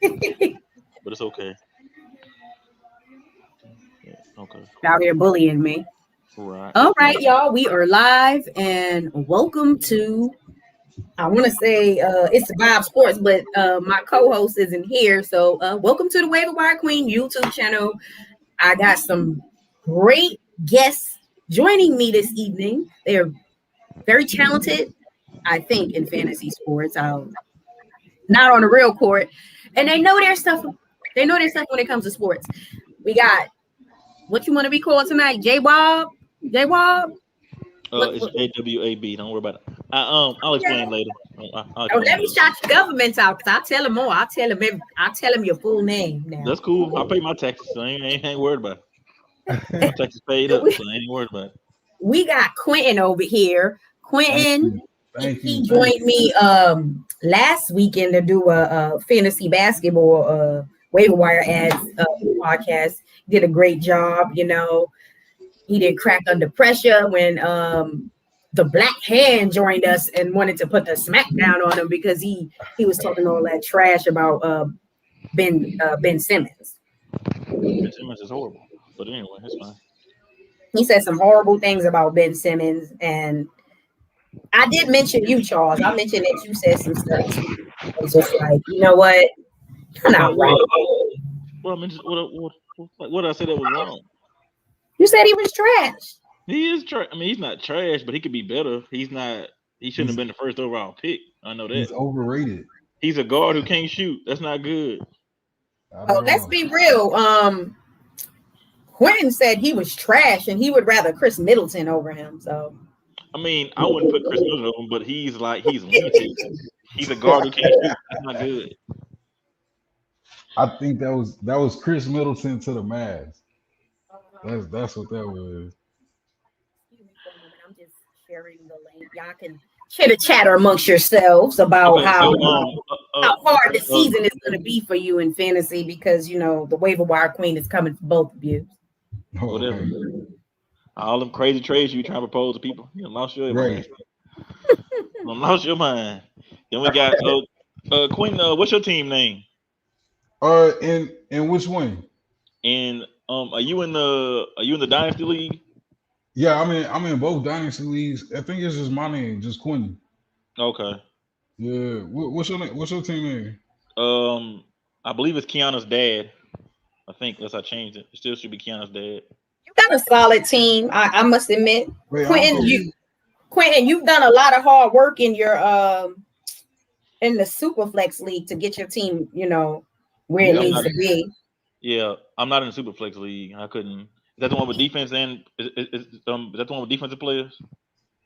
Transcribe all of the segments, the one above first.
but it's okay. Yeah, okay, Out cool. here bullying me. Right. All right, y'all. We are live and welcome to I want to say it's Vibe Sports, but my co-host isn't here. So welcome to the Waiver Wire Queen YouTube channel. I got some great guests joining me this evening. They're very talented, I think, in fantasy sports. Not on the real court. And they know their stuff. They know their stuff when it comes to sports. We got what you want to be called tonight? J Wob? J Wob? It's JWAB. Don't worry about it. I'll explain later. I'll Oh, explain let me later. shout your government out because I'll tell him more. I'll tell him your full name now. That's cool. I pay my taxes, so I ain't worried about it. My taxes paid up, we, so I ain't worried about it. we got Quentin over here. Thank Quentin, you. he, Thank you. he Thank joined me last weekend to do a fantasy basketball waiver wire ads podcast. Did a great job, He did crack under pressure when the Black Hand joined us and wanted to put the smack down on him because he was talking all that trash about Ben Simmons. Ben Simmons is horrible, but anyway, it's fine. He said some horrible things about Ben Simmons, and I did mention you, Charles. I mentioned that you said some stuff too. I was just like, you know what? You're not About right. what? Well, I mean, what did I say that was wrong? You said he was trash. He is trash. I mean, he's not trash, but he could be better. He's not. He shouldn't have been the first overall pick. I know that. He's overrated. He's a guard who can't shoot. That's not good. Oh, let's be real. Quentin said he was trash and he would rather Chris Middleton over him. So I mean, I wouldn't put Chris Middleton over him, but he's limited. He's a guard who can't shoot. That's not good. I think that was Chris Middleton to the Mavs. That's what that was. excuse me for a moment. I'm just sharing the link. Y'all can chitter chatter amongst yourselves about Okay, how so hard the season is going to be for you in fantasy because the waiver wire queen is coming for both of you. whatever. Okay. All them crazy trades you trying to propose to people, you lost your mind. Right. Lost your mind. Then we got Quinn. What's your team name? In which one? And are you in the Dynasty League? Yeah, I'm in both dynasty leagues. I think it's just my name, just Quentin. Okay. Yeah. What's your name? What's your team name? I believe it's Kiana's dad. I think unless I changed it. It still should be Kiana's dad. You got a solid team, I must admit. Wait, Quentin, you've done a lot of hard work in your in the Superflex league to get your team, where it needs to be. Yeah, I'm not in the Superflex league. I couldn't. Is that the one with defense and is that the one with defensive players?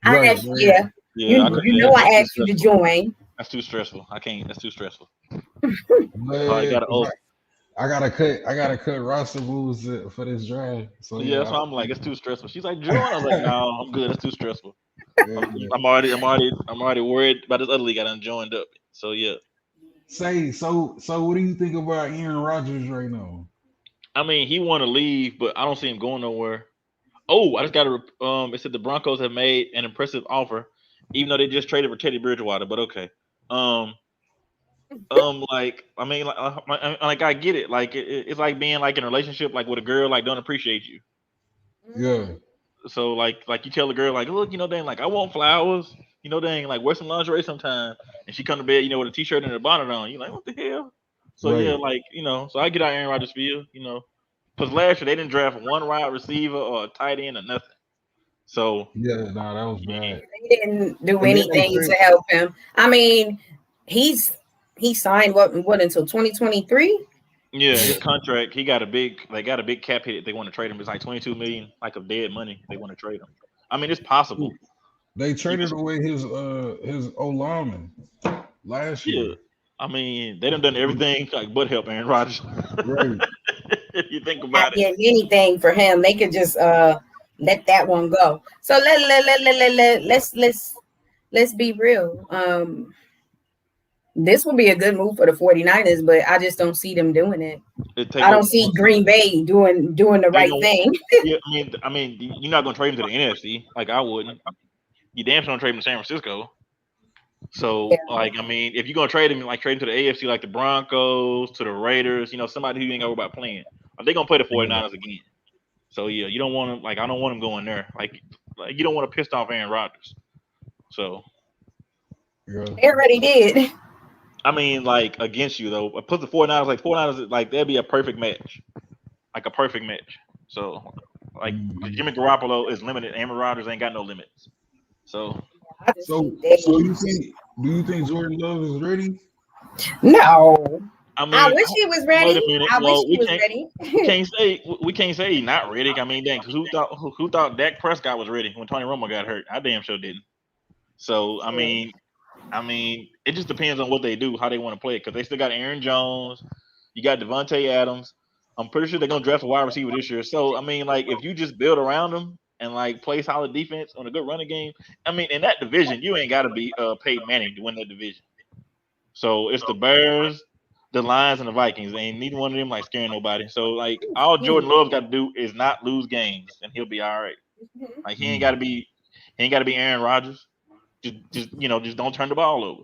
Right, Asked, yeah. Yeah, I asked you to join. That's too stressful. I can't. That's too stressful. I gotta cut roster moves for this draft. So yeah, that's why I'm like, it's too stressful. She's like, join. I was like, no, I'm good. That's too stressful. Yeah. I'm already worried about this other league I done joined up. So yeah. So what do you think about Aaron Rodgers right now? I mean, he want to leave, but I don't see him going nowhere. Oh, I just got it said the Broncos have made an impressive offer, even though they just traded for Teddy Bridgewater. But okay. Like I mean, like I get it. Like it's like being like in a relationship, like with a girl, like don't appreciate you. Yeah. So like you tell the girl like, look, dang, like I want flowers, dang, like wear some lingerie sometime, and she come to bed, with a t-shirt and a bonnet on. You're like, what the hell? So Right. yeah, like so I get out Aaron Rodgers feel, because last year they didn't draft one wide receiver or a tight end or nothing. So Yeah, nah, that was bad. They didn't do anything to help him. I mean, he signed what until 2023? Yeah, his contract, they got a big cap hit. They want to trade him. It's like 22 million, like of dead money. They want to trade him. I mean, it's possible. They traded away his O-lineman last year. Yeah, I mean, they done everything like but help Aaron Rodgers. Right. If you think Not about it, getting anything for him. They could just let that one go. So let's be real. This would be a good move for the 49ers, but I just don't see them doing it. I don't see Green Bay doing the right thing. Yeah, I mean, you're not gonna trade him to the NFC like I wouldn't. You damn sure don't trade him to San Francisco. So, Yeah. like, I mean, if you're gonna trade him, like trade him to the AFC, like the Broncos, to the Raiders, somebody who you ain't gonna worry about playing. They're gonna play the Yeah. 49ers again. So yeah, you don't want him. Like, I don't want him going there. Like you don't want to piss off Aaron Rodgers. So, Yeah. They already did. I mean, like against you though, put the 49ers. Like 49ers, like that'd be a perfect match. Like a perfect match. So, like Mhm. Jimmy Garoppolo is limited. Aaron Rodgers ain't got no limits. So, I just So, think they. so do you think Jordan Love is ready? No. I I mean, wish he was wait ready. a minute. I wish Well, he was ready. we can't say he's not ready. I mean, dang, 'cause who thought Dak Prescott was ready when Tony Romo got hurt? I damn sure didn't. So True. I mean, it just depends on what they do, how they want to play it. Because they still got Aaron Jones, you got Devontae Adams. I'm pretty sure they're gonna draft a wide receiver this year. So I mean, like if you just build around them and like play solid defense on a good running game, I mean, in that division, you ain't got to be Peyton Manning to win that division. So it's the Bears, the Lions, and the Vikings. Ain't neither one of them like scaring nobody. So like all Jordan Love got to do is not lose games, and he'll be all right. Mhm. Like Mm. he ain't got to be Aaron Rodgers. Just don't turn the ball over.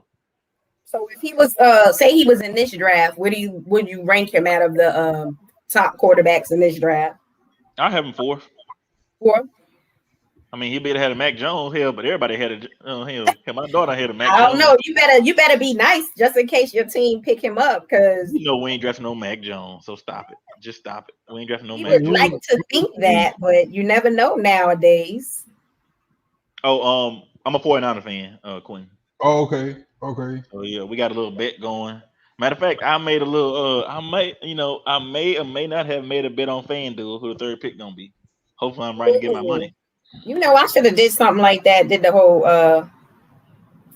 So if he was say he was in this draft, where would you rank him out of the top quarterbacks in this draft? I have him fourth. Four? I mean, he better had a Mac Jones, hell, but everybody had hell, my daughter had a Mac I don't Jones. know. You better be nice just in case your team pick him up because We ain't drafting no Mac Jones, so stop it. Just stop it. We ain't drafting no we Mac would Who, Jones. like to think that, but you never know nowadays. Oh, I'm a 49er fan, Quinn. oh, okay. Okay. So yeah, we got a little bet going. Matter of fact, I made a little. I may or may not have made a bet on FanDuel who the third pick gonna be. Hopefully, I'm right to get my Ooh. money. I should have did something like that. Did the whole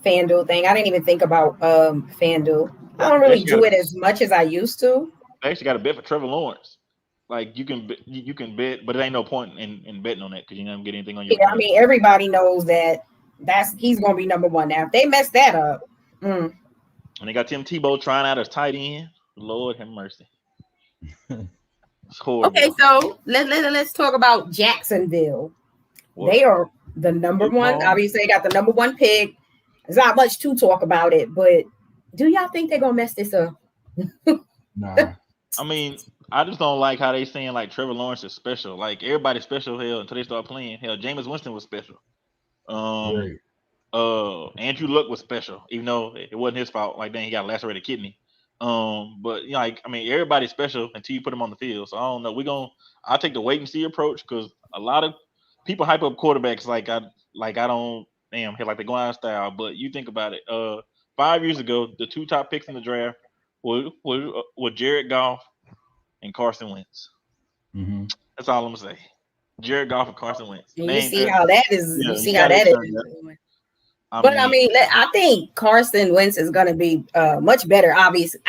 FanDuel thing. I didn't even think about FanDuel. I don't They really actually got do a, it as much as I used to. they actually got a bet for Trevor Lawrence. Like you can bet, but it ain't no point in betting on that because you're not gonna get anything on your Yeah, I account. mean everybody knows that's he's gonna be number one now. If they mess that up, mm. And they got Tim Tebow trying out as tight end. Lord have mercy. It's Okay, horrible. so let's talk about Jacksonville. What? They are the number one. Football? Obviously, they got the number one pick. There's not much to talk about it, but do y'all think they're gonna mess this up? Nah. I mean, I just don't like how they saying like Trevor Lawrence is special. Like everybody's special hell until they start playing. Hell, Jameis Winston was special. Um, Right. Andrew Luck was special, even though it wasn't his fault. Like then he got a lacerated kidney. But like I mean, everybody's special until you put them on the field. So I don't know. I'll take the wait and see approach because a lot of people hype up quarterbacks I don't damn hit like they're going out of style. But you think about it. 5 years ago, the two top picks in the draft were Jared Goff and Carson Wentz. Mm-hmm. That's all I'm gonna say. Jared Goff and Carson Wentz. And They you ain't see there. how that is. Yeah, You you see see how how they that turned is. out. I But I mean, mean, I think Carson Wentz is going to be much better. Obviously,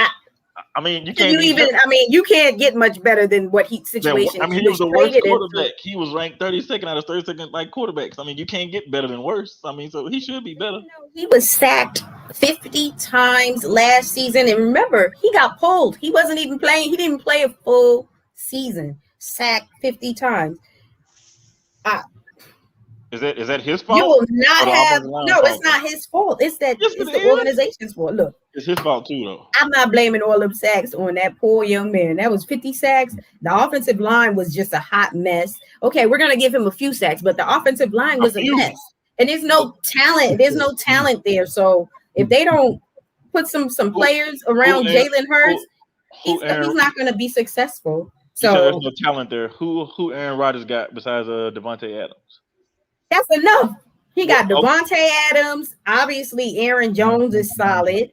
I mean, you can can't you be even? better I mean, you can't get much better than what I situation mean, he he was was the worst traded into. quarterback. He was ranked 32nd out of 32nd like quarterbacks. I mean, you can't get better than worse. I mean, so he should be better. He was sacked 50 times last season, and remember, he got pulled. He wasn't even playing. He didn't play a full season. Sacked 50 times. I, Is that his You fault will or not the have offensive line no, it's fault? not his fault. It's Yes, it the is. organization's fault. Look, It's his fault too, though. I'm not blaming all them sacks on that poor young man. That was 50 sacks. The offensive line was just a hot mess. Okay, we're gonna give him a few sacks, but the offensive line A was a few. mess. And there's no talent. There's no talent there. So if they don't put some Who players who around Aaron, Jalen who Hurts, who he's Aaron? not gonna be successful. You said there's So no talent there. Who Aaron Rodgers got besides Devontae Adams? that's enough. He What? got Oh, Devontae Adams. Obviously, Aaron Jones is solid.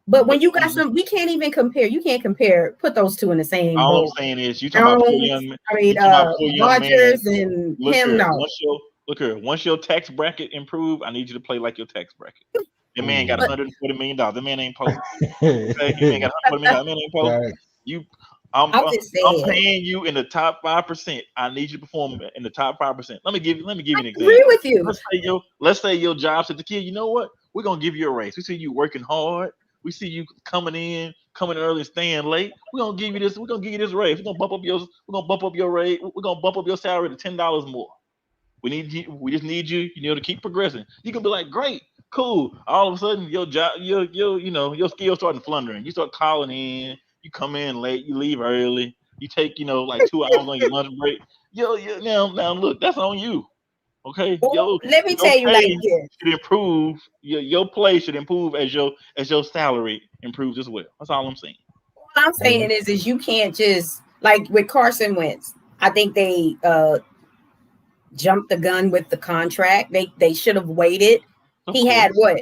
But when but you got we can't even compare. You can't compare. Put those two in the same all I'm boat. saying is you talking about poor Jones, young. I mean, You talking about poor young man. Rodgers and Look him. here. No, Once your tax bracket improve, I need you to play like your tax bracket. That man got Ooh. but $140 million. That man ain't poor. Okay, he ain't got Facts. $140 million. That man ain't poor. You, I'm just I'm saying. paying you in the top 5%. I need you to perform in the top 5%. Let me give you an Agree example. with you. Let's say your job said to kid, you know what? We're gonna give you a raise. We see you working hard. We see you coming early, staying late. We're gonna give you this. We're gonna give you this raise. We're gonna bump up your rate. We're gonna bump up your salary to $10 more. We need you. We just need you. To keep progressing. You can be like, great. Cool. All of a sudden, your job, your skills starting floundering. You start calling in. You come in late. You leave early. You take like 2 hours on your lunch break. Now look, that's on you. Okay, Well, let me your tell you like pay this. should improve. Your play should improve as your salary improves as well. That's all I'm saying. All I'm saying is you can't just like with Carson Wentz. I think they jumped the gun with the contract. They should have waited. Of He had course, what?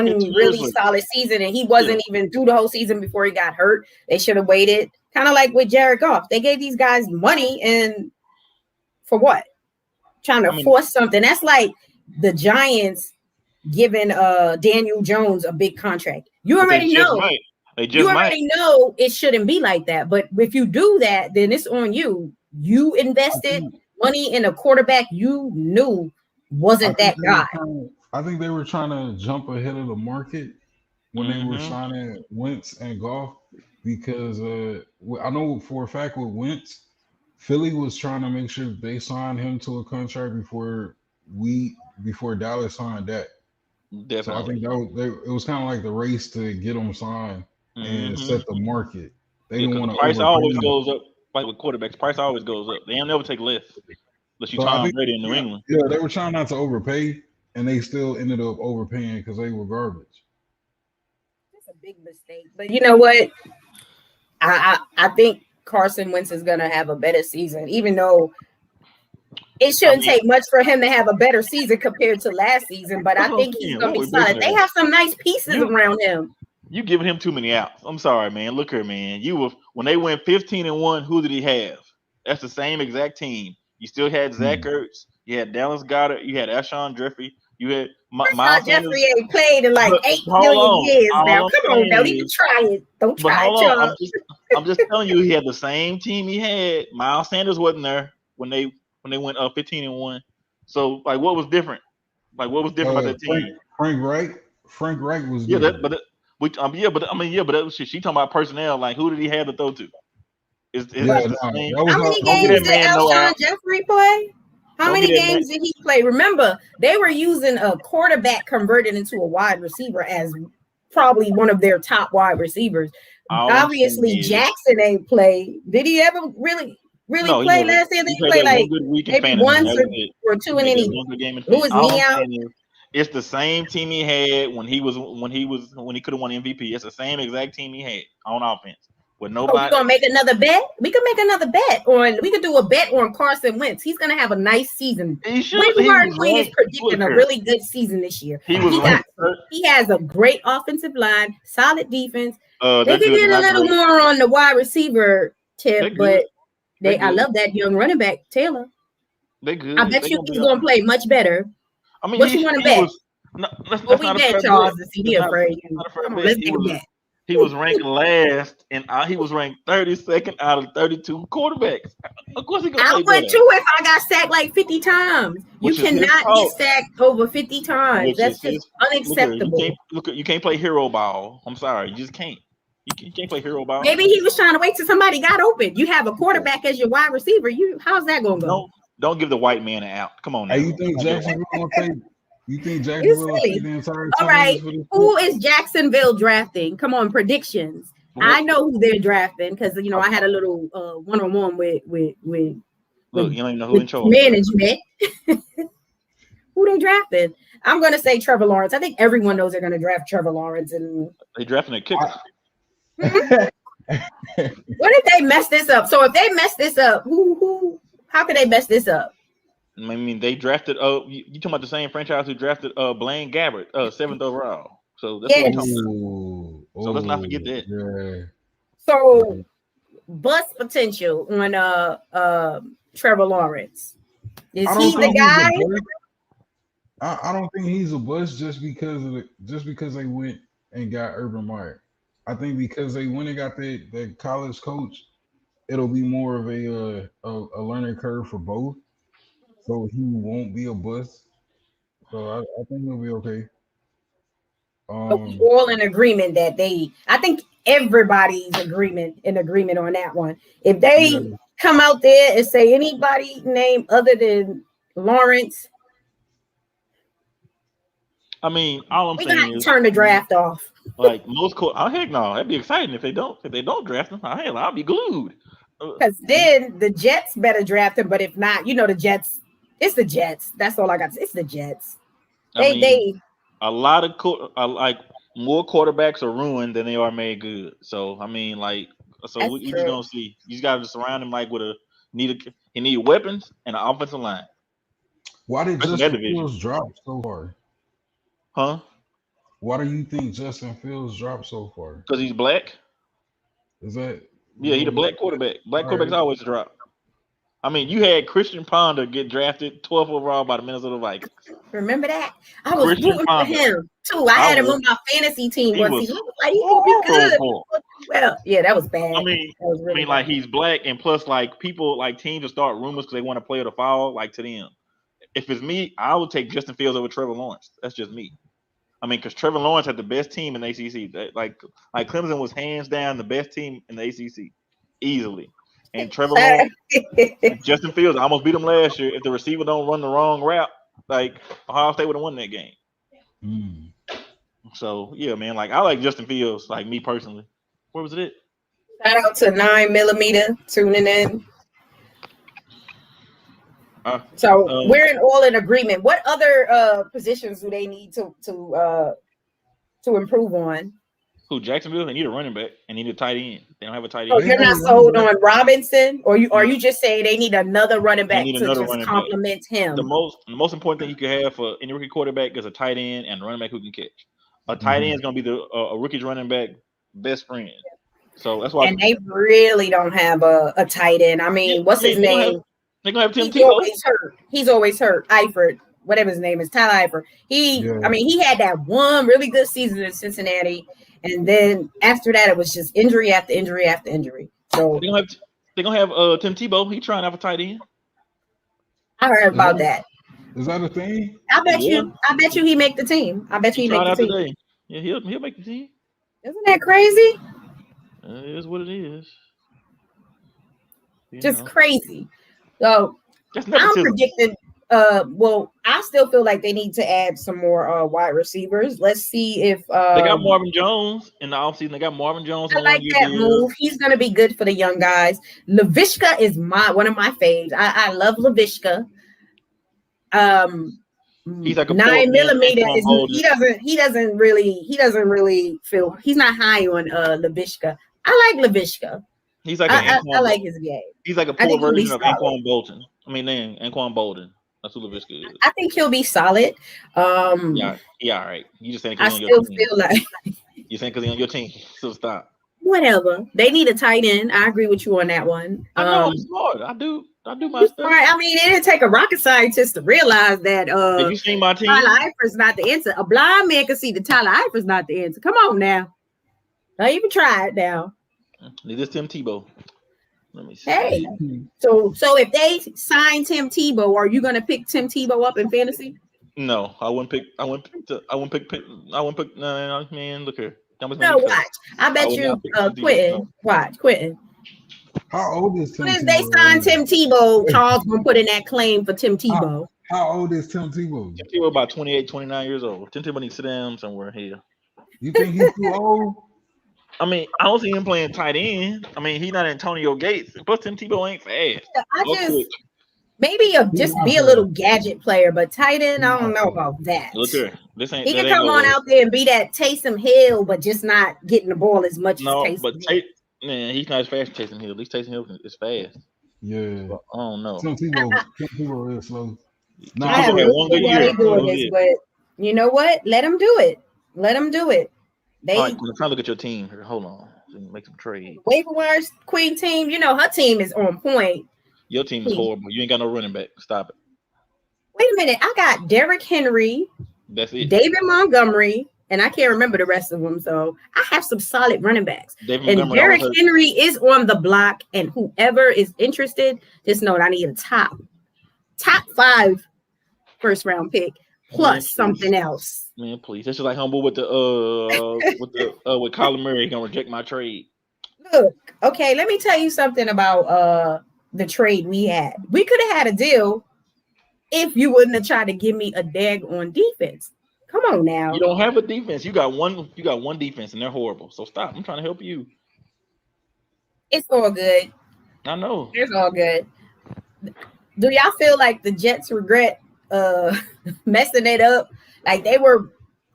he had One 2 years really left. solid season, and he Yeah, wasn't even through the whole season before he got hurt. They should have waited. Kind of like with Jared Goff. They gave these guys money, and for what? Trying to I mean, force something. That's like the Giants giving Daniel Jones a big contract. You but they already just know. might. They You just might. already know it shouldn't be like that. But if you do that, then it's on you. You I invested think money in a quarterback you knew I wasn't think that they were guy. trying. I think they were trying to jump ahead of the market when they were Hmm. signing Wentz and Goff because I know for a fact with Wentz, Philly was trying to make sure that they signed him to a contract before Dallas signed that. So I think Definitely. it was kind of like the race to get him signed and Hmm. set the market. They Yeah, didn't because want the to price always overpay. goes up. Like with quarterbacks, price always goes up. They don't never take less unless you So I Tom think Brady in New yeah, England. yeah, they were trying not to overpay, and they still ended up overpaying because they were garbage. That's a big mistake. But you know what? I think Carson Wentz is gonna have a better season, even though it I shouldn't mean, take much for him to have a better season compared to last season. But that's I what I'm think he's saying. gonna What be we basing solid. it They on? have some nice pieces You around him. you giving him too many outs. I'm sorry, man. Look here, man. You were when they went 15-1. Who did he have? That's the same exact team. You still had Zach Hmm. Ertz. You had Dallas Goddard. You had Alshon Jeffrey. You had Sean Miles Sanders. Jeffrey ain't played in like But 8 million hold on. years now. All I'm Come on, don't saying even is, try it. Don't but try it, hold on. I'm Chuck. just I'm just telling you, he had the same team he had. Miles Sanders wasn't there when they went 15-1. So like, what was different? Like, what was different about that Frank team? Frank Reich Frank Reich was Yeah, different. but that was shit. She talking about personnel. Like, who did he have to throw to? But Yeah, It's the no, same. that was how many Don't get games that unbelievable. did man no Alshon out. Jeffrey play? How Don't get many that man. games did he play? Remember, they were using a quarterback converted into a wide receiver as probably one of their top wide receivers. All I'm saying Obviously, is, Jackson ain't play. Did he ever really no, he play never. last year? Did He he played play that one like good week in maybe fantasy. once That was it. or He two, and played then that he one good game in blew fantasy. his All knee I'm out? saying is, it's the same team he had when he could have won MVP. It's the same exact team he had on offense with Oh, we nobody. gonna make another bet? We could make another bet on. We could do a bet on Carson Wentz. He's gonna have a nice season. He should. Waiver He Wire was Queen is ranked. Look predicting a here. really good season this year. He was He got. ranked. Third. He has a great offensive line, solid defense. They They're could good. They're get a not little great. more on the wide receiver tip, They're good. but They're I good. love that young running back Taylor. They're I good. bet They're you gonna be he's all gonna right. play much better. I mean, What you want to he bet? was. No, What that's we not a bet, fair bet. Charles, to see That's me not, afraid that's you. not a fair Come on, bet. let's He take a was bet. he was ranked last, and he was ranked 32nd out of 32 quarterbacks. Of course, he gonna I play would better, too if I got sacked like 50 times. You which is his cannot get fault. sacked over 50 times. Which is That's just his. Look here, you can't unacceptable. look. You can't play hero ball. I'm sorry, you just can't. You can't play hero ball. Maybe he was trying to wait till somebody got open. You have a quarterback as your wide receiver. How's that gonna go? Don't give the white man an out. Come on Hey, now. Don't give the white. You think It's Jacksonville will take silly. the entire All 10 right. wins for this year? Who is Jacksonville drafting? Come on, predictions. What? I know who they're drafting because I- I had a little one-on-one with Look, you don't even know who with in charge. management. Who they drafted? I'm gonna say Trevor Lawrence. I think everyone knows they're gonna draft Trevor Lawrence. And They drafting a kicker. what if they mess this up? So if they mess this up, how could they mess this up? I mean, they drafted. You talking about the same franchise who drafted Blaine Gabbert, 7th overall. So that's what we're talking Yes. about. Oh, So let's not forget that. yeah. So bust potential on Trevor Lawrence. Is I he don't the think he's a guy? bust. I don't think he's a bust just because they went and got Urban Meyer. I think because they went and got the college coach, it'll be more of a learning curve for both. So he won't be a bust. So I think he'll be okay. But we Um, all in agreement that I think everybody's in agreement on that one. If yeah, they come out there and say anybody name other than Lawrence, I mean, all I'm We're gonna saying have to is, turn the draft off. like most oh heck no, that'd be exciting if they don't draft him. Hell, I'll be glued. Because then the Jets better draft him, but if not, the Jets. It's the Jets. That's all I got. It's the Jets. I They mean, they. a lot of like more quarterbacks are ruined than they are made good. So I mean, like, so That's we just true. gonna see. You just gotta surround him like with he need weapons and an offensive line, Why did especially in that Justin division, Fields drop so far? huh? Why do you think Justin Fields dropped so far? Because he's black. Is that Yeah, he the well? black quarterback. Black All quarterbacks right. always drop. I mean, you had Christian Ponder get drafted 12th overall by the Minnesota Vikings. Remember that? I was Christian rooting for Ponder. him too. I I had him was. on my fantasy team He one was season. I was like, he's gonna be good. horrible. Well, yeah, that was bad. I mean, That was really like bad. he's black, and plus, like people, like teams will start rumors because they want to play the foul, like to them. If it's me, I would take Justin Fields over Trevor Lawrence. That's just me. I mean, because Trevor Lawrence had the best team in the ACC. Like Clemson was hands down the best team in the ACC, easily. And Trevor Lawrence, Justin Fields almost beat him last year. If the receiver don't run the wrong route, like Ohio State would have won that game. Mm. So yeah, man. Like I like Justin Fields. Like me personally. Where was it? Shout out to 9mm tuning in. So we're all in agreement. What other positions do they need to improve on? Who, Jacksonville? They need a running back and need a tight end. They don't have a tight Oh, end. you're not sold on Robinson, or are you just saying they need another running back to just complement him? The most important thing you can have for any rookie quarterback is a tight end and a running back who can catch. A tight end is going to be a rookie's running back best friend. So that's why. And they really don't have a tight end. I mean, what's his name? They're going to have Tim Tebow. He's always hurt. Eifert, whatever his name is, Tyler Eifert. I mean, he had that one really good season in Cincinnati. And then after that, it was just injury after injury after injury. So they're gonna have Tim Tebow. He trying to have a tight end. I heard about that. Is that a thing? I bet you he make the team. I bet you he make the team. Today. Yeah, he'll make the team. Isn't that crazy? It is what it is. Just crazy. So I'm predicting. Well, I still feel like they need to add some more wide receivers. Let's see if they got Marvin Jones in the offseason. They got Marvin Jones. I like that move. He's gonna be good for the young guys. Laviska is one of my faves. I love Laviska. He's like a 9mm. He doesn't really feel. He's not high on Laviska. I like Laviska. He's like I like his game. He's like a poor version of Anquan Bolton. Anquan Bolton. That's who Laviska is. I think he'll be solid. Yeah, all right. You just saying I still feel like you saying because he's on your team. So stop. Whatever. They need a tight end. I agree with you on that one. I know I'm smart. I do my stuff. Right. I mean, it didn't take a rocket scientist to realize that. Have you seen my team? Tyler Eifert's not the answer. A blind man can see that Tyler Eifert's not the answer. Come on now. Don't even try it now. This is Tim Tebow. Let me see. Hey, so if they sign Tim Tebow, are you gonna pick Tim Tebow up in fantasy? No, I wouldn't pick. No, man. Look here. No, watch. I bet you, Quentin. Watch, Quentin. How old is Tim? As soon as they sign Tim Tebow, Charles gonna put in that claim for Tim Tebow. How old is Tim Tebow? Tim Tebow about 28, 29 years old. Tim Tebow needs to sit down somewhere here. You think he's too old? I mean, I don't see him playing tight end. I mean, he's not Antonio Gates. Plus, Tim Tebow ain't fast. Maybe just be a little gadget player, but tight end, I don't know about that. Look here, he can come on out there and be that Taysom Hill, but just not getting the ball as much as Taysom Hill. Man, he's not as fast as Taysom Hill. At least Taysom Hill is fast. Yeah. But I don't know. Tim Tebow is slow. No, I have one good year. But you know what? Let him do it. All right, I'm trying to look at your team here. Hold on. So make some trade. Waiver Wire Queen team, her team is on point. Your team is horrible. You ain't got no running back. Stop it. Wait a minute. I got Derrick Henry. That's it. David Montgomery. And I can't remember the rest of them. So I have some solid running backs. And Derrick Henry is on the block. And whoever is interested, just know that I need a top 5 first round pick plus something else. Man, please. That's just like humble with the with Kyler Murray. He's gonna reject my trade. Look, okay, let me tell you something about the trade we had. We could have had a deal if you wouldn't have tried to give me a dag on defense. Come on now. You don't have a defense. You got one. You got one defense, and they're horrible. So stop. I'm trying to help you. It's all good. I know. It's all good. Do y'all feel like the Jets regret messing it up? Like they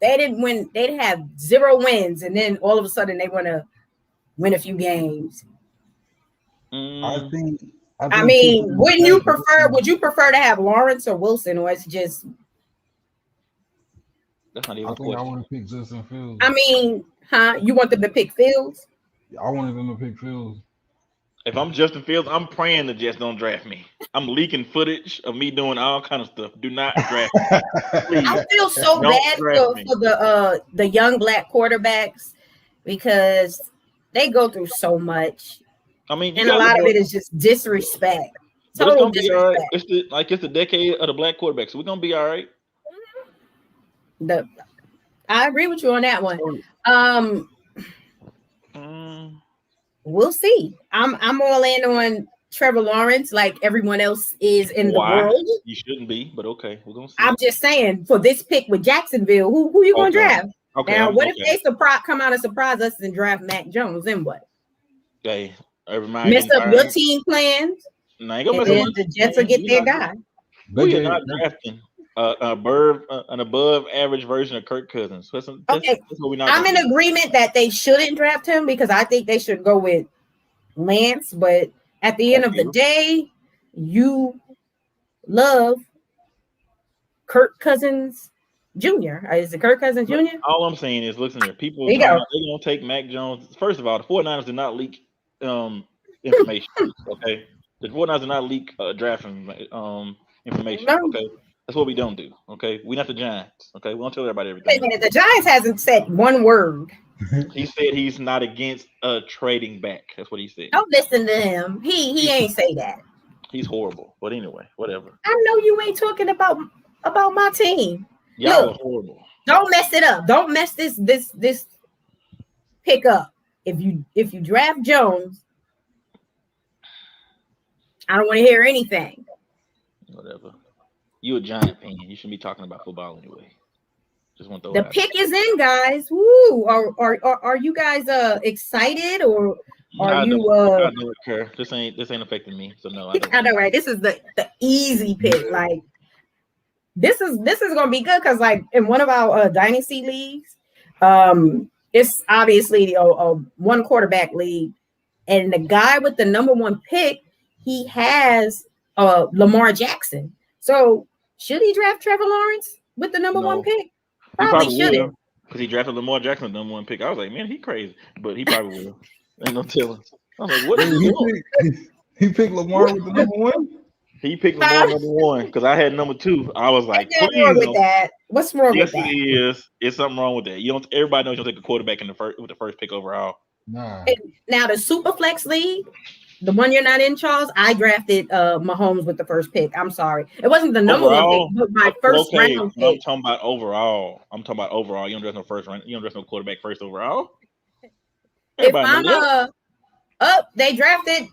didn't win. They'd have 0 wins, and then all of a sudden they want to win a few games. I think. I mean, would you prefer to have Lawrence or Wilson, or it's just? That's not even I a think I question. want to pick Justin Fields. I mean, you want them to pick Fields? I wanted them to pick Fields. If I'm Justin Fields, I'm praying the Jets don't draft me. I'm leaking footage of me doing all kind of stuff. Do not draft me. Please. I feel so Don't bad draft me. for the young black quarterbacks because they go through so much, I mean, and a lot of it is just disrespect. But it's Total gonna be all right. disrespect. It's the decade of the black quarterback, so we're gonna be all right. I agree with you on that one. We'll see. I'm all in on Trevor Lawrence, like everyone else is in the world. You shouldn't be, but okay, we're gonna see. I'm just saying for this pick with Jacksonville, who you gonna draft? Okay. Now, what if they come out and surprise us and draft Mac Jones? Then what? Okay, mess up your team plans. No, and then the Jets will get their guy. We are not drafting an above average version of Kirk Cousins. That's what we're not. I'm in agreement that they shouldn't draft him because I think they should go with Lance. But at the end of the day, you love Kirk Cousins Jr. Is it Kirk Cousins Jr.? All I'm saying is, listen here, people they're gonna take Mac Jones. First of all, the 49ers did not leak information. Okay, the 49ers did not leak drafting information. No. Okay, that's what we don't do. Okay, we're not the Giants. Okay, we don't tell everybody everything. Wait a minute, the Giants hasn't said one word. He said he's not against trading back. That's what he said. Don't listen to him. He ain't say that. He's horrible. But anyway, whatever. I know you ain't talking about my team. Y'all are horrible. Don't mess it up. Don't mess this pick up. If you draft Jones, I don't want to hear anything. Whatever. You a Giant fan. You shouldn't be talking about football anyway. Just want the pick is in, guys. Woo! Are you guys excited or are you? I don't care. This ain't affecting me. So no, I don't. I know, right? This is the easy pick. Like this is gonna be good because like in one of our dynasty leagues, it's obviously a one quarterback league, and the guy with the number 1 pick, he has Lamar Jackson. So should he draft Trevor Lawrence with the number 1 pick? Probably shouldn't. Because he drafted Lamar Jackson the number 1 pick. I was like, man, he crazy. But he probably will. Ain't no telling. I was like, what is he picked Lamar with the number 1? He picked Lamar number 1 because I had number 2. I was like, what's wrong with that? What's wrong with that? Yes, it is. It's something wrong with that. Everybody knows you don't take a quarterback with the first pick overall. Nah. Now the Superflex League, the one you're not in, Charles, I drafted Mahomes with the first pick. I'm sorry. It wasn't the number 1 pick, but my first round pick. I'm talking about overall. You don't draft no first round. You don't draft no quarterback first overall. Everybody if I'm they drafted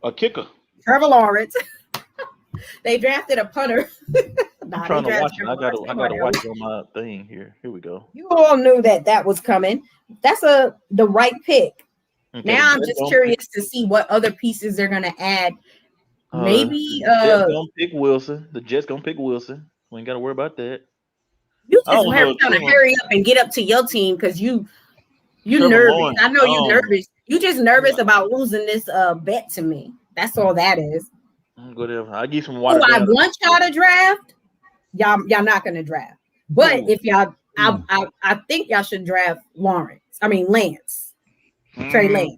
a kicker. Trevor Lawrence. They drafted a punter. I'm trying to watch it. I gotta watch it on my thing here. Here we go. You all knew that was coming. That's the right pick. Okay, now I'm just curious to see what other pieces they're gonna add. Maybe the Jets gonna pick Wilson. The Jets gonna pick Wilson. We ain't gotta worry about that. You just trying to hurry up and get up to your team because you nervous. I know you nervous. You just nervous about losing this bet to me. That's all that is. Whatever. I give some water. I want y'all to draft. Y'all not gonna draft. But if y'all, I think y'all should draft Lance. Trey Lance.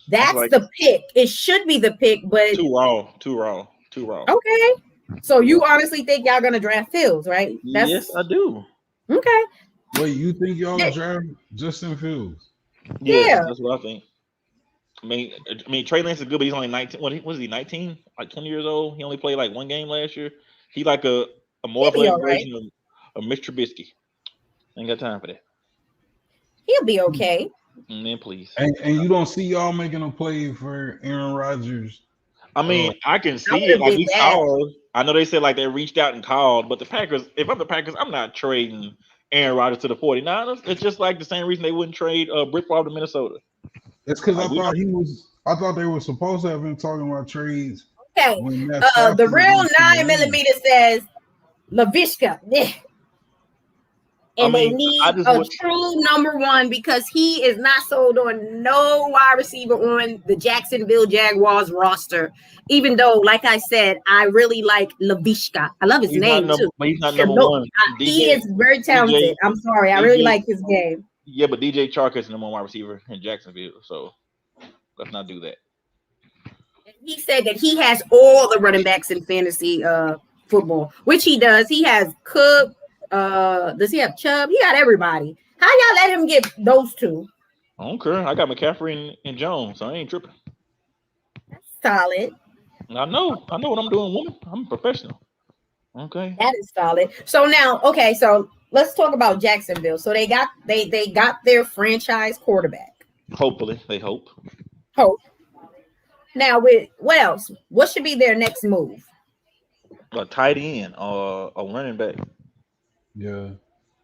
That's like, the pick. It should be the pick, but too raw. Okay. So you honestly think y'all gonna draft Fields, right? Yes, I do. Okay. Wait, you think y'all draft Justin Fields? Yeah, that's what I think. I mean, Trey Lance is good, but he's only 19. What is he? 19? Like 20 years old. He only played like 1 game last year. He like a more athletic version of Mr. Trubisky. Ain't got time for that. He'll be okay. Man, please. And you don't see y'all making a play for Aaron Rodgers I mean, I can I see would it. have Like did we that. called. I know they said like they reached out and called, but the Packers, if I'm the Packers, I'm not trading Aaron Rodgers to the 49ers. It's just like the same reason they wouldn't trade Brick Favre to Minnesota. It's because Like I we thought don't. he was. I thought they were supposed to have been talking about trades Okay. when Matt Stafford The was real in 9mm says Lavishka. Yeah. I And they mean, I need just a would. true number one because he is not sold on no wide receiver on the Jacksonville Jaguars roster. Even though, like I said, I really like Lavishka. I love his He's not name number, too. but he's not Should number know. one. He DJ, is very talented. DJ, I'm sorry. I really DJ. like his game. Yeah, but DJ Chark is the number one wide receiver in Jacksonville. So let's not do that. He said that he has all the running backs in fantasy football, which he does. He has Cook. Does he have Chubb? He got everybody. How y'all let him get those two? I don't care. I got McCaffrey and Jones, so I ain't tripping. That's solid. I know what I'm doing, woman. I'm a professional. Okay. That is solid. So now, okay, so let's talk about Jacksonville. So they got their franchise quarterback. Hopefully, they hope. Hope. Now with what else? What should be their next move? A tight end or a running back. Yeah,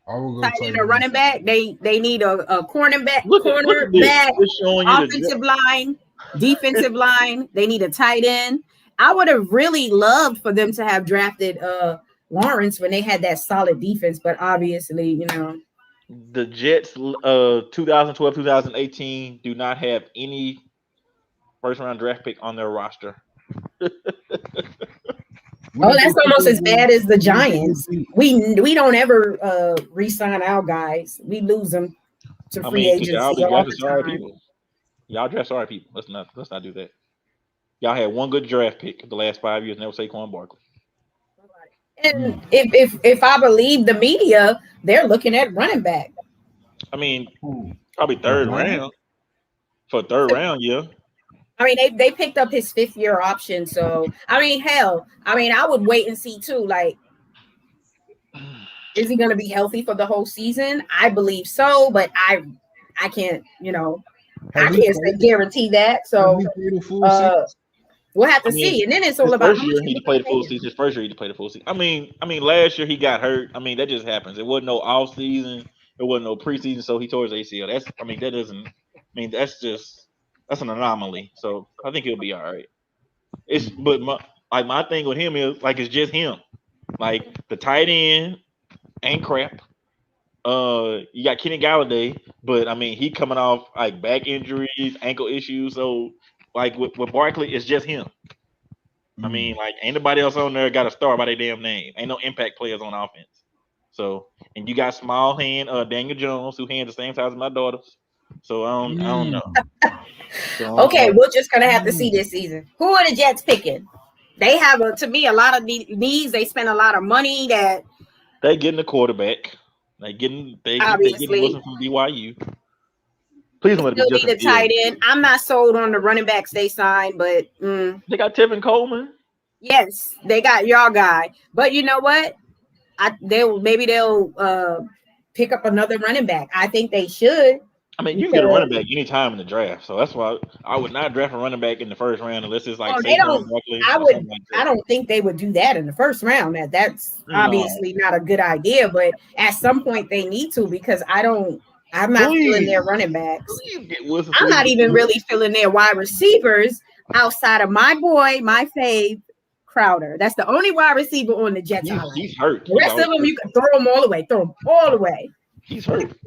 I will go Tight tight end or end. running back. They need a cornerback, Look at this. It's showing you offensive line, defensive line. They need a tight end. I would have really loved for them to have drafted Lawrence when they had that solid defense, but obviously, you know. the Jets 2012 2018 do not have any first round draft pick on their roster. Oh, that's almost as bad as the Giants. I We don't ever re-sign our guys. We lose them to I free mean, 'cause y'all agency just all drafted the sorry time. people. Y'all draft sorry people. Let's not do that. Y'all had one good draft pick the last 5 years, and that was Saquon Barkley. And if I believe the media, they're looking at running back. I mean, probably third Atlanta? round. For third round, yeah. I mean, they picked up his 5th-year option. So, I mean, hell, I would wait and see too. Like, is he going to be healthy for the whole season? I believe so, but I can't, I can't guarantee that. So, we'll have to see. And then it's all his about first year he played the full season. His first year he played the full season. I mean, last year he got hurt. I mean, that just happens. It wasn't no off season. It wasn't no preseason. So he tore his ACL. That doesn't. I mean, that's an anomaly. So I think he'll be all right. But my thing with him is like it's just him. Like the tight end ain't crap. You got Kenny Galladay, but I mean he coming off like back injuries, ankle issues. So like with Barkley, it's just him. I mean, like ain't nobody else on there got a star by their damn name. Ain't no impact players on offense. So and you got small hand Daniel Jones, who hands the same size as my daughters. So I don't know. So, okay, we're just gonna have to see this season. Who are the Jets picking? They have to me a lot of needs. They spend a lot of money that they getting a quarterback. They getting Wilson from BYU. Please don't let it be Justin Fields. Tight end. I'm not sold on the running backs they signed, but they got Tevin Coleman. Yes, they got your guy. But you know what? They'll pick up another running back. I think they should. I mean, you can get a running back anytime in the draft, so that's why I would not draft a running back in the first round unless it's like Saquon Barkley. I don't think they would do that in the first round. That's obviously not a good idea, but at some point they need to because I'm not feeling their running backs. I'm not even really feeling their wide receivers outside of my boy, my fave, Crowder. That's the only wide receiver on the Jets. He's hurt. The rest of them, you can throw them all away. Throw them all away. He's hurt.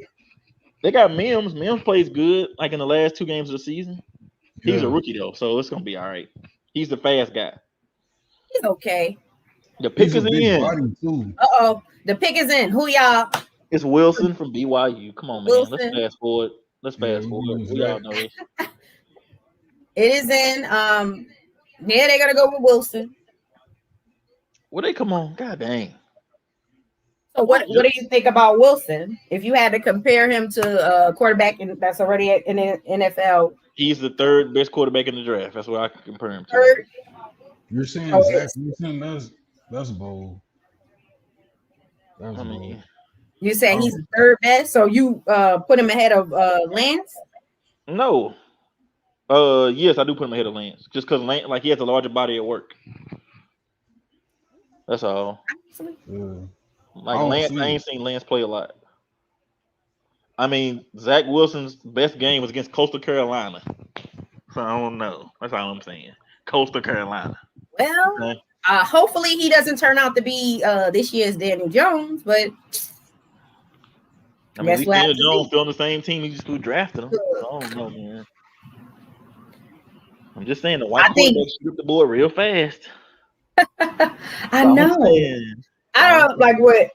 They got Mims. Mims plays good, like in the last 2 games of the season. He's a rookie though, so it's gonna be all right. He's the fast guy. He's okay. The pick is in. The pick is in. Who y'all? It's Wilson from BYU. Come on, man. Wilson. Let's fast forward. We all know this. It is in. Yeah, they're gonna go with Wilson. Well, they come on. God dang. So what do you think about Wilson? If you had to compare him to a quarterback that's already in the NFL, he's the 3rd best quarterback in the draft. That's what I can compare him to. You're saying Zach Wilson? That's bold. You say he's the 3rd best, so you put him ahead of Lance? No. Yes, I do put him ahead of Lance, just because Lance, like, he has a larger body of work. That's all. Actually, Yeah. I Like don't Lance, I see ain't seen Lance play a lot. I mean, Zach Wilson's best game was against Coastal Carolina. So I don't know. That's all I'm saying. Coastal Carolina. well, Okay. hopefully he doesn't turn out to be this year's Daniel Jones, but I mean, at guess least we'll have Daniel to Jones see. still on the same team. He just who drafted him. So I don't know, man. I'm just saying the white I think quarterback shoot up the board real fast. That's I all I'm know. saying. That's I all I'm don't like saying. what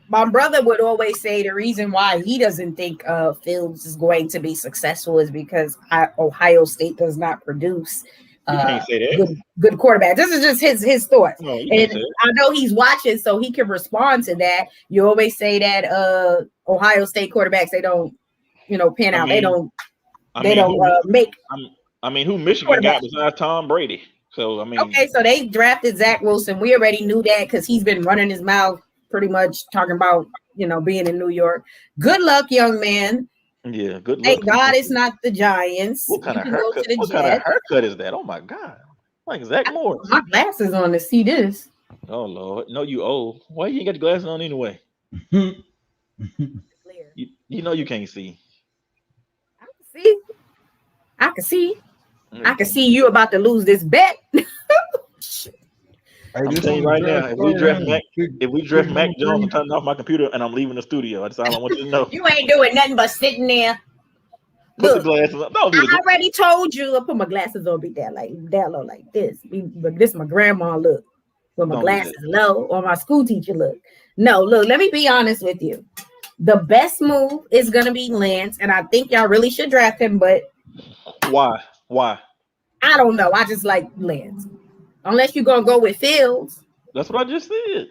my brother would always say. The reason why he doesn't think Fields is going to be successful is because Ohio State does not produce You can't say that. good quarterback. This is just his thoughts, No, you and can't say that. I know he's watching, so he can respond to that. You always say that Ohio State quarterbacks, they don't pan I out. mean, I They mean, don't make who Michigan quarterbacks. got besides Tom Brady? So I mean, Okay, so they drafted Zach Wilson. We already knew that because he's been running his mouth pretty much talking about, being in New York. Good luck, young man. yeah, good luck. Thank God it's not the Giants. What kind You of can go to haircut? the What kind of Jets. haircut is that? Oh my god, like Zach I put Morris. my glasses on to see this. Oh Lord, no, you old. Why you ain't got your glasses on anyway? it. You know you can't see. I can see. I can see. No, I you can can't. see you about to lose this bet. Hey, I'm this telling on you the right draft. now, Throw him. if we draft Pick Mac number Jones, I'm 3. turning off my computer and I'm leaving the studio. That's all I want you to know. You ain't doing nothing but sitting there. Put the Look, glasses on. Don't do I the. already told you I put my glasses on, be down low like this. But this my grandma look. With my Don't do glasses that. low or my school teacher look. No, look, let me be honest with you. The best move is gonna be Lance, and I think y'all really should draft him, but Why? Why? I don't know. I just like Lance. Unless you're gonna go with Fields. That's what I just said.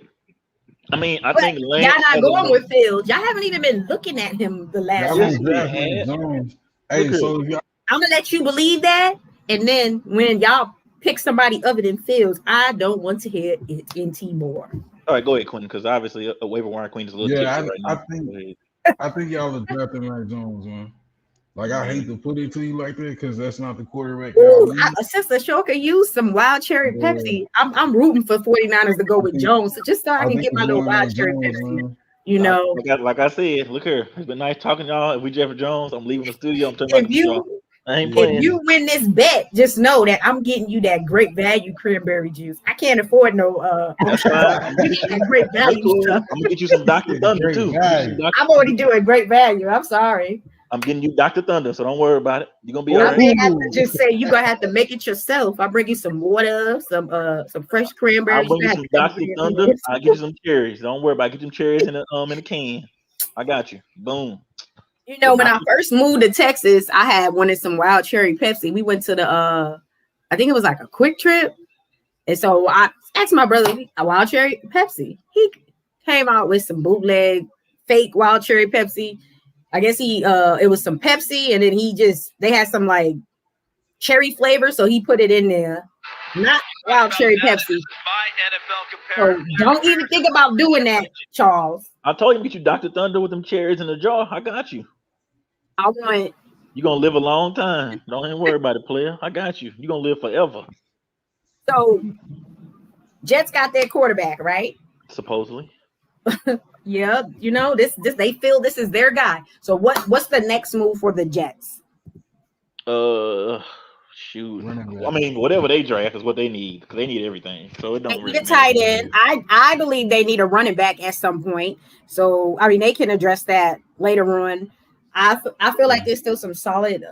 I mean, I But think y'all Lance not has going enough. with Fields. Y'all haven't even been looking at him the last Y'all few Yes, gonna years. we draft Mac had. Jones. Look Hey, here. so if y'all I'm gonna let you believe that, and then when y'all pick somebody other than Fields, I don't want to hear it in T-Moore. All right, go ahead, Quinn, because obviously a waiver wire queen is a little tipsy yeah, right I now. think Go ahead. I think y'all are drafting Mac Jones, man. Like I Man, hate to put it to you like that because that's not the quarterback y'all Ooh, need. Sister Shaw could use some wild cherry But Pepsi. I'm rooting for 49ers to go I with think Jones, so just so I I can think get my it's little going wild Mac cherry Jones, Pepsi. man. like I said, look here. It's been nice talking to y'all. If we Jeffrey Jones, I'm leaving the studio. I'm turning my If computer off. you I ain't if Yeah. playing. you win this bet, just know that I'm getting you that great value cranberry juice. I can't afford no That's ultra. fine. I'm gonna You get get you. that great That's value cool. stuff. I'm gonna get you some Dr. Yeah, Thunder great too. value. I'm already doing great value. I'm sorry. I'm getting you Dr. Thunder, so don't worry about it. You're gonna be all I right. may have to Oh, just say you're gonna have to make it yourself. I'll bring you some water, some fresh I'll cranberries. bring You you have some to come Dr. bring it Thunder. in. I'll get you some cherries. Don't worry about it. Get them cherries in a can. I got you. Boom. You The know, when I Dr. first moved to Texas, I had wanted some wild cherry Pepsi. We went to the I think it was like a quick trip. And so I asked my brother a wild cherry Pepsi. He came out with some bootleg fake wild cherry Pepsi. I guess it was some Pepsi and then they had some like cherry flavor, so he put it in there. Not wild cherry Pepsi. So don't even think about doing that, Charles. I told you to get you Dr. Thunder with them cherries in the jar. I got you. I want You're gonna live a long time. Don't even worry about it, player. I got you. You're gonna live forever. so Jets got their quarterback, right? Supposedly. Yeah, this they feel this is their guy. So what's the next move for the Jets? Shoot. running I back. mean, whatever they draft is what they need because they need everything. So it They don't need really a matter. tight end. I believe they need a running back at some point. So I mean they can address that later on. I feel like there's still some solid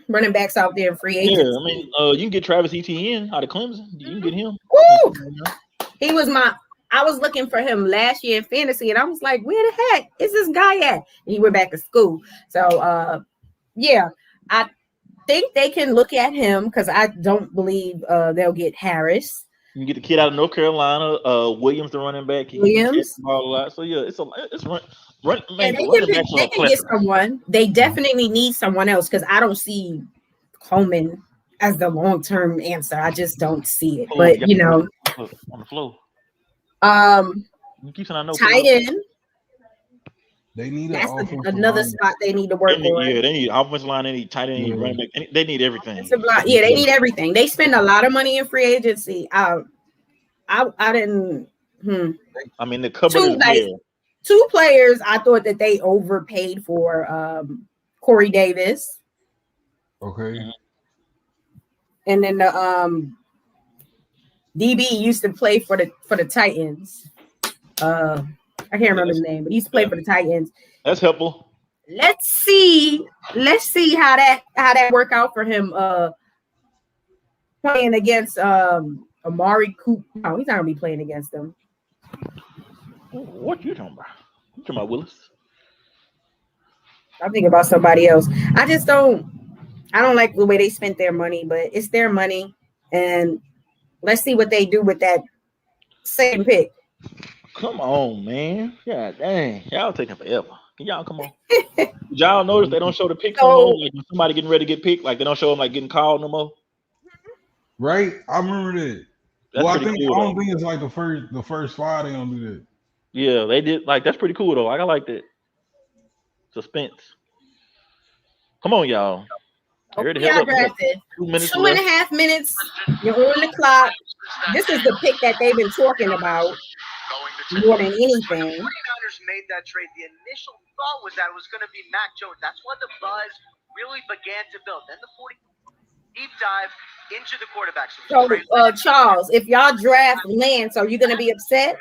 running backs out there in free Yeah, agents. I mean, you can get Travis Etienne out of Clemson. You can get him. Woo! He was I was looking for him last year in fantasy, and I was like, where the heck is this guy at? And he went back to school. So yeah, I think they can look at him because I don't believe they'll get Harris. You can get the kid out of North Carolina, Williams, the running back. He can catch Williams. the ball a lot. So yeah, it's run. Yeah, Man, running backs are they a can get plethora. someone. They definitely need someone else because I don't see Coleman as the long-term answer. I just don't see it. Boom, But got on the floor. um You keep saying I know, tight player. end. They need an That's offensive another line. spot they need to work on. They need offensive line, they need tight end, they need Yeah. running back, they need everything. Offensive line, yeah, they need everything. They spend a lot of money in free agency. I didn't. I mean, the cupboard is bare. Two players I thought that they overpaid for. Corey Davis. Okay. And then the DB used to play for the Titans. I can't remember his name, but he used to play for the Titans. That's helpful. Let's see how that work out for him. Playing against Amari Cooper. No, he's not gonna be playing against them. What you talking about? You talking about Willis? I'm thinking about somebody else. I don't like the way they spent their money, but it's their money, and let's see what they do with that second pick. Come on, man. Yeah, dang. Y'all taking forever. Can y'all come on? Did y'all notice they don't show the picks no more? Like when somebody getting ready to get picked, like they don't show them like getting called no more. Right? I remember that. That's well, I cool, don't think it's like the first 5 they don't do that. Yeah, they did. Like that's pretty cool though. Like I like that. Suspense. Come on, y'all. Okay, y'all drafted. 2.5 minutes. You're on the clock. This is the pick that they've been talking about more than anything. 49ers made that trade. The initial thought was that it was going to be Mac Jones. That's when the buzz really began to build. Then the 40 deep dive into the quarterbacks. So, Charles, if y'all draft Lance, are you going to be upset?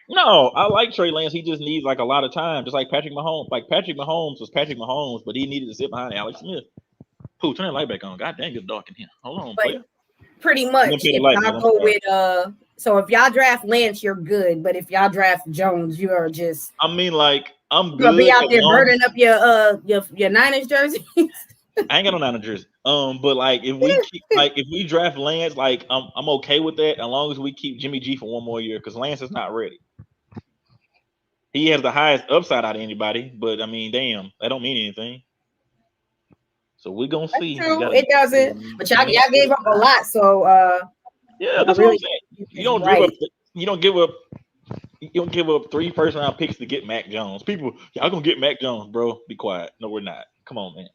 No, I like Trey Lance. He just needs like a lot of time, just like Patrick Mahomes. Like Patrick Mahomes was Patrick Mahomes, but he needed to sit behind Alex Smith. Ooh, turn the light back on. God dang, it's dark in here. Hold on, player. Pretty much. If y'all go with so if y'all draft Lance, you're good. But if y'all draft Jones, you are just. I mean, like I'm good. You'll be out there burning up your Niners jerseys. I ain't got no Niners jersey. But like if we draft Lance, like I'm okay with that as long as we keep Jimmy G for one more year because Lance is not ready. He has the highest upside out of anybody, but I mean, damn, that don't mean anything. So we're gonna see. True. It doesn't. But y'all gave up a lot, so yeah, that's what I'm saying. You don't give up 3 first round picks to get Mac Jones. People, y'all gonna get Mac Jones, bro. Be quiet. No, we're not. Come on, man.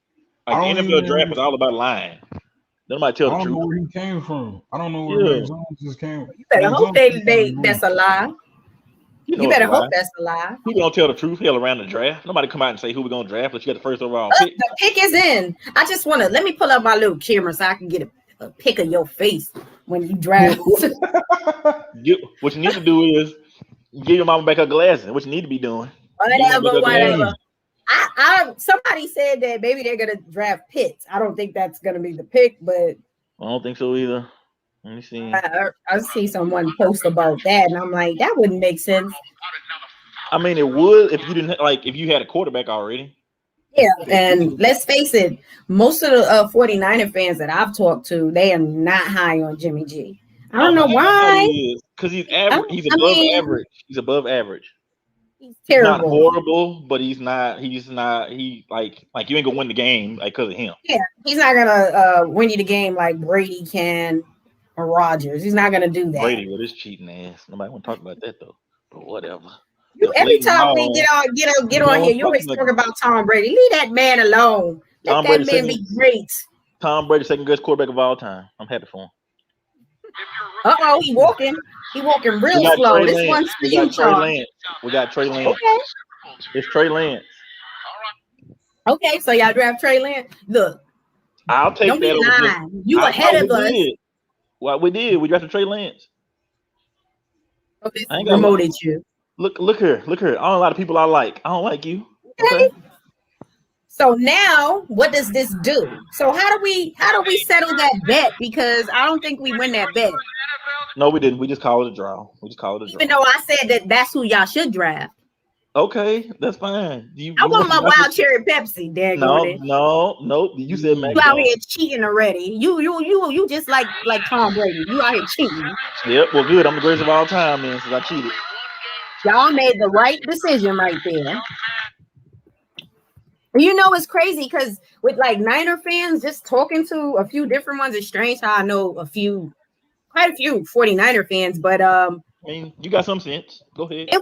Like the NFL draft is all about lying. Nobody tell the truth. I don't know where he came from. I don't know where Mac Jones just came from. You better hope that's a lie. You better hope that's a lie. People don't tell the truth hell around the draft. Nobody come out and say who we're gonna draft, but you got the first overall pick. The pick is in. I just want to let me pull up my little camera so I can get a pic of your face when you draft. What you need to do is give your mama back her glasses. What you need to be doing. Whatever. Somebody said that maybe they're gonna draft Pitts. I don't think that's gonna be the pick, but I don't think so either. Let me see. I see someone post about that, and I'm like, that wouldn't make sense. I mean, it would if you didn't if you had a quarterback already. Yeah, and let's face it, most of the 49er fans that I've talked to, they are not high on Jimmy G. I don't know why. Because he's average. He's above average. He's above average. He's terrible. Not horrible, but he's not. He like you ain't gonna win the game like because of him. Yeah, he's not gonna win you the game like Brady can. Or Rodgers. He's not gonna do that. Brady with his cheating ass. Nobody want to talk about that though. But whatever. Every time we get on here, you always talk about Tom Brady. Leave that man alone. Let that man be great. Tom Brady, second greatest quarterback of all time. I'm happy for him. He walking real slow. This one's for you, Charles. We got Trey Lance. Okay. It's Trey Lance. Okay, so y'all draft Trey Lance. Look. I'll take don't that. Be you ahead of us. What we did, we drafted Trey Lance. Okay, I promoted you. Look here. I don't a lot of people I like. I don't like you. Okay. So now, what does this do? So how do we settle that bet? Because I don't think we win that bet. No, we didn't. We just call it a draw. Even though I said that's who y'all should draft. Okay, that's fine. I want my wild cherry Pepsi. No. You said Mac. You out here cheating already. You just like Tom Brady. You out here cheating. Yep. Well, good. I'm the greatest of all time, man. Since I cheated. Y'all made the right decision right there. You know it's crazy because with like Niner fans, just talking to a few different ones, it's strange how I know quite a few 49er fans, but mean, you got some sense. Go ahead. It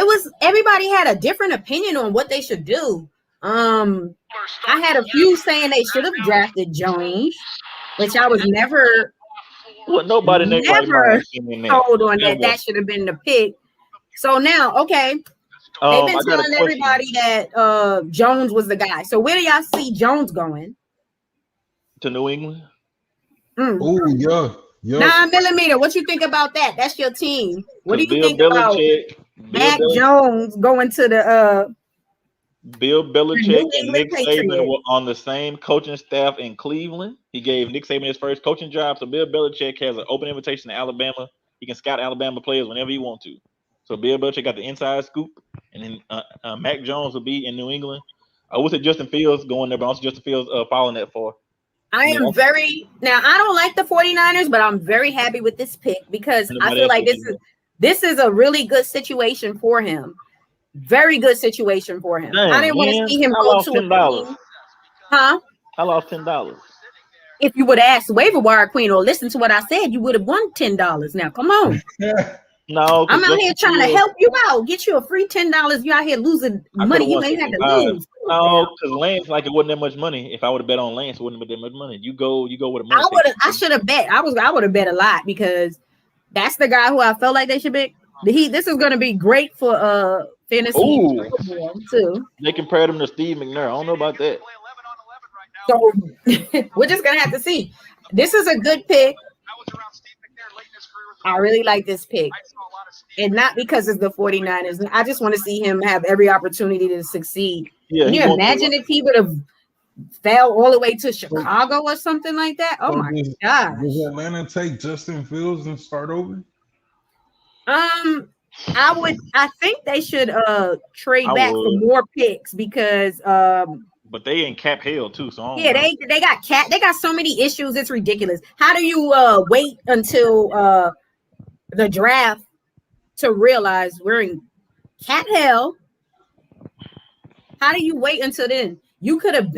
was everybody had a different opinion on what they should do. I had a few saying they should have drafted Jones, which I was never Well, nobody in their right mind saying that. told on Never. that should have been the pick. So now, okay, they've been I got a telling everybody that Jones was the guy. So where do y'all see Jones going? To New England. Oh yeah. 9mm. What you think about that? That's your team. What do you think about Mac Belichick, Jones going to the Bill Belichick New and England Nick Saban Patriots? were on the same coaching staff in Cleveland. He gave Nick Saban his first coaching job. So Bill Belichick has an open invitation to Alabama. He can scout Alabama players whenever he wants to. So Bill Belichick got the inside scoop, and then Mac Jones will be in New England. I would say Justin Fields going there, but also Justin Fields following that far. I don't like the 49ers, but I'm very happy with this pick because I feel like this is a really good situation for him. Very good situation for him. Dang, I didn't want to see him go to $10. a team. Huh? I lost $10. If you would have asked Waiver Wire Queen or listened to what I said, you would have won $10. Now, come on. No, I'm out here trying to help you out. Get you a free $10. You out here losing money. You ain't had to lose. No, because Lance, like, it wasn't that much money. If I would have bet on Lance, it wouldn't have been that much money. You go with a money. I should have bet. I would have bet a lot because that's the guy who I felt like they should bet. This is going to be great for fantasy football too. They compared him to Steve McNair. I don't know about that. So we're just gonna have to see. This is a good pick. I really like this pick. And not because it's the 49ers. I just want to see him have every opportunity to succeed. Yeah, can you imagine if he would have fell all the way to Chicago or something like that? Oh my God. Does Atlanta take Justin Fields and start over? I think they should trade back for more picks because but they in cap hell too, so they got so many issues, it's ridiculous. How do you wait until the draft to realize we're in cap hell? How do you wait until then? You could have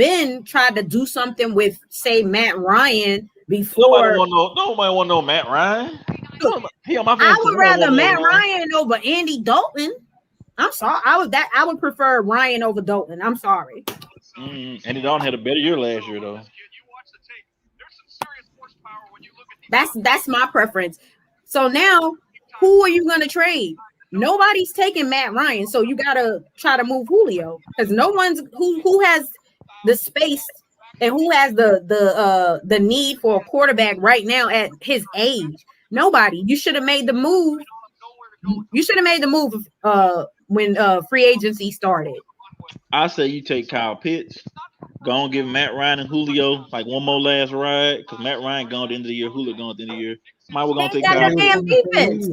tried to do something with, say, Matt Ryan before. Nobody want no Matt Ryan. I would rather Matt Ryan over Andy Dalton. I'm sorry. I would prefer Ryan over Dalton. I'm sorry. Andy Dalton had a better year last year, though. That's my preference. So now, who are you going to trade? Nobody's taking Matt Ryan, so you got to try to move Julio because no one's who has the space and who has the need for a quarterback right now at his age. Nobody. You should have made the move. You should have made the move when free agency started. I say you take Kyle Pitts, go and give Matt Ryan and Julio like one more last ride because Matt Ryan gone at the end of the year, Julio gone at the end of the year. We're gonna take Kyle Pitts.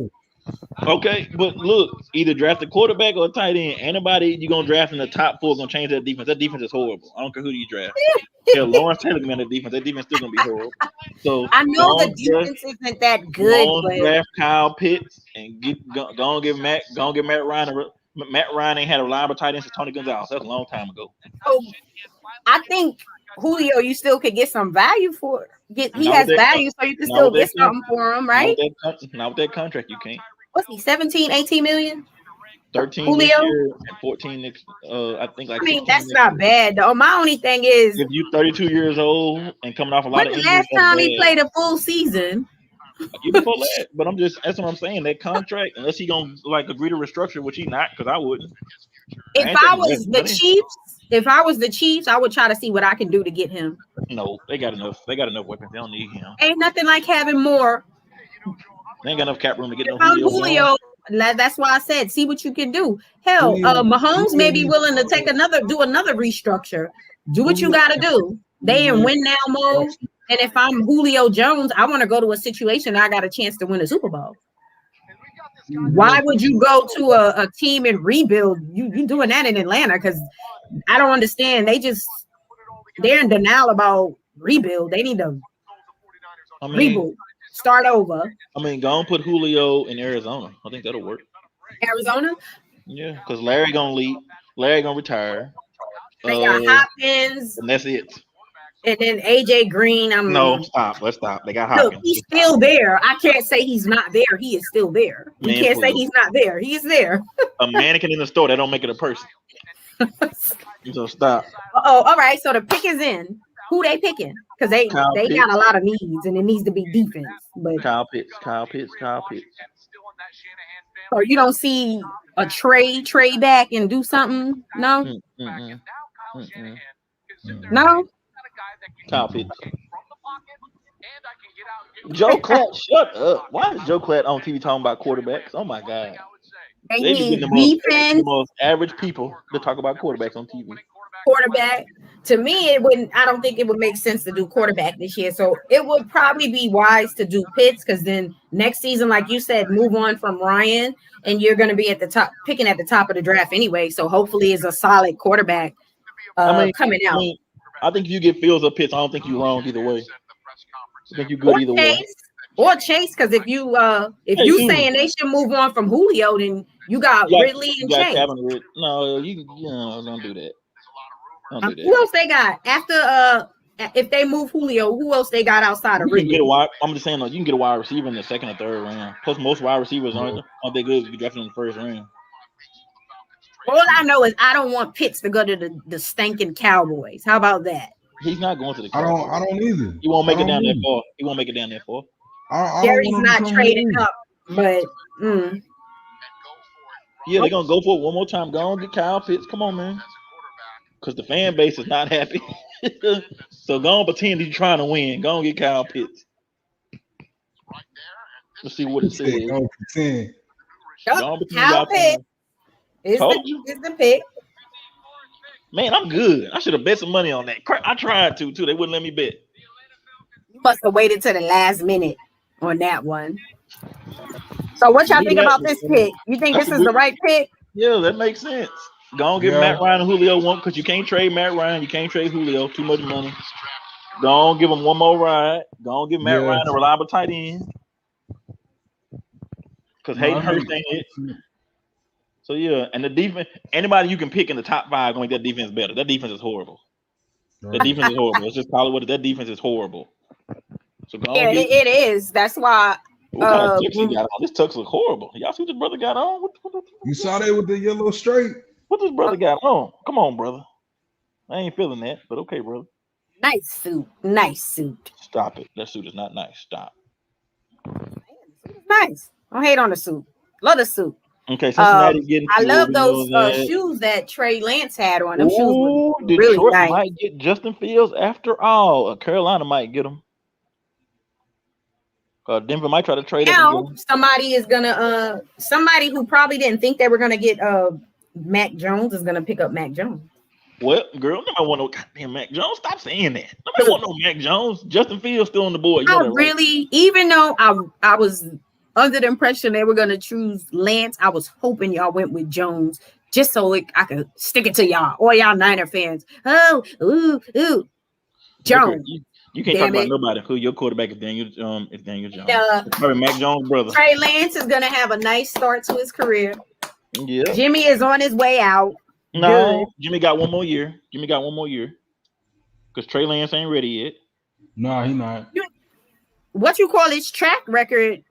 Okay, but look, either draft a quarterback or a tight end. Anybody you're gonna draft in the top 4 gonna change that defense. That defense is horrible. I don't care who you draft. Lawrence Taylor can man that defense. That defense still gonna be horrible. So I know the defense isn't that good. But draft Kyle Pitts and go and give Matt Ryan. Matt Ryan ain't had a reliable tight end since Tony Gonzalez. That's a long time ago. So I think Julio, you still could get some value for. He has value, so you can still get something for him, right? Not with that contract, you can't. What's he? 17, 18 million? 13 Julio? this year and 14 next. I think like. I mean, that's not bad though. My only thing is, if you're 32 years old and coming off a lot of injuries, last time he played a full season. Before that, but that's what I'm saying. That contract, unless he gonna agree to restructure, which he not, because I wouldn't. If I was the Chiefs, I would try to see what I can do to get him. No, they got enough. They got enough weapons. They don't need him. Ain't nothing like having more. They ain't got enough cap room to get no Julio. That's why I said, see what you can do. Hell, Mahomes may be willing to do another restructure. Do what you got to do. They in win now mode. And if I'm Julio Jones, I want to go to a situation I got a chance to win a Super Bowl. Why would you go to a team and rebuild? You doing that in Atlanta? Because I don't understand. They're in denial about rebuild. They need to reboot, start over. I mean, go and put Julio in Arizona. I think that'll work. Arizona? Yeah, because Larry gonna leave. Larry gonna retire. They got Hopkins. And that's it. And then AJ Green, No, stop. Let's stop. They got look, Hopkins. he's still there. I can't say he's not there. He is still there. We Man, can't say please. he's not there. He is there. A mannequin in the store, that don't make it a person. So stop. Oh, all right. So the pick is in. Who they picking? Because they Kyle got Pitts. a lot of needs, and it needs to be defense. But Kyle Pitts. so you don't see a trade back and do something? No, no. Kyle Pitts. Joe Klatt, shut up. Why is Joe Klatt on TV talking about quarterbacks? Oh my God. They They be need getting the defense. most average people to talk about quarterbacks on TV. Quarterback. To me, it wouldn't. I don't think it would make sense to do quarterback this year. So it would probably be wise to do Pitts because then next season, like you said, move on from Ryan, and you're going to be at the top, picking at the top of the draft anyway. So hopefully, it's a solid quarterback coming out. I think if you get Fields or Pitts, I don't think you're wrong either way. I think you're good either way. Or Chase, because if you saying they should move on from Julio, then you got Ridley and Chase. No, don't do that. Who else they got after? If they move Julio, who else they got outside of Ridley? I'm just saying, you can get a wide receiver in the second or third round. Plus, most wide receivers aren't they good if you draft them in the first round. All I know is I don't want Pitts to go to the stinking Cowboys. How about that? He's not going to the Cowboys. I don't either. He won't make it down that far. He won't make it down that far. Jerry's not trading up, but yeah, they're gonna go for it one more time. Go on, get Kyle Pitts. Come on, man. Because the fan base is not happy. So go on, pretend you're trying to win. Go on, get Kyle Pitts. Let's see what it says. Go pretend. Kyle Pitts is the pick. Man, I'm good. I should have bet some money on that. I tried to, too. They wouldn't let me bet. You must have waited to the last minute on that one. So what y'all think about this pick? You think this is the right pick? Yeah, that makes sense. Go on, give Matt Ryan and Julio one because you can't trade Matt Ryan. You can't trade Julio. Too much money. Go on, give him one more ride. Go on, give Matt Ryan a reliable tight end. Because Hayden Hurst ain't it. So, yeah, and the defense, anybody you can pick in the top 5 going to make that defense better. That defense is horrible. That defense is horrible. Let's just call it what it is. That defense is horrible. So go on, it is. That's why. What kind of tux he got on? This tux look horrible. Y'all see what this brother got on? What you saw that with the yellow straight? What this brother got on? Come on, brother. I ain't feeling that, but okay, brother. Nice suit. Stop it. That suit is not nice. Stop. Nice. Don't hate on the suit. Love the suit. Okay, Cincinnati getting. I love those shoes that Trey Lance had on. Them shoes were really Detroit nice. might get Justin Fields after all. Carolina might get him. Denver might try to trade him. Now somebody is gonna somebody who probably didn't think they were gonna get Mac Jones is gonna pick up Mac Jones. Well, girl, nobody want no goddamn Mac Jones. Stop saying that. Nobody want no Mac Jones. Justin Fields still on the board. Even though I was under the impression they were gonna choose Lance, I was hoping y'all went with Jones just so I could stick it to y'all, all y'all Niner fans. Jones. Okay, you can't talk about nobody. Who your quarterback is Daniel Jones. It's probably Mac Jones' brother. Trey Lance is gonna have a nice start to his career. Yeah. Jimmy is on his way out. No, good. Jimmy got one more year. Because Trey Lance ain't ready yet. No, he not. What you call his track record?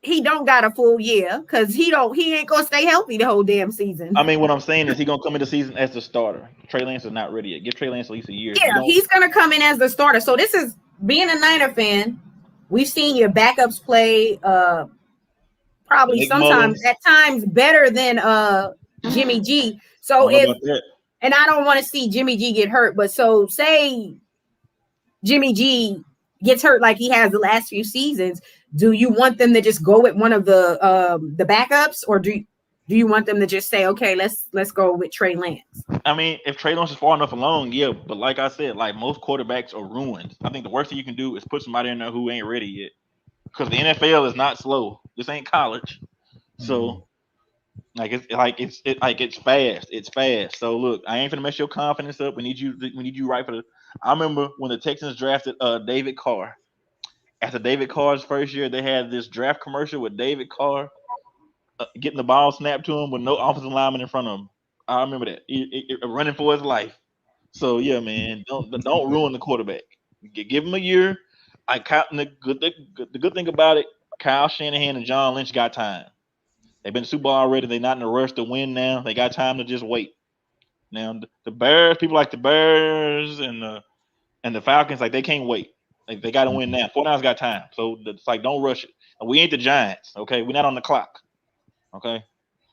He don't got a full year because he ain't gonna stay healthy the whole damn season. I mean, what I'm saying is he gonna come into the season as the starter. Trey Lance is not ready yet. Give Trey Lance at least a year. Yeah, he's gonna come in as the starter. So this is being a Niner fan. We've seen your backups play probably Nick sometimes Mullins. at times better than Jimmy G. So and I don't want to see Jimmy G get hurt, but so say Jimmy G gets hurt like he has the last few seasons. Do you want them to just go with one of the backups, or do you want them to just say, okay, let's go with Trey Lance? I mean, if Trey Lance is far enough along, yeah. But like I said, like most quarterbacks are ruined. I think the worst thing you can do is put somebody in there who ain't ready yet, because the NFL is not slow. This ain't college, so it's fast. It's fast. So look, I ain't finna mess your confidence up. We need you right for the. I remember when the Texans drafted David Carr. After David Carr's first year, they had this draft commercial with David Carr getting the ball snapped to him with no offensive lineman in front of him. I remember that. Running for his life. So yeah, man, don't ruin the quarterback. Give him a year. The good thing about it, Kyle Shanahan and John Lynch got time. They've been to Super Bowl already. They're not in a rush to win now. They got time to just wait. Now the Bears, people like the Bears and the Falcons, like they can't wait. Like they got to win now. 49ers got time, so it's like don't rush it. We ain't the Giants, okay? We're not on the clock, okay?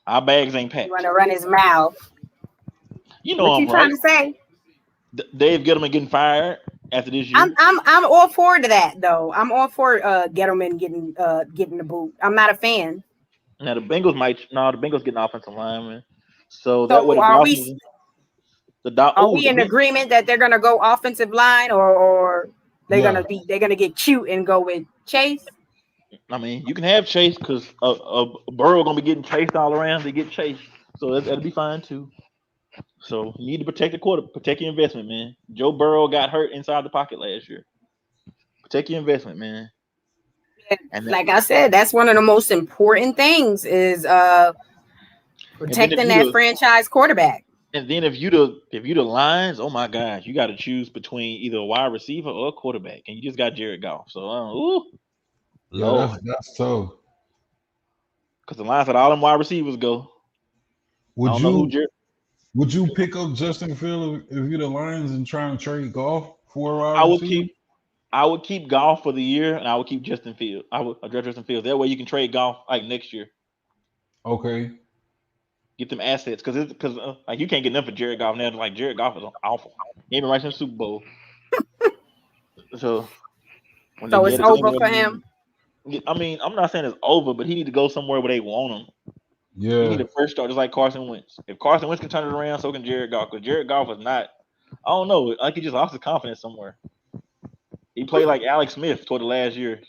Our bags ain't packed. You want to run his mouth? You know what I'm you trying right. to say? Dave Gettleman getting fired after this year. I'm all for that though. I'm all for Gettleman getting the boot. I'm not a fan. Now the Bengals the Bengals getting offensive lineman, so that So way are we in agreement that they're gonna go offensive line or they're gonna get cute and go with Chase? I mean, you can have Chase because Burrow gonna be getting chased all around. They get chased, so that'll be fine too. So you need to protect protect your investment, man. Joe Burrow got hurt inside the pocket last year. Protect your investment, man. And like I said, that's one of the most important things is protecting that franchise quarterback. And then if you the Lions, oh my gosh, you got to choose between either a wide receiver or a quarterback, and you just got Jared Goff. So, Lord, that's tough. Because the Lions had all them wide receivers go. Would you pick up Justin Fields if you're the Lions and try and trade Goff for a wide receiver? I would keep Goff for the year, and I would keep Justin Fields. I would draft Justin Fields. That way you can trade Goff like next year. Okay. Get them assets because like you can't get enough for Jared Goff now. Like Jared Goff is awful. He ain't been right since the Super Bowl. So it's over for him. I mean, I'm not saying it's over, but he need to go somewhere where they want him. Yeah. He need to first start just like Carson Wentz. If Carson Wentz can turn it around, so can Jared Goff. Because Jared Goff is not. I don't know. Like he just lost his confidence somewhere. He played like Alex Smith toward the last year,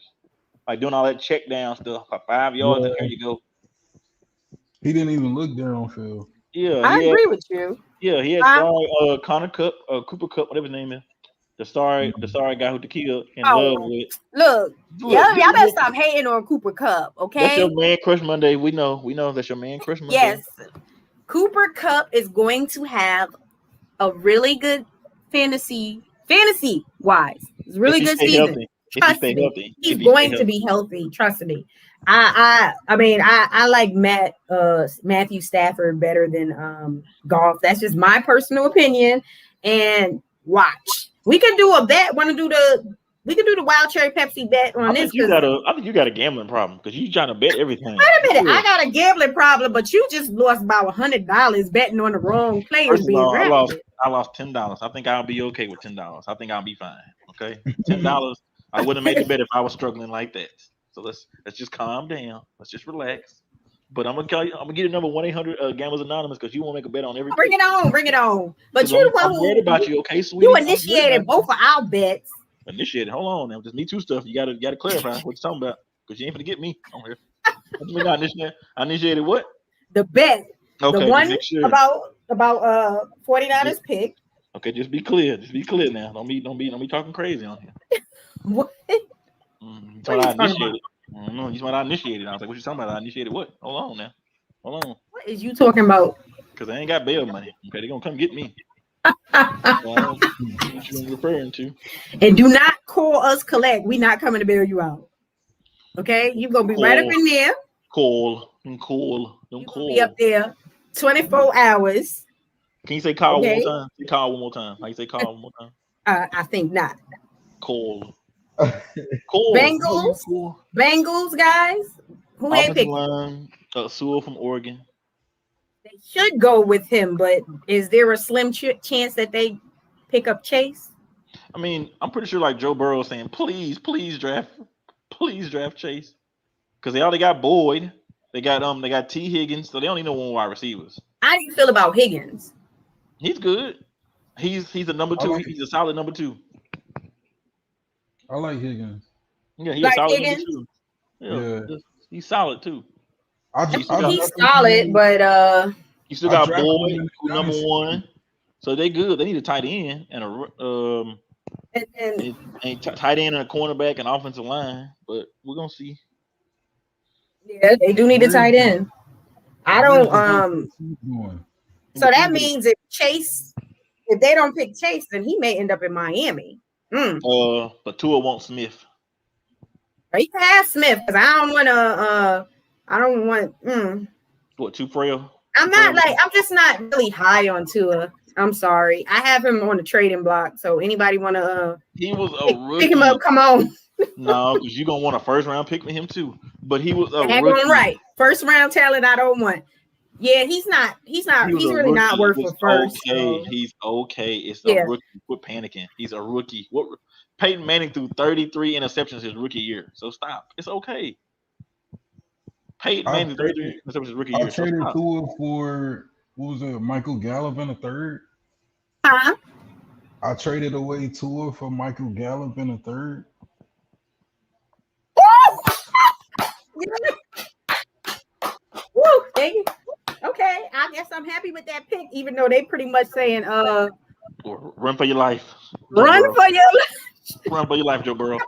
like doing all that check down stuff for 5 yards, and there you go. He didn't even look downfield. Yeah, I agree with you. Yeah, he had Connor Cup, Cooper Cup, whatever his name is. The sorry guy who Tequila in love with. Look, y'all better stop hating on Cooper Cup, okay? That's your man Crush Monday. We know that's your man Crush Monday. Yes, Cooper Cup is going to have a really good fantasy wise. It's really good season. Trust me, he's going to be healthy. Trust me. I mean I like Matthew Stafford better than Goff. That's just my personal opinion. And watch, we can do a bet. We can do the wild cherry Pepsi bet on this. I think you got a gambling problem because you trying to bet everything. Wait a minute, I got a gambling problem, but you just lost about $100 betting on the wrong players being drafted. I lost $10. I think I'll be okay with $10. I think I'll be fine. Okay, $10. I wouldn't have made the bet if I was struggling like that. So let's just calm down. Let's just relax. But I'm gonna get your number 1-800 Gamblers Anonymous because you won't make a bet on everything. Bring it on. But you're the one who worried about you, okay, sweetie? You initiated both of our bets. Initiated. Hold on now. Just Me Too stuff. You gotta clarify what you're talking about because you ain't gonna get me on here. What do you mean I initiated what? The bet. Okay. The one about 49ers pick. Okay, just be clear. Just be clear now. Don't be talking crazy on here. What? I initiated. I don't know. You what I initiated. I was like, what you talking about? I initiated what? Hold on now. Hold on. What is you talking about? Because I ain't got bail money. Okay, they're gonna come get me. What you referring to? And do not call us collect. We not coming to bail you out. Okay? You're gonna be right up in there. Call. Be up there 24 hours. Can you say call one more time? Say call one more time. How you say call one more time? I think not. Call. Bengals, guys. Who they picking? Sewell from Oregon. They should go with him, but is there a slim chance that they pick up Chase? I mean, I'm pretty sure like Joe Burrow saying, please draft Chase. Because they already got Boyd. They got T. Higgins, so they only know one wide receivers. How do you feel about Higgins? He's good. He's a number two. He's a solid number two. I like Higgins. Yeah, he's a solid number two. Yeah. He's solid too. He's solid, but you still got Boyd, who's number one. So they good. They need a tight end and a tight end and a cornerback and offensive line. But we're gonna see. Yeah, they do need a tight end. I don't. So that means if Chase if they don't pick Chase, then he may end up in Miami. But Tua wants Smith. He can have Smith because I don't want to. I don't want. What, too frail? I'm just not really high on Tua. I'm sorry. I have him on the trading block. So anybody want to? He was a rookie. Pick him up. Come on. No, because you're gonna want a first round pick with him too. But he was a rookie. Right. First round talent. I don't want. Yeah, he's not. He's really not worth a first. Okay, so. He's okay. It's a rookie. Quit panicking. He's a rookie. What? Peyton Manning threw 33 interceptions his rookie year. So stop. It's okay. Peyton Manning 33 interceptions his rookie year. I traded Tua for what was it? Michael Gallup in the third. Huh? I traded away Tua for Michael Gallup in the third. Woo, dang it. Okay, I guess I'm happy with that pick, even though they pretty much saying run for your life. Run for your life. Run for your life, Joe Burrow.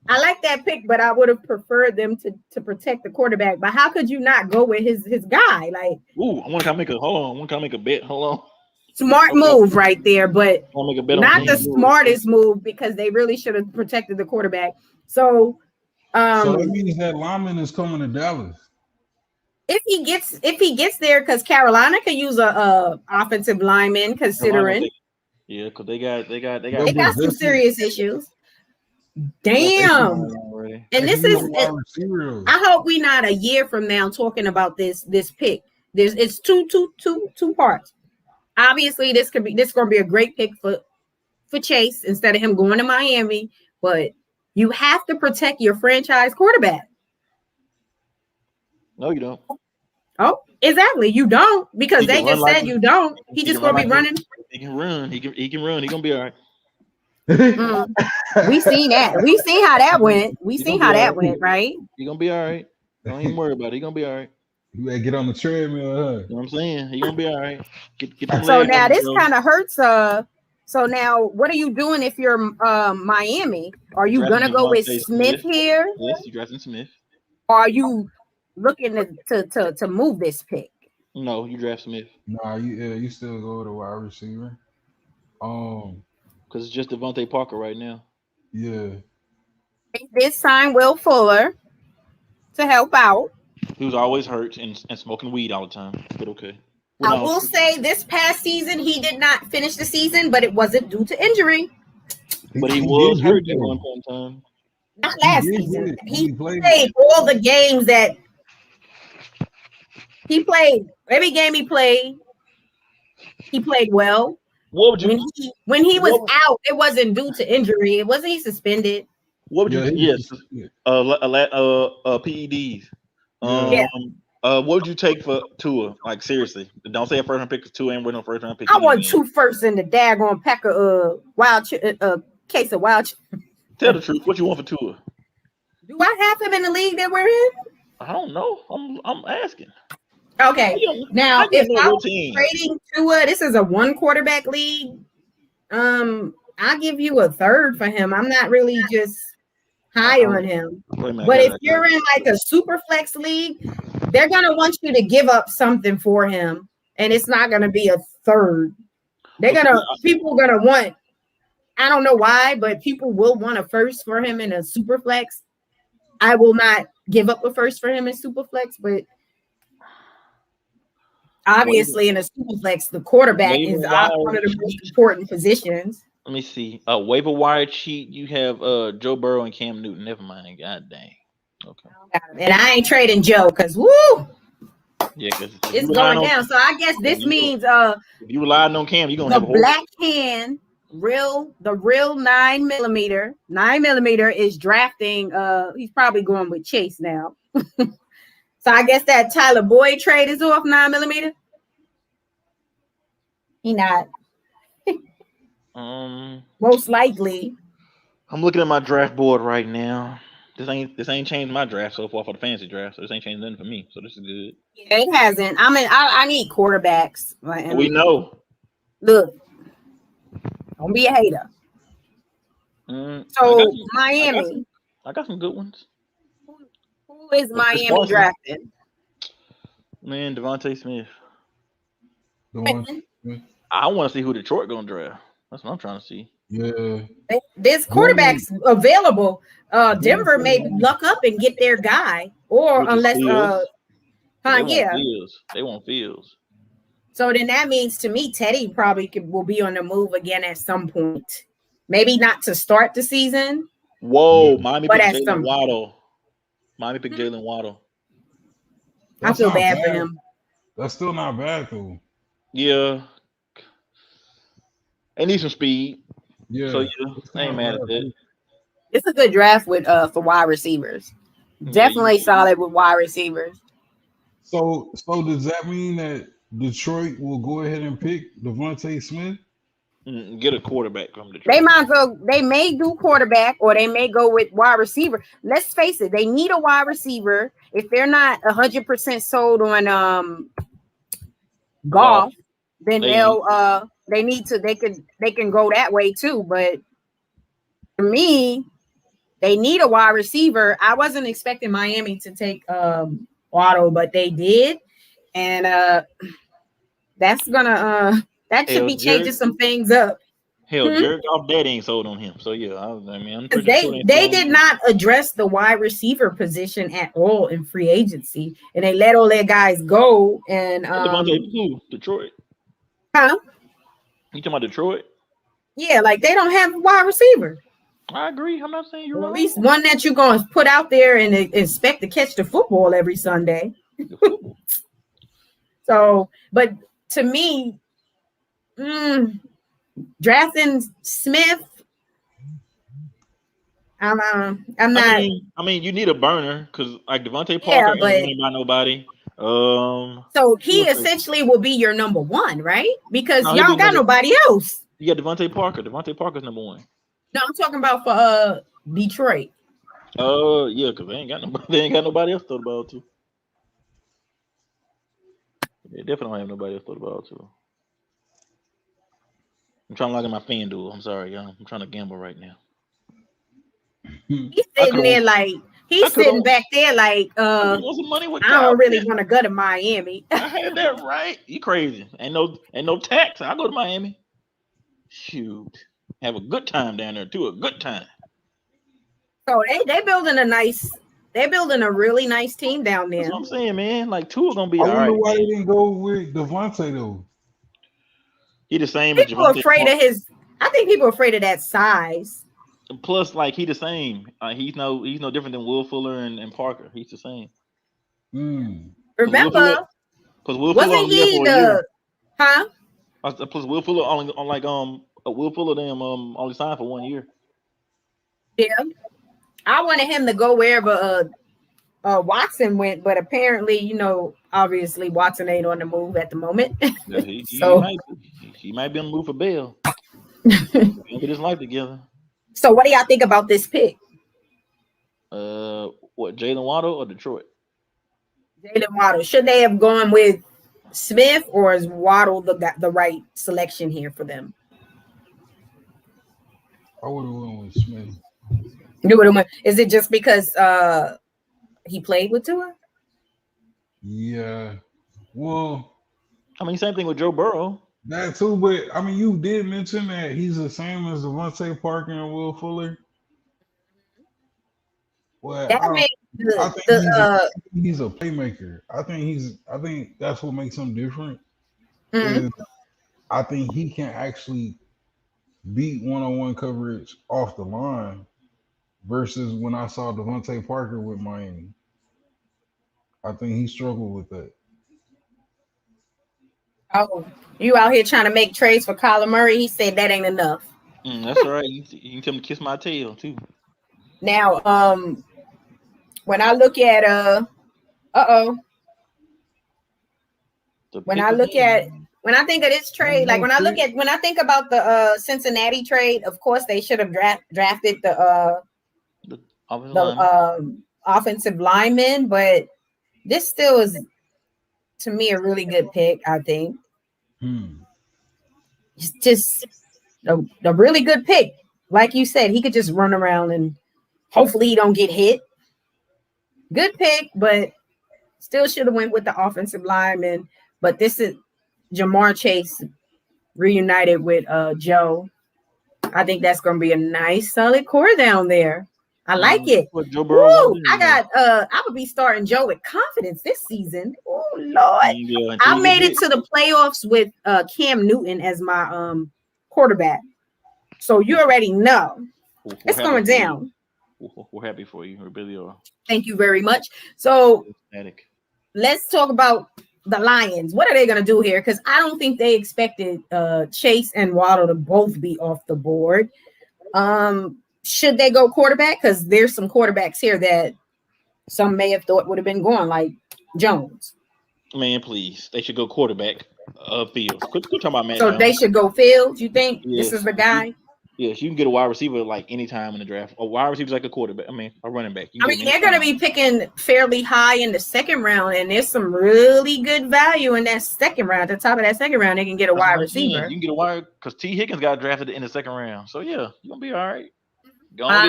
I like that pick, but I would have preferred them to protect the quarterback. But how could you not go with his guy? Like, I want to make a bet. Hold on. Smart move right there, but not the smartest move because they really should have protected the quarterback. So that means that lineman is coming to Dallas. If he gets there, because Carolina could use a offensive lineman, considering because they got some serious issues. Damn. And this is I hope we not a year from now talking about this pick. It's two parts. Obviously, this gonna be a great pick for Chase instead of him going to Miami, but you have to protect your franchise quarterback. No, you don't. Oh, exactly. You don't, because they just said you don't. He just gonna be running. He can run. He can run. He gonna be all right. We seen that. We seen how that went. We seen how that went, right? He gonna be all right. Don't even worry about it. He gonna be all right. You better get on the treadmill, huh? You know what I'm saying? He gonna be all right. Get so now this kind of hurts. So now what are you doing if you're Miami? Are you gonna go with Smith here? Yes, you drafting Smith. Or are you looking to move this pick? No, you draft Smith. Nah, you still go with a wide receiver. Because it's just Devontae Parker right now. Yeah. This sign Will Fuller to help out. He was always hurt and smoking weed all the time. But okay. I will say this past season he did not finish the season, but it wasn't due to injury. But he was hurt at one point in time. Not last season. He played all the games that he played. Every game he played well. What would you when he was out? It wasn't due to injury. It wasn't he suspended. What would you? Yes. PEDs. What would you take for Tua? Like seriously, don't say a first round pick because Tua ain't with no first round pick. I want 2 firsts in the daggone pack of case of wild. Tell the truth. What you want for Tua? Do I have him in the league that we're in? I don't know. I'm asking. Okay. Now, if I'm trading Tua, this is a 1 quarterback league. I'll give you a third for him. I'm not really just high on him. But if you're in like a super flex league, they're gonna want you to give up something for him, and it's not gonna be a third. People are gonna want. I don't know why, but people will want a first for him in a super flex. I will not give up a first for him in super flex, but obviously in a super flex, the quarterback is one of the most important positions. Let me see. Waiver wire cheat. You have Joe Burrow and Cam Newton. Never mind. God dang. Okay. And I ain't trading Joe because woo. Yeah, because it's going down. So I guess this means if you relied on Cam, you're gonna have a black hand. The real 9mm. 9mm is drafting. He's probably going with Chase now. So I guess that Tyler Boyd trade is off 9mm. He not. Most likely. I'm looking at my draft board right now. This ain't changed my draft so far for the fantasy draft, so this ain't changed nothing for me. So this is good. Yeah, it hasn't. I mean, I need quarterbacks. We know. Look, don't be a hater. So Miami. I got some good ones. Who is Miami drafting? Man, Devontae Smith. I want to see who Detroit gonna draft. That's what I'm trying to see. Yeah. There's quarterbacks available. Denver may Devontae- luck up and get their guy, or Which is unless Fields. They want yeah. Fields. They want Fields. So then that means to me, Teddy probably will be on the move again at some point. Maybe not to start the season. Whoa, Yeah. Miami But picked at Jalen some- Waddle. Miami picked Jalen Waddle. I That's feel not bad for bad. him. That's still not bad though. Yeah. They need some speed. Yeah. So yeah, It's I ain't not mad at bad. that. It's a good draft with for wide receivers. Definitely solid with wide receivers. So does that mean that Detroit will go ahead and pick Devontae Smith? Get a quarterback from Detroit. They might go. They may do quarterback, or they may go with wide receiver. Let's face it; they need a wide receiver. If they're not 100% sold on golf, then they need to. They can go that way too. But for me, they need a wide receiver. I wasn't expecting Miami to take Waddle, but they did, and that's gonna that should be changing some things up. Jared Goff dad ain't sold on him. So yeah, I'm pretty sure they did not address the wide receiver position at all in free agency, and they let all their guys go. And Detroit. Huh? You talking about Detroit? Yeah, like they don't have a wide receiver. I agree. I'm not saying you're wrong. At least one that you're going to put out there and expect to catch the football every Sunday. So, but to me, drafting Smith, I'm not. I mean, you need a burner because like Devontae Parker ain't running by nobody. So he essentially will be your number one, right? Because y'all got nobody else. You got Devontae Parker. Devontae Parker's number one. No, I'm talking about for Detroit. Yeah, because they ain't got nobody else to throw the ball to. They definitely don't have nobody else to throw the ball to. I'm trying to log in my FanDuel. I'm sorry, y'all. I'm trying to gamble right now. He's sitting there like sitting back there like I don't really want to go to Miami. I had that right. You crazy. Ain't no tax. I go to Miami. Shoot. Have a good time down there too. A good time. So they're building a really nice team down there. That's what I'm saying, man. Like two are gonna be I all right. wonder why they didn't go with Devontae though. He the same people as Devontae afraid of his. I think people are afraid of that size. Plus, like he the same. He's no different than Will Fuller and Parker. He's the same. Remember, because Will Fuller wasn't he the? Huh? Plus, Will Fuller Will Fuller them only signed for 1 year. Yeah, I wanted him to go wherever Watson went, but apparently, obviously Watson ain't on the move at the moment. Yeah, he might be on the move for Bell. Get his life together. So, what do y'all think about this pick? What, Jalen Waddle or Detroit? Jalen Waddle. Should they have gone with Smith, or is Waddle the right selection here for them? I would have went with Smith. You would have went. Is it just because he played with Tua? Yeah. Well, I mean, same thing with Joe Burrow. That too, but I mean, you did mention that he's the same as Devontae Parker and Will Fuller. Well, I think he's a playmaker. I think that's what makes him different. I think he can actually beat one-on-one coverage off the line versus when I saw Devontae Parker with Miami. I think he struggled with that. Oh, you out here trying to make trades for Kyler Murray? He said that ain't enough. That's all right. You can tell him to kiss my tail too. Now, when I look at when I think of this trade, like when I think about the Cincinnati trade, of course they should have drafted the offensive lineman, but this still is, to me, a really good pick. I think it's just a really good pick. Like you said, he could just run around and hopefully he don't get hit. Good pick, but still should have went with the offensive lineman. But this is Jamar Chase reunited with Joe. I think that's gonna be a nice solid core down there. I like it. What Joe Burrow Woo! won? I got I would be starting Joe with confidence this season. Oh Lord. Yeah, I made it to the playoffs with Cam Newton as my quarterback. So you already know it's going down. We're happy for you. We really are. Thank you very much. So Ecstatic. let's talk about the Lions. What are they going to do here? Because I don't think they expected Chase and Waddle to both be off the board. Should they go quarterback? Because there's some quarterbacks here that some may have thought would have been going, like Jones. Man, please. They should go quarterback. Fields. Quit talking about Matt So Jones. they should go Fields. You think Yes. this is the guy? Yes, you can get a wide receiver like anytime in the draft. A wide receiver is like a quarterback. I mean, a running back. I mean, they're going to be picking fairly high in the second round, and there's some really good value in that second round. At the top of that second round, they can get a wide receiver. You can get a wide because T. Higgins got drafted in the second round. So yeah, you're gonna be all right.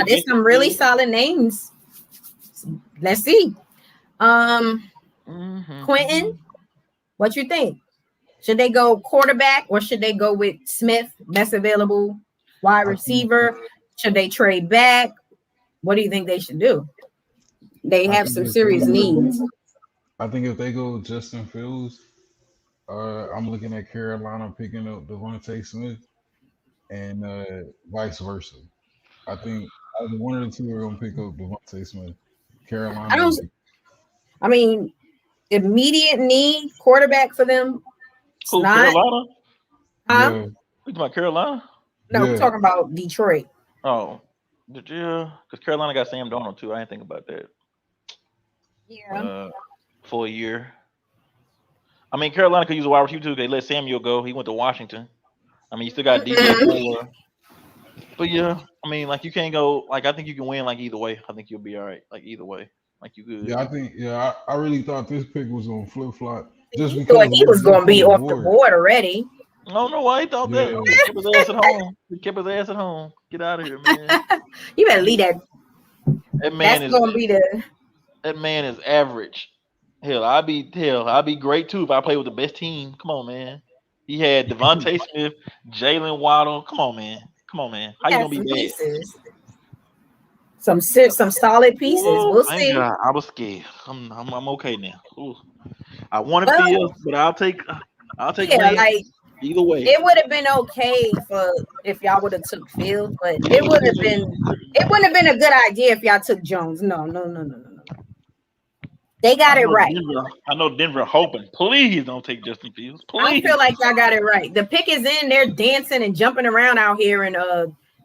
There's some really solid names. Let's see. Quentin, what you think? Should they go quarterback or should they go with Smith, best available wide receiver? Should they trade back? What do you think they should do? They have some serious needs. I think if they go Justin Fields, I'm looking at Carolina picking up Devontae Smith and vice versa. I think either one of the two are going to pick up Devontae Smith. Carolina. I mean, immediate need quarterback for them. Who, Carolina? Huh? Yeah. You talking about Carolina? No, we're talking about Detroit. Oh, yeah, because Carolina got Sam Darnold too. I didn't think about that. Yeah. For a year. I mean, Carolina could use a wide receiver too. They let Samuel go. He went to Washington. I mean, you still got DJ Moore. But yeah, I mean, like you can't go. Like I think you can win. Like either way, I think you'll be all right. Like either way, like you good. Yeah, I really thought this pick was gonna flip flop just He because thought he was gonna be off the board already. I don't know why he thought that. He kept his ass at home. He kept his ass at home. Get out of here, man. You better leave that. That man That's gonna be the. That man is average. Hell, I'd be great too if I played with the best team. Come on, man. He had Devontae Smith, Jalen Waddle. Come on, man. How you gonna be bad? Pieces. Some solid pieces. We'll see. I was scared. I'm okay now. Ooh. I wanted Fields, but I'll take like either way. It would have been okay if y'all would have took Fields, but it wouldn't have been a good idea if y'all took Jones. No. They got it right. I know Denver hoping. Please don't take Justin Fields. Please. I feel like y'all got it right. The pick is in. They're dancing and jumping around out here in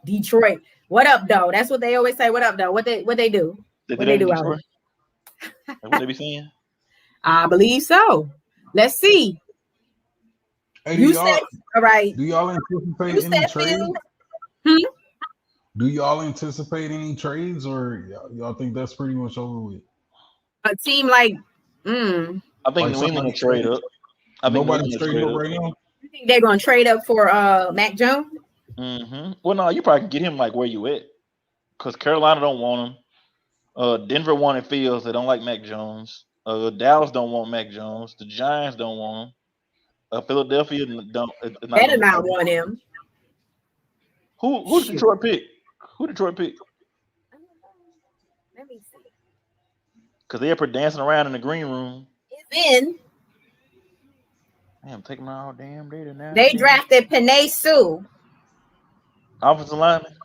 Detroit. What up, though? That's what they always say. What up, though? What they do? What they do out here? That's what they be saying. I believe so. Let's see. Hey, you said all right. Do y'all anticipate any trades? Do y'all anticipate any trades, or y'all think that's pretty much over with? A team like, I think New England will trade up. I think nobody's trading up right now. You think they're gonna trade up for Mac Jones? Well, no, you probably can get him like where you at, because Carolina don't want him. Denver wanted Fields. They don't like Mac Jones. Dallas don't want Mac Jones. The Giants don't want him. Philadelphia don't. Better not want him. Who Detroit pick? Who Detroit pick? Let me see. Because they're dancing around in the green room. It's in. Damn, take them all damn day now. They drafted Penei Sue. Offensive lineman.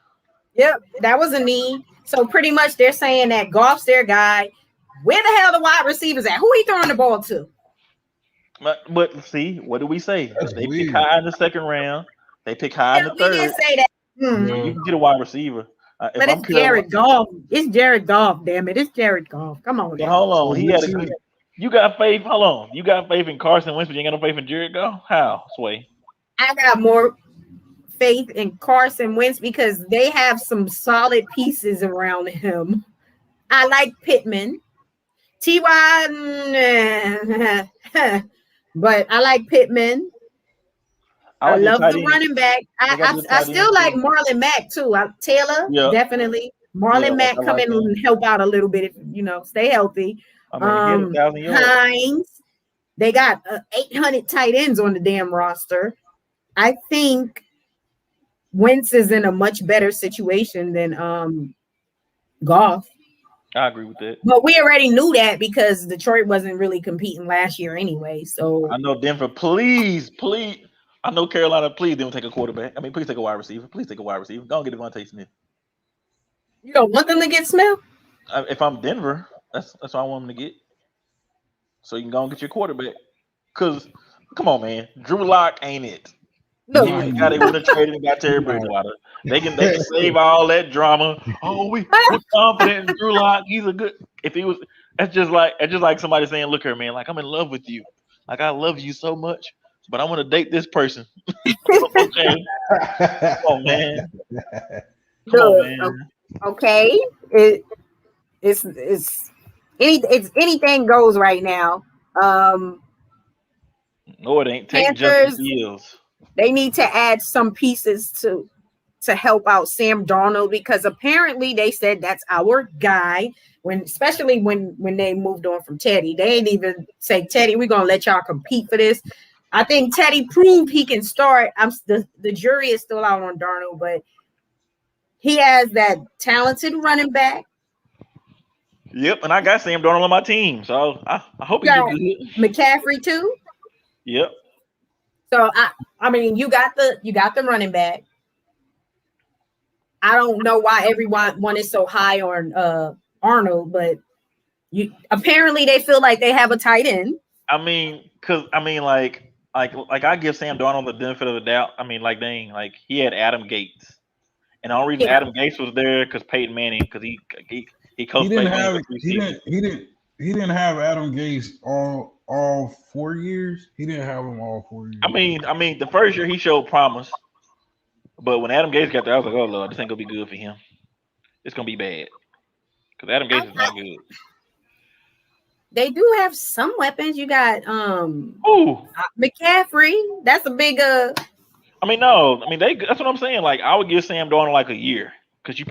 Yep, that was a need. So pretty much they're saying that Goff's their guy. Where the hell the wide receivers at? Who he throwing the ball to? But see, what do we say? That's they weird. pick high in the second round. They pick high in the third. We didn't say that. You can get a wide receiver. But it's Jared Goff. It's Jared Goff, damn it. It's Jared Goff. Come on. But hold on. You got faith. Hold on. You got faith in Carson Wentz, but you ain't got no faith in Jared Goff? How, Sway? I got more faith in Carson Wentz because they have some solid pieces around him. I like Pittman. T.Y. But I like Pittman. I love the running back. I still like Marlon Mack too. Taylor, definitely. Marlon Mack come in and help out a little bit if stay healthy. Hines. They got 800 tight ends on the damn roster. I think Wentz is in a much better situation than Goff. I agree with that. But we already knew that because Detroit wasn't really competing last year anyway. So I know Denver, please. I know Carolina, please don't take a quarterback. I mean, please take a wide receiver. Please take a wide receiver. Go and get Devontae Smith. you don't want them to get Smith? If I'm Denver, that's what I want them to get. So you can go and get your quarterback. Cause come on, man, Drew Lock ain't it. Look, He was the guy they would have traded and got Terry Bridgewater. They can save all that drama. Oh, we're confident in Drew Lock. He's a good. If he was, that's just like somebody saying, "Look here, man. Like I'm in love with you. Like I love you so much, but I want to date this person." Okay, come on, man. Come on, man. okay. It's anything goes right now. No, it ain't. Take Panthers, Justin Fields. They need to add some pieces to help out Sam Darnold because apparently they said that's our guy. Especially when they moved on from Teddy, they didn't even say Teddy, we're gonna let y'all compete for this. I think Teddy proved he can start. The jury is still out on Darnold, but he has that talented running back. Yep, and I got Sam Darnold on my team, so I hope he do good. McCaffrey too. Yep. So I mean, you got the running back. I don't know why everyone is so high on Arnold, but apparently they feel like they have a tight end. I mean, like I give Sam Darnold the benefit of the doubt. I mean, like dang, like he had Adam Gates, and the only reason Adam Gates was there because Peyton Manning, because he coached Peyton Manning. He didn't have Adam Gates all 4 years. He didn't have him all 4 years. I mean, the first year he showed promise, but when Adam Gates got there, I was like, oh Lord, this ain't gonna be good for him. It's gonna be bad because Adam Gates is not good. They do have some weapons. You got McCaffrey. That's a big I mean, no. I mean, that's what I'm saying. Like, I would give Sam Darnold like a year because you're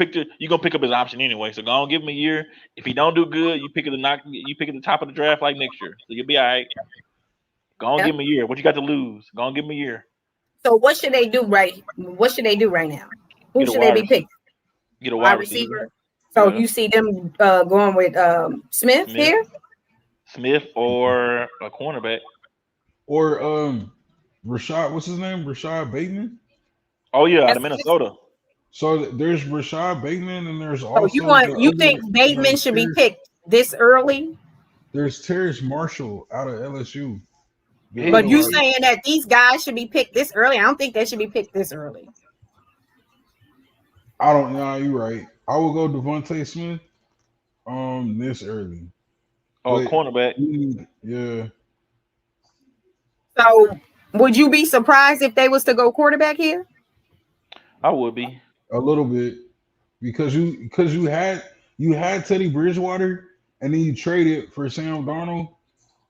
gonna pick up his option anyway. So go on, give him a year. If he don't do good, you pick at the top of the draft like next year. So you'll be all right. Go on, give him a year. What you got to lose? Go on, give him a year. So what should they do right now? Who should they be picking? Get a wide receiver. So you see them going with Smith here? Smith or a cornerback. Or Rashad, what's his name? Rashad Bateman? Oh yeah, out of Minnesota. So there's Rashad Bateman and there's also you think Bateman should be picked this early? There's Terrace Marshall out of LSU. But you saying that these guys should be picked this early? I don't think they should be picked this early. I don't know. You're right. I will go Devontae Smith this early. Oh, cornerback. Yeah. So would you be surprised if they was to go quarterback here? I would be. A little bit. Because you had Teddy Bridgewater and then you traded for Sam Darnold.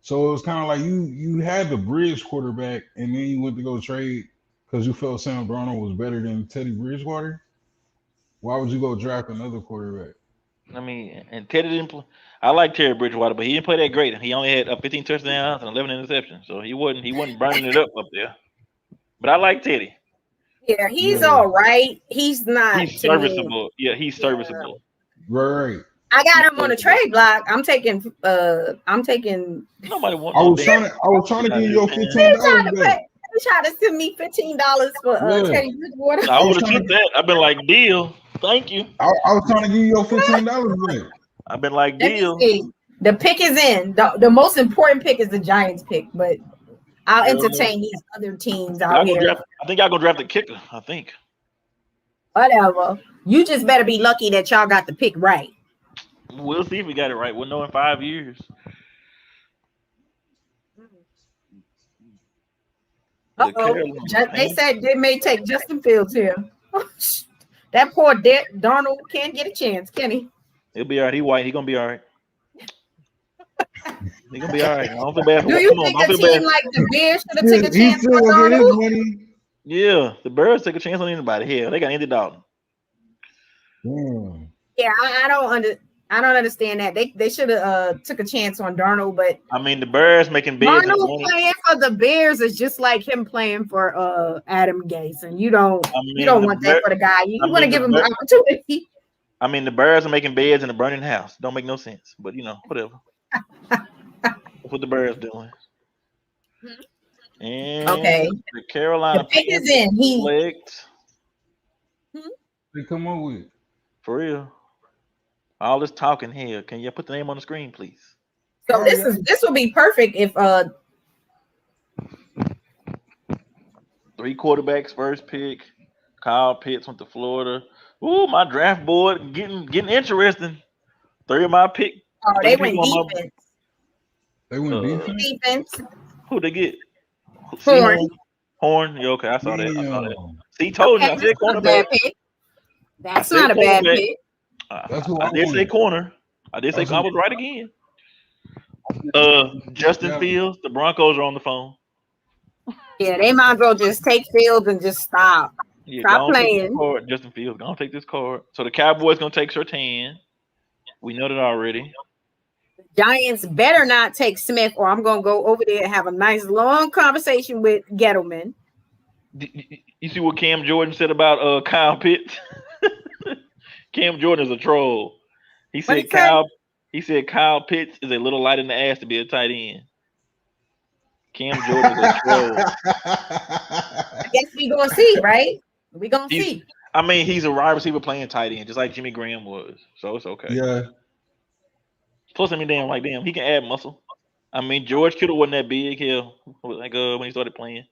So it was kind of like you had the bridge quarterback and then you went to go trade because you felt Sam Darnold was better than Teddy Bridgewater. Why would you go draft another quarterback? I mean, and Teddy didn't play. I like Terry Bridgewater, but he didn't play that great. He only had 15 touchdowns and 11 interceptions, so he wasn't burning it up there. But I like Teddy. Yeah, he's all right. He's not. He's serviceable. Yeah, he's serviceable. Right. I got him on a trade block. I'm taking. Nobody wants. I was trying to give you your $15 back. You trying to send me $15 for Teddy Bridgewater? I would have took that. I've been like, deal. Thank you. I was trying to give you your $15 back. I've been like, deal. The pick is in. The most important pick is the Giants pick, but I'll entertain these other teams out here. I think y'all gonna draft the kicker. I think. Whatever. You just better be lucky that y'all got the pick right. We'll see if we got it right. We'll know in 5 years. They said they may take Justin Fields here. That poor Darnold can't get a chance, can he? He'll be all right. He white. He gonna be all right. He gonna be all right. I don't feel bad for Do you think a team like the Bears should have taken a chance on Darnold? Yeah, the Bears take a chance on anybody. Hell, they got Andy Dalton. Yeah, I I don't understand that. They should have took a chance on Darnold, but I mean, the Bears making bids. Darnold playing for the Bears is just like him playing for Adam Gase, and you don't want that for the guy. You want to give him an opportunity. I mean, the Bears are making beds in a burning house. Don't make no sense, but whatever. That's what the Bears doing. And okay, the Carolina the pick is in. Select. They come up with For real. All this talking here. Can you put the name on the screen, please? So this will be perfect if 3 quarterbacks, first pick. Kyle Pitts went to Florida. Ooh, my draft board getting interesting. 3 of my pick. Oh, they went defense. They went defense. Who they get? Horn. Yeah, okay, I saw that. See, told you. I said cornerback. That's not a bad pick. That's who I did say corner. I did say I was right again. Justin Fields. The Broncos are on the phone. Yeah, they might as well just take Fields and just stop. Yeah, stop playing. Justin Fields, gonna take this card. So the Cowboys gonna take Surtain. We know that already. Giants better not take Smith, or I'm gonna go over there and have a nice long conversation with Gettleman. You see what Cam Jordan said about Kyle Pitts? Cam Jordan is a troll. He said Kyle Pitts is a little light in the ass to be a tight end. Cam Jordan is a troll. I guess we gonna see, right? We gonna see. I mean, he's a wide receiver playing tight end, just like Jimmy Graham was. So it's okay. Yeah. Plus, he can add muscle. I mean, George Kittle wasn't that big here, when he started playing.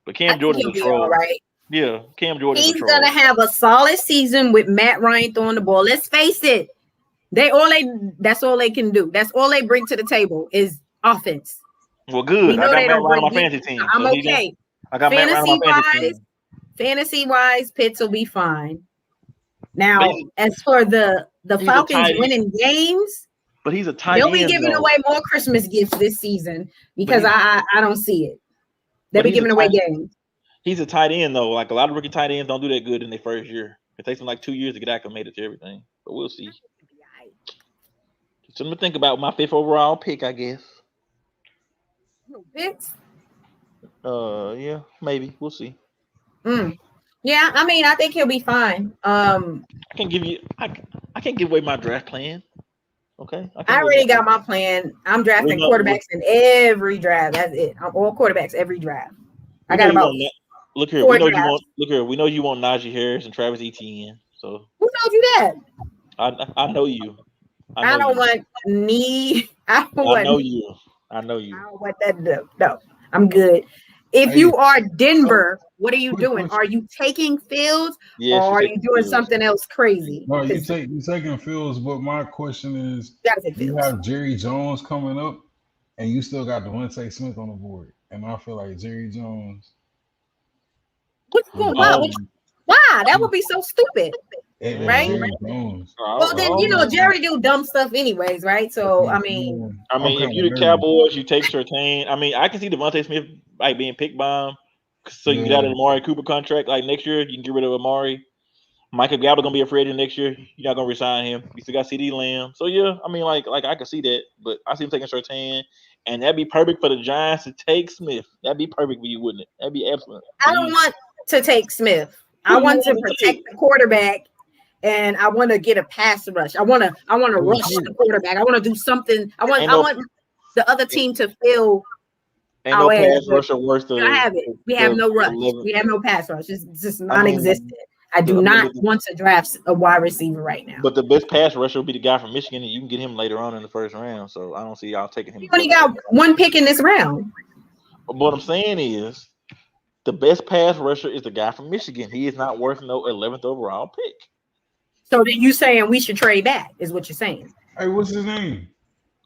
But Cam Jordan's a troll. All right. Yeah, Cam Jordan. He's gonna have a solid season with Matt Ryan throwing the ball. Let's face it, that's all they can do. That's all they bring to the table is offense. Well, good. I got Matt Ryan on my fantasy team. I'm okay. I got Matt Ryan on my fantasy team. Fantasy-wise, Pitts will be fine. Now, as for the Falcons winning games, but he's a tight end. They'll be giving away more Christmas gifts this season because I don't see it. They'll be giving away games. He's a tight end though. Like a lot of rookie tight ends don't do that good in their first year. It takes them like 2 years to get acclimated to everything. But we'll see. Something to think about. My 5th overall pick, I guess. Picks? Yeah, maybe. We'll see. Yeah, I mean, I think he'll be fine. I can't give away my draft plan. Okay. I already got my plan. I'm drafting quarterbacks in every draft. That's it. I'm all quarterbacks every draft. I got about look here. We know you want Najee Harris and Travis Etienne. So who told you that? I know you. I don't want you. I know you. I don't want that. No, I'm good. If you are Denver, what are you doing? Are you taking Fields, or are you doing something else crazy? No, you're taking Fields. But my question is, you have Jerry Jones coming up, and you still got Devontae Smith on the board, and I feel like Jerry Jones. Why? That would be so stupid. Right? Well, then Jerry do dumb stuff anyways, right? So I mean, if you're the Cowboys, you take Surtain. I mean, I can see Devontae Smith like being picked by him, so you get out of the Amari Cooper contract. Like next year, you can get rid of Amari. Michael Gallup gonna be a free agent next year. You're not gonna resign him. You still got CD Lamb. So yeah, I mean, like I can see that, but I see him taking Surtain, and that'd be perfect for the Giants to take Smith. That'd be perfect for you, wouldn't it? That'd be excellent. I don't want to take Smith. I want to protect the quarterback. And I want to get a pass rush. I want to rush the quarterback. I want to do something. I want the other team to feel. Ain't no pass rusher worse than I have it. We have no rush. We have no pass rush. It's just non-existent. I do not want to draft a wide receiver right now. But the best pass rusher will be the guy from Michigan, and you can get him later on in the first round. So I don't see y'all taking him. You only got one pick in this round. What I'm saying is, the best pass rusher is the guy from Michigan. He is not worth no 11th overall pick. So then you saying we should trade back is what you're saying. Hey, what's his name?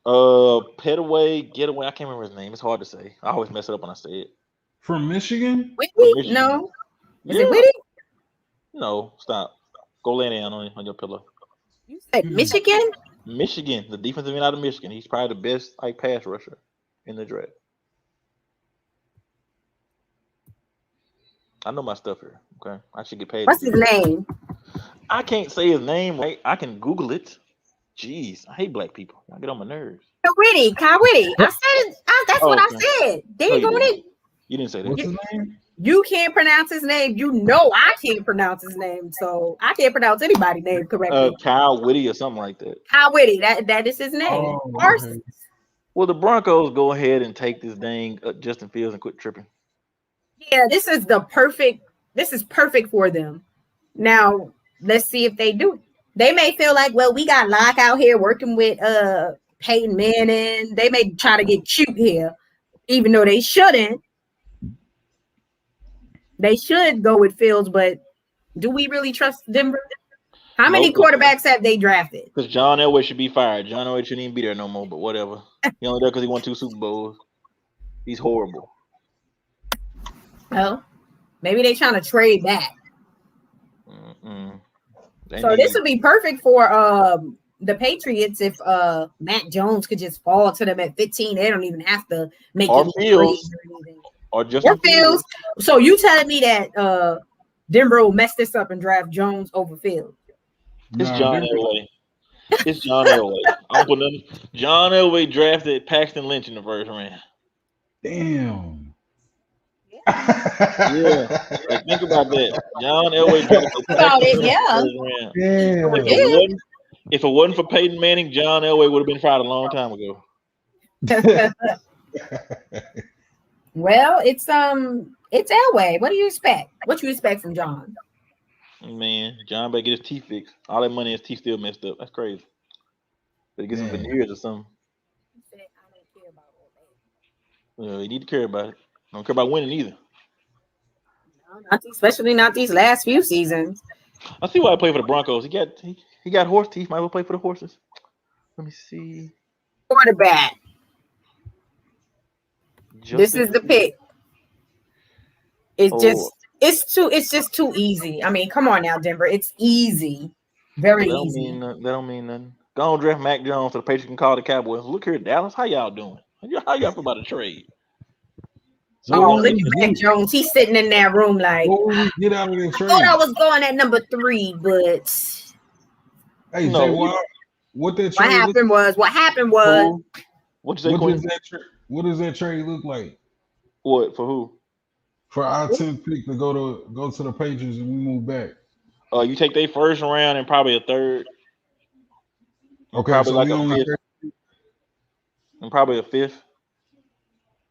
Getaway. I can't remember his name. It's hard to say. I always mess it up when I say it. From Michigan? Whitney? No. Is it Whitney? No, stop. Go lay down on your pillow. You said Michigan? Michigan, the defensive end out of Michigan. He's probably the best pass rusher in the draft. I know my stuff here. Okay, I should get paid. What's his name? I can't say his name. Right? I can Google it. Jeez, I hate black people. I get on my nerves. Kyle Whitty. I said that's what I Okay. said. There No, you you go. didn't. You didn't say that. What's his name? You can't pronounce his name. You know I can't pronounce his name, so I can't pronounce anybody's name correctly. Kyle Whitty or something like that. Kyle Whitty, that is his name. Oh, Parsons. okay. Will the Broncos go ahead and take this dang Justin Fields and quit tripping? Yeah, this is perfect for them. Now, let's see if they do. They may feel like, well, we got Locke out here working with Peyton Manning. They may try to get cute here, even though they shouldn't. They should go with Fields, but do we really trust Denver? How many quarterbacks have they drafted? Because John Elway should be fired. John Elway shouldn't even be there no more, but whatever. He only there because he won 2 Super Bowls. He's horrible. Well, maybe they're trying to trade back. So this would be perfect for the Patriots if Mac Jones could just fall to them at 15. They don't even have to make or any Fields trades or anything. or Justin Fields. So you telling me that Denver will mess this up and draft Jones over Fields? It's John Elway. It's John Elway. I'm putting John Elway drafted Paxton Lynch in the first round. Damn. Yeah. Like, think about that. John Elway drafted Paxton Lynch in the first round. If it wasn't for Peyton Manning, John Elway would have been fired a long time ago. Well, it's Elway. What do you expect? What you expect from John? Man, John better get his teeth fixed. All that money, his teeth still messed up. That's crazy. Better get some veneers or something. You need to care about it. Don't care about winning either. No, especially not these last few seasons. I see why I play for the Broncos. He got horse teeth. Might as well play for the horses. Let me see. Quarterback. This is the pick. It's just too easy. I mean, come on now, Denver. It's easy. Very easy. That don't mean nothing. Go on, draft Mac Jones so the Patriots can call the Cowboys. Look here, Dallas. How y'all doing? How y'all feel about a trade? So look at Mac Jones. He's sitting in that room like, get out of the trade. I thought I was going at number 3, but hey, no. What happened was what you say, what does that trade look like? What for who? For our 10th pick to go to the Patriots and we move back. You take their first round and probably a third. Okay, probably so like a fifth. And probably a fifth.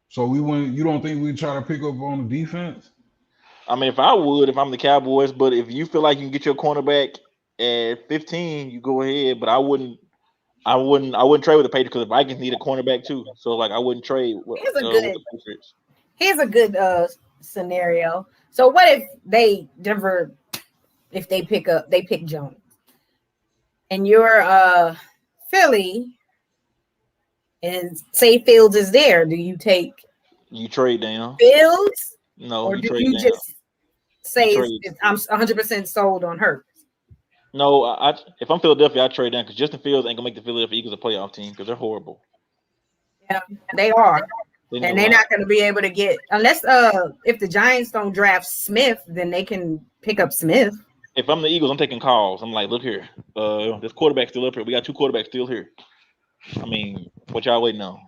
So we wouldn't. You don't think we'd try to pick up on the defense? I mean, if I'm the Cowboys, but if you feel like you can get your cornerback at 15, you go ahead. But I wouldn't trade with the Patriots because the Vikings need a cornerback too. So like I wouldn't trade with the Patriots. Here's a good scenario. So what if Denver pick Jones and you're Philly and say Fields is there? Do you trade down Fields? No, or do you just say I'm 100% sold on Hurts? No, if I'm Philadelphia, I trade down because Justin Fields ain't gonna make the Philadelphia Eagles a playoff team because they're horrible. Yeah, they are. And they're not going to be able to get unless if the Giants don't draft Smith, then they can pick up Smith. If I'm the Eagles, I'm taking calls. I'm like, look here, this quarterback still up here. We got 2 quarterbacks still here. I mean, what y'all waiting on?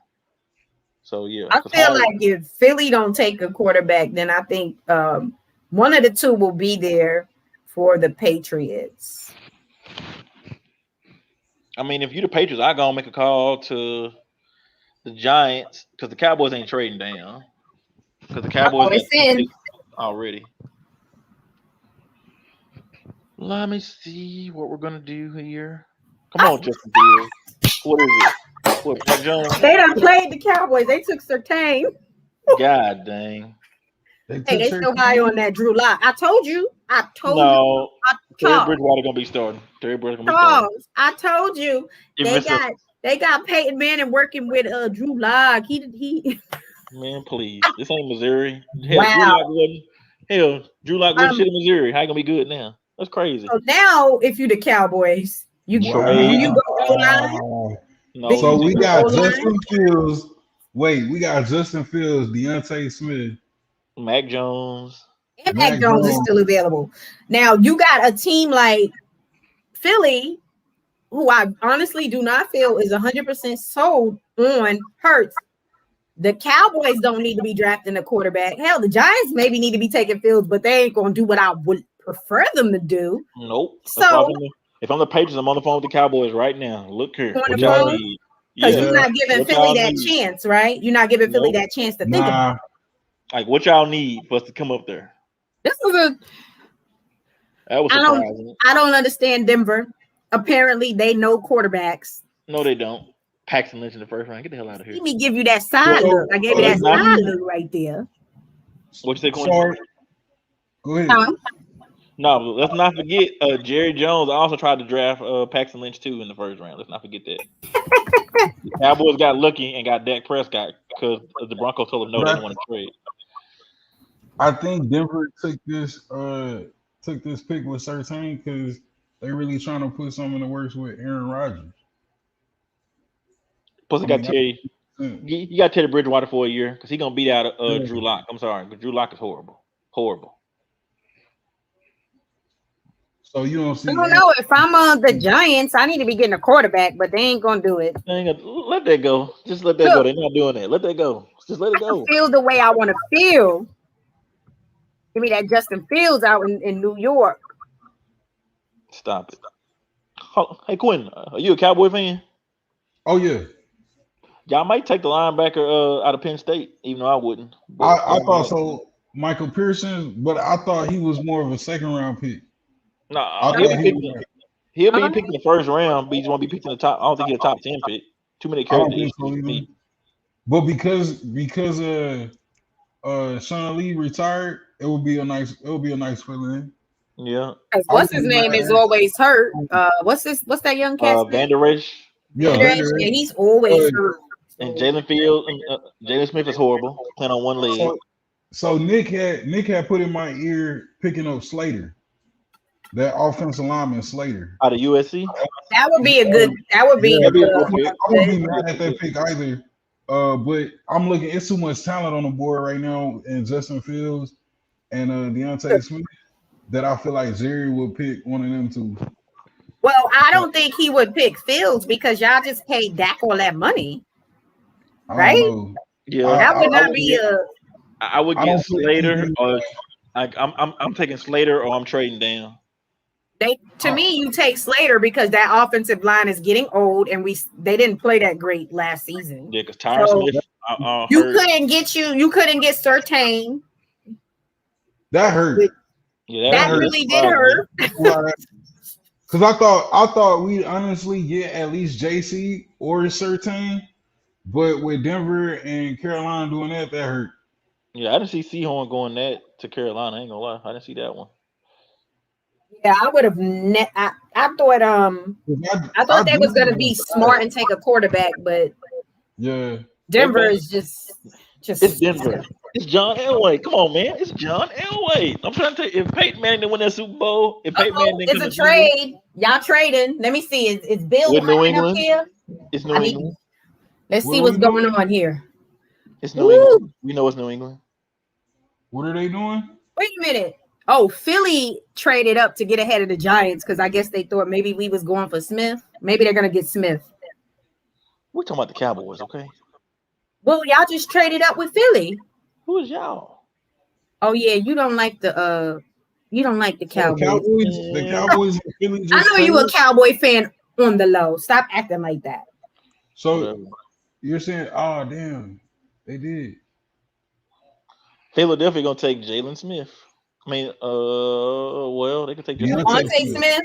So yeah, I feel like if Philly don't take a quarterback, then I think one of the 2 will be there for the Patriots. I mean, if you're the Patriots, I gonna make a call to the Giants because the Cowboys ain't trading down because the Cowboys already. Let me see what we're gonna do here. Come on, Justin Fields. What is it? What, Mac Jones? They done played the Cowboys. They took Surtain. God dang. They still high on that Drew Lock. I told you. No. Terry Bridgewater gonna be starting. I told you. They got Peyton Manning working with Drew Lock. He Man, please. This ain't Missouri. Hell, wow. Drew Lock wasn't shit in Missouri. How you gonna be good now? That's crazy. So now if you're the Cowboys, you go online. No, so we got Justin Fields. Wait, we got Justin Fields, Deontay Smith, Mac Jones. And Mac Jones is still available. Now you got a team like Philly who I honestly do not feel is 100% sold on Hurts. The Cowboys don't need to be drafting a quarterback. Hell, the Giants maybe need to be taking Fields, but they ain't gonna do what I would prefer them to do. Nope. So If I'm the Patriots, I'm on the phone with the Cowboys right now. Look here. On What the y'all phone? need. because Yeah. you're not giving What Philly y'all that need. chance, right? You're not giving Philly Nope. that chance to think about it. Like what y'all need for us to come up there. This was a That was surprising. I don't understand Denver. Apparently, they know quarterbacks. No, they don't. Paxton Lynch in the first round. Get the hell out of here. Let me give you that side look. I gave you that side look right there. What you say, Quinn? Sorry. Go ahead. No, let's not forget Jerry Jones also tried to draft Paxton Lynch too in the first round. Let's not forget that. The Cowboys got lucky and got Dak Prescott because the Broncos told them no, they didn't want to trade. I think Denver took this pick with Surtain because they're really trying to put something in the works with Aaron Rodgers. Plus, you got Teddy Bridgewater for a year because he's gonna beat out Drew Lock. I'm sorry, but Drew Lock is horrible. So you don't see. I don't know. If I'm on the Giants, I need to be getting a quarterback, but they ain't gonna do it. Let that go. Just let that go. They're not doing that. Let that go. Just let it go. I feel the way I want to feel. Give me that Justin Fields out in New York. Stop it. Hey Quinn, are you a Cowboy fan? Oh yeah. Y'all might take the linebacker out of Penn State, even though I wouldn't. I thought so, Michael Pearson, but I thought he was more of a second round pick. No, he'll be picked in the first round, but he won't be picked in the top. I don't think he's a top 10 pick. Too many characters. But because Sean Lee retired, it would be a nice feeling. Yeah. What's his name is always hurt. What's that young cat? Van Der Esch. Yeah, he's always hurt. And Jalen Fields, Jalen Smith is horrible, playing on one leg. So Nick had put in my ear picking up Slater, that offensive lineman Slater out of USC. That would be a good. That would be. I wouldn't be mad at that pick either. But I'm looking. It's too much talent on the board right now, and Justin Fields and Deontay Smith, that I feel like Jerry would pick one of them two. Well, I don't think he would pick Fields because y'all just paid Dak all that money, right? Yeah, that would not be a. I would get Slater, or I'm taking Slater, or I'm trading down. To me, you take Slater because that offensive line is getting old, and they didn't play that great last season. Yeah, because Tyron Smith, you couldn't get Surtain. That hurt. Yeah, that really did hurt. Because I thought we'd honestly get at least JC or Surtain, but with Denver and Carolina doing that hurt. Yeah, I didn't see Seahorn going that to Carolina. I ain't gonna lie, I didn't see that one. Yeah, I would have. I thought they was gonna be smart and take a quarterback, but yeah, Denver is just. It's Denver. It's John Elway. Come on, man. It's John Elway. I'm trying to tell you, if Peyton Manning didn't win that Super Bowl, if Peyton Manning didn't it's a trade. Y'all trading. Let me see. Is Bill with New England up here? It's New England. Let's see what's going on here. It's New England. We know it's New England. What are they doing? Wait a minute. Oh, Philly traded up to get ahead of the Giants because I guess they thought maybe we was going for Smith. Maybe they're gonna get Smith. We're talking about the Cowboys, okay? Well, y'all just traded up with Philly. Who is y'all? Oh yeah, you don't like the Cowboys. The Cowboys and Philly I know you a Cowboy fan on the low. Stop acting like that. So you're saying, oh damn, they did. Philadelphia gonna take Jalen Smith. I mean, well, they can take Devontae Smith.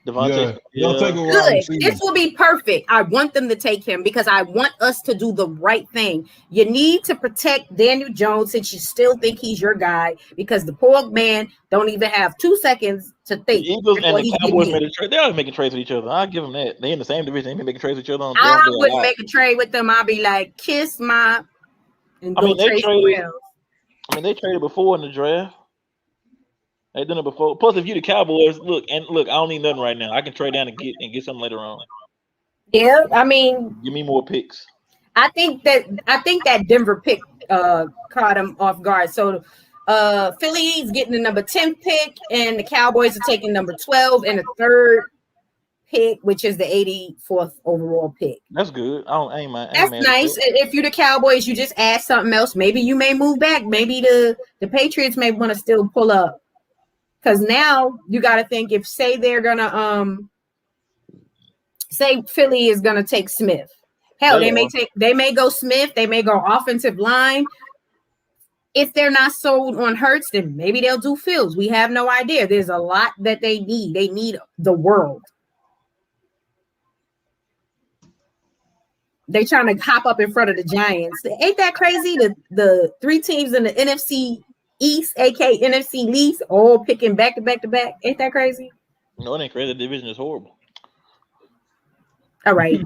Devontae. Yeah. Good. This will be perfect. I want them to take him because I want us to do the right thing. You need to protect Daniel Jones since you still think he's your guy because the poor man don't even have 2 seconds to think. The Eagles and the Cowboys made a trade. They're always making trades with each other. I'll give them that. They in the same division. They been making trades with each other. I wouldn't make a trade with them. I'll be like, kiss my. And go trade they traded before in the draft. They done it before. Plus, if you the Cowboys, look, I don't need nothing right now. I can trade down and get something later on. Yeah, I mean, give me more picks. I think that Denver pick caught him off guard. So Philly's getting the number 10 pick, and the Cowboys are taking number 12 and the third pick, which is the 84th overall pick. That's good. I ain't mad. That's nice. If you're the Cowboys, you just add something else. Maybe you may move back. Maybe the Patriots may want to still pull up. Because now you got to think, if say they're gonna say Philly is gonna take Smith. Hell, they may go Smith, they may go offensive line. If they're not sold on Hurts, then maybe they'll do Fields. We have no idea. There's a lot that they need. They need the world. They trying to hop up in front of the Giants. Ain't that crazy? The three teams in the NFC East, aka NFC Least, all picking back to back to back. Ain't that crazy? No, it ain't crazy. The division is horrible. All right.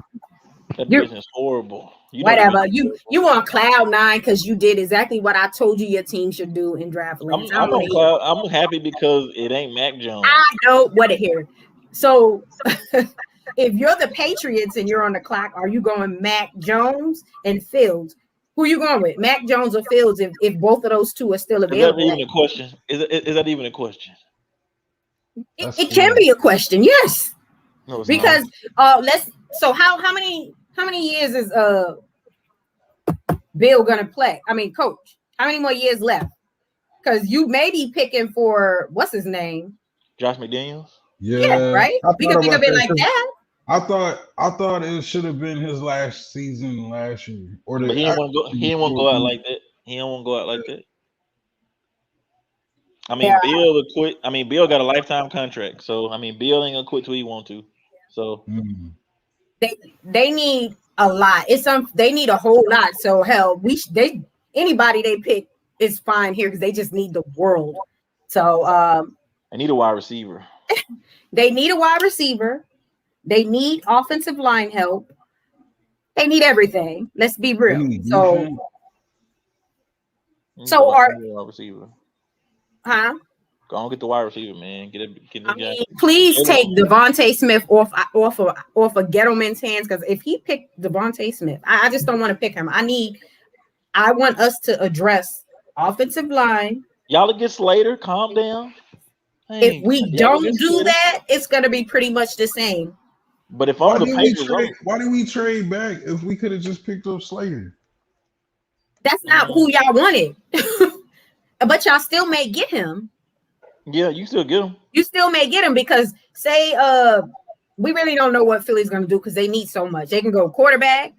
That division is horrible. Whatever. You on cloud nine because you did exactly what I told you your team should do in draft leagues. I'm on cloud. I'm happy because it ain't Mac Jones. I know what it here. So if you're the Patriots and you're on the clock, are you going Mac Jones and Fields? Who you going with, Mac Jones or Fields? If both of those two are still available, is that even a question? Is that even a question? It can be a question, yes. No, it's because not. So how many years is Bill gonna play? I mean, coach. How many more years left? Because you may be picking for what's his name, Josh McDaniels. Yeah, right. We can think of it like that. I thought it should have been his last season last year. But he didn't want to go out like that. He don't want to go out like that. I mean, Bill will quit. I mean, Bill got a lifetime contract, so I mean, Bill ain't gonna quit till he want to. So they need a lot. They need a whole lot. So hell, anybody they pick is fine here because they just need the world. So I need a wide receiver. They need a wide receiver. They need offensive line help. They need everything. Let's be real. So our wide receiver. Huh? Go on, get the wide receiver, man. Get it. Please take Devontae Smith off of Gettleman's hands, because if he picked Devontae Smith, I just don't want to pick him. I want us to address offensive line. Y'all get Slater. Calm down. If we don't do that, it's gonna be pretty much the same. But if I'm the Patriots, why did we trade back if we could have just picked up Slater? That's not who y'all wanted. But y'all still may get him. Yeah, you still get him. You still may get him because say we really don't know what Philly's gonna do because they need so much. They can go quarterback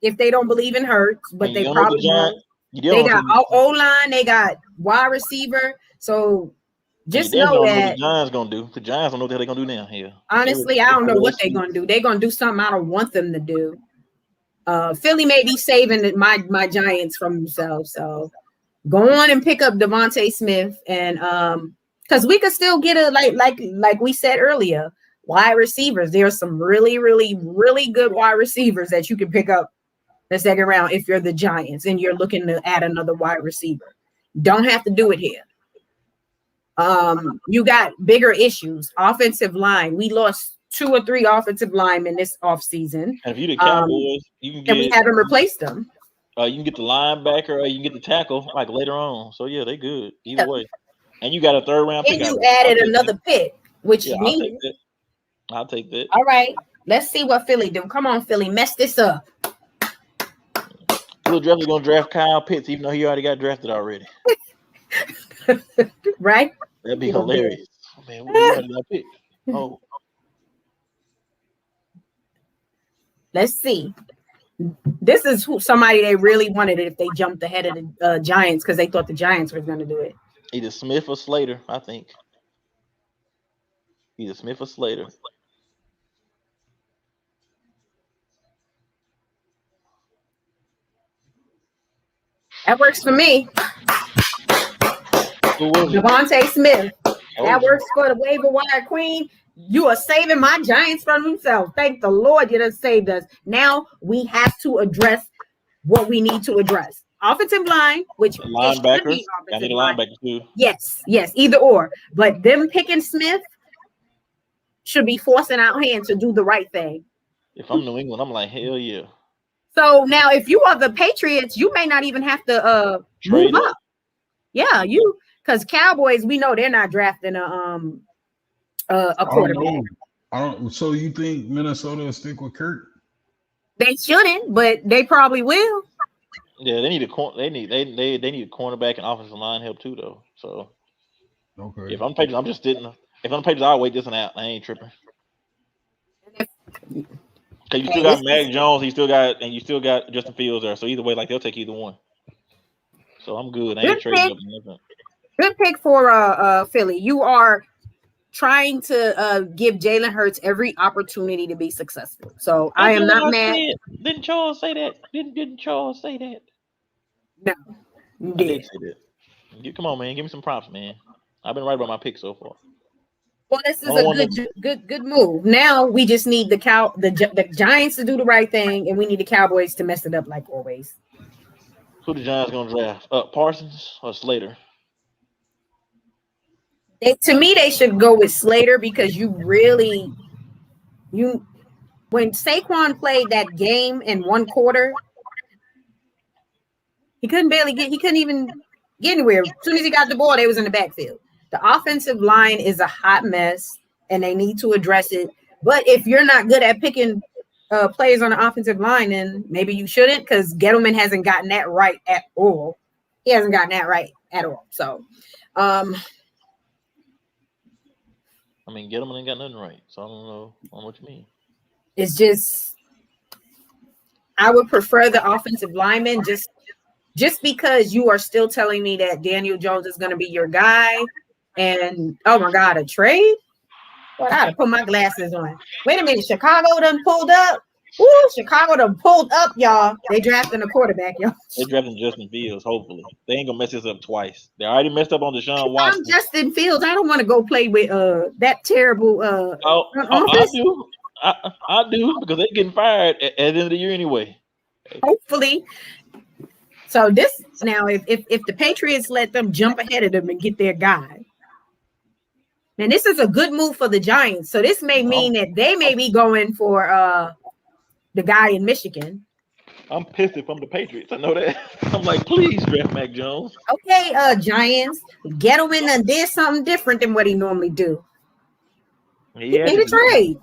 if they don't believe in Hurts, but they probably won't. They got O-line, they got wide receiver. So just know that the Giants gonna do. The Giants don't know what the hell they're gonna do now. Here, honestly, I don't know what they're gonna do. They're gonna do something I don't want them to do. Philly may be saving my Giants from themselves. So go on and pick up Devontae Smith, and because we could still get a like we said earlier, wide receivers. There's some really, really, really good wide receivers that you can pick up the second round if you're the Giants and you're looking to add another wide receiver. Don't have to do it here. You got bigger issues. Offensive line. We lost 2 or 3 offensive linemen this offseason. And if you the Cowboys, you can get. And we haven't replaced them. You can get the linebacker or you can get the tackle like later on. So yeah, they good either way. And you got a 3rd round pick. And you added another pick, which you need. I'll take that. All right. Let's see what Philly do. Come on, Philly. Mess this up. Philly definitely gonna draft Kyle Pitts, even though he already got drafted already. Right? That'd be hilarious. Oh, man, what already got picked? Oh. Let's see. This is somebody they really wanted if they jumped ahead of the Giants because they thought the Giants were going to do it. Either Smith or Slater, I think. Either Smith or Slater. That works for me. Devontae Smith. That works for the Waiver Wire Queen. You are saving my Giants from themselves. Thank the Lord you done saved us. Now we have to address what we need to address. Offensive line, which linebackers. I need a linebacker too. Yes, either or. But them picking Smith should be forcing our hand to do the right thing. If I'm New England, I'm like, hell yeah. So now if you are the Patriots, you may not even have to move up. Yeah, because Cowboys, we know they're not drafting a quarterback. I don't. So you think Minnesota will stick with Kurt? They shouldn't, but they probably will. Yeah, they need a they need a cornerback and offensive line help too though. So Okay. if I'm Patriots, I'm just sitting. If I'm Patriots, I'll wait this one out. I ain't tripping. Cause you still Hey, got Mac Jones, you still got Justin Fields there. So either way, like they'll take either one. So I'm good. I good ain't trading pick. up nothing. Good pick for Philly. You are trying to give Jalen Hurts every opportunity to be successful. So I That's am not what I mad. said. Didn't Charles say that? Didn't Charles say that? No, you I did did. say that. Come on, man. Give me some props, man. I've been right about my pick so far. Well, this is Only a one that, good move. Now we just need the Giants to do the right thing, and we need the Cowboys to mess it up like always. who the Giants gonna draft? Parsons or Slater? To me, they should go with Slater because when Saquon played that game in one quarter, he couldn't even get anywhere. As soon as he got the ball, they was in the backfield. The offensive line is a hot mess, and they need to address it. But if you're not good at picking players on the offensive line, then maybe you shouldn't, because Gettleman hasn't gotten that right at all. He hasn't gotten that right at all. So, I mean, Gettleman ain't got nothing right. So I don't know what you mean. it's just I would prefer the offensive lineman just because you are still telling me that Daniel Jones is going to be your guy. And oh my God, a trade? Well, I gotta put my glasses on. Wait a minute, Chicago done pulled up. Woo, Chicago done pulled up, y'all. They drafting a quarterback, y'all. They drafting Justin Fields. Hopefully, they ain't gonna mess this up twice. They already messed up on Deshaun I'm Watson. Justin Fields. I don't want to go play with that terrible front office. I do because they're getting fired at the end of the year anyway. Hopefully. So this now, if the Patriots let them jump ahead of them and get their guy, and this is a good move for the Giants. So this may mean that they may be going for the guy in Michigan. I'm pissed if I'm the Patriots. I know that. I'm like, please draft Mac Jones. Okay, Giants, Gettleman and did something different than what he normally do. He made a trade.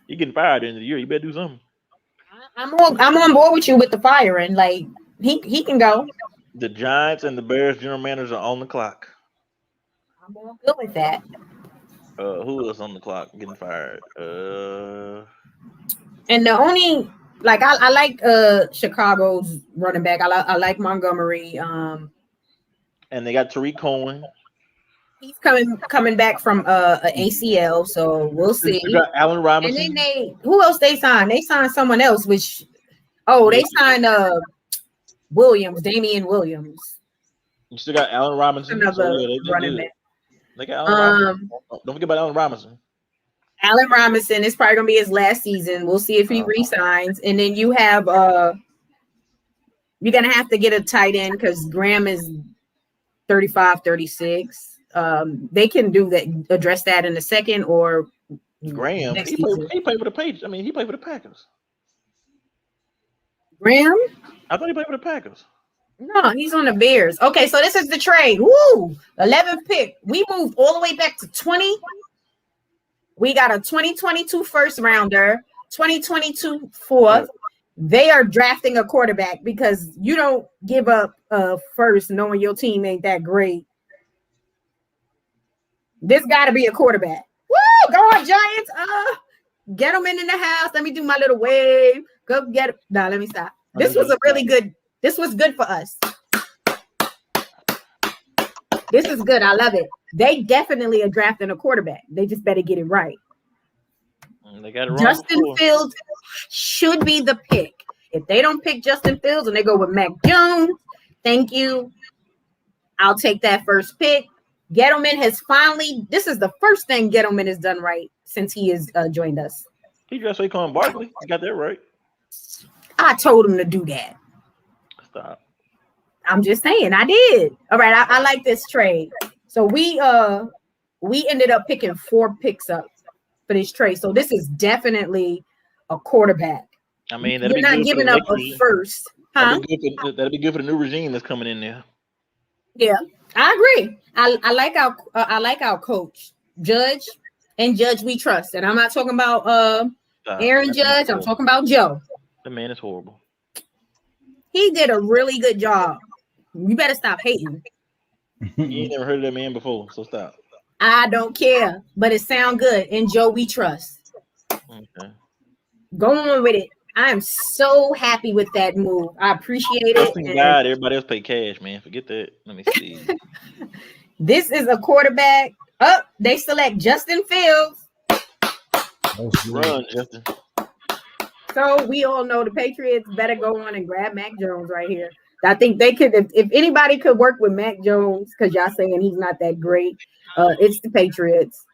You getting fired at the end of the year. You better do something. I'm on board with you with the firing. Like he can go. The Giants and the Bears general managers are on the clock. I'm all good with that. Who else on the clock getting fired? And the only I like Chicago's running back. I like Montgomery. And they got Tariq Cohen. He's coming back from an ACL, so we'll see. You got Allen Robinson. And then who else they signed? They signed someone else, which they signed Williams, Damian Williams. You still got Allen Robinson. Another running back. They got Allen Robinson. Don't forget about Allen Robinson. Allen Robinson is probably gonna be his last season. We'll see if he resigns. And then you have you're gonna have to get a tight end because Graham is 35, 36. They can address that in a second or Graham. He played for the Patriots. I mean, he played for the Packers. Graham? I thought he played for the Packers. No, he's on the Bears. Okay, so this is the trade. Woo! 11th pick. We moved all the way back to 20. We got a 2022 first rounder, 2022 fourth. They are drafting a quarterback because you don't give up first knowing your team ain't that great. This got to be a quarterback. Woo! Go on, Giants. Get them in the house. Let me do my little wave. Go get it. No, let me stop. This was this was good for us. This is good. I love it. They definitely are drafting a quarterback. They just better get it right. They got it wrong. Justin Fields should be the pick. If they don't pick Justin Fields and they go with Mac Jones, thank you. I'll take that first pick. Gettleman has this is the first thing Gettleman has done right since he has joined us. He dressed Saquon Barkley. You got that right. I told him to do that. Stop. I'm just saying, I did. All right, I like this trade. So we ended up picking 4 picks up for this trade. So this is definitely a quarterback. I mean, you're not giving up a first, huh? That'd be good for the new regime that's coming in there. Yeah, I agree. I like our coach Judge. And Judge we trust. And I'm not talking about Aaron That man is Judge. I'm horrible. talking about Joe. The man is horrible. He did a really good job. You better stop hating. You ain't never heard of that man before, so stop. I don't care, but it sound good. And Joe we trust. Okay. Go on with it. I am so happy with that move. I appreciate it. Justin And died. Everybody else pay cash, man. Forget that. Let me see. this is a quarterback. Oh, they select Justin Fields. Run, Justin. So we all know the Patriots better go on and grab Mac Jones right here. I think they could, if anybody could work with Mac Jones, because y'all saying he's not that great, it's the Patriots.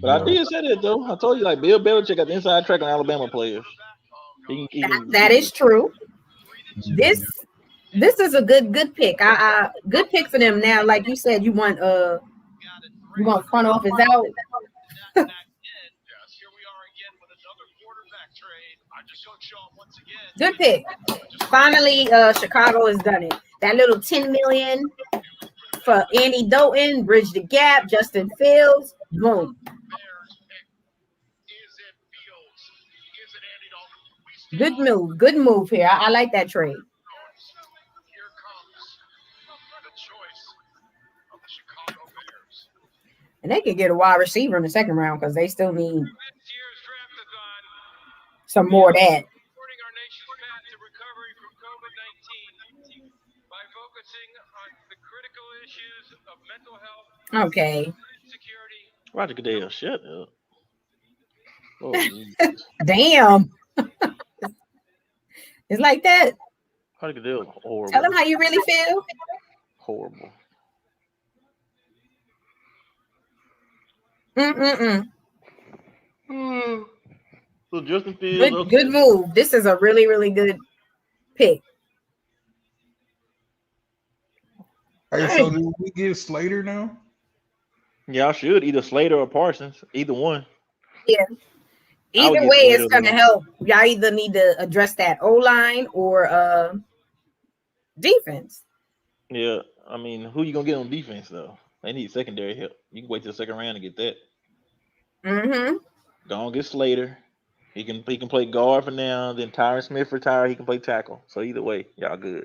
But I did say that though. I told you, like Bill Belichick got the inside track on Alabama players. That is true. This is a good pick. Good pick for them now. Like you said, you want front office out. Good pick. Finally, Chicago has done it. That little $10 million for Andy Dalton, bridge the gap. Justin Fields, boom. Good move here. I like that trade. And they could get a wide receiver in the second round because they still need some more of that. Okay. Roger Goodell, shut up. Oh, damn. It's like that. Roger Goodell, horrible. Tell them how you really feel. Horrible. So Justin Fields, good move. This is a really, really good pick. Hey, so do we get Slater now? Y'all should either Slater or Parsons, either one. Yeah. Either way, it's gonna help. Y'all either need to address that O-line or defense. Yeah, I mean, who you gonna get on defense though? They need secondary help. You can wait till the second round to get that. Mm-hmm. Go on, get Slater. He can play guard for now. Then Tyron Smith retire. He can play tackle. So either way, y'all good.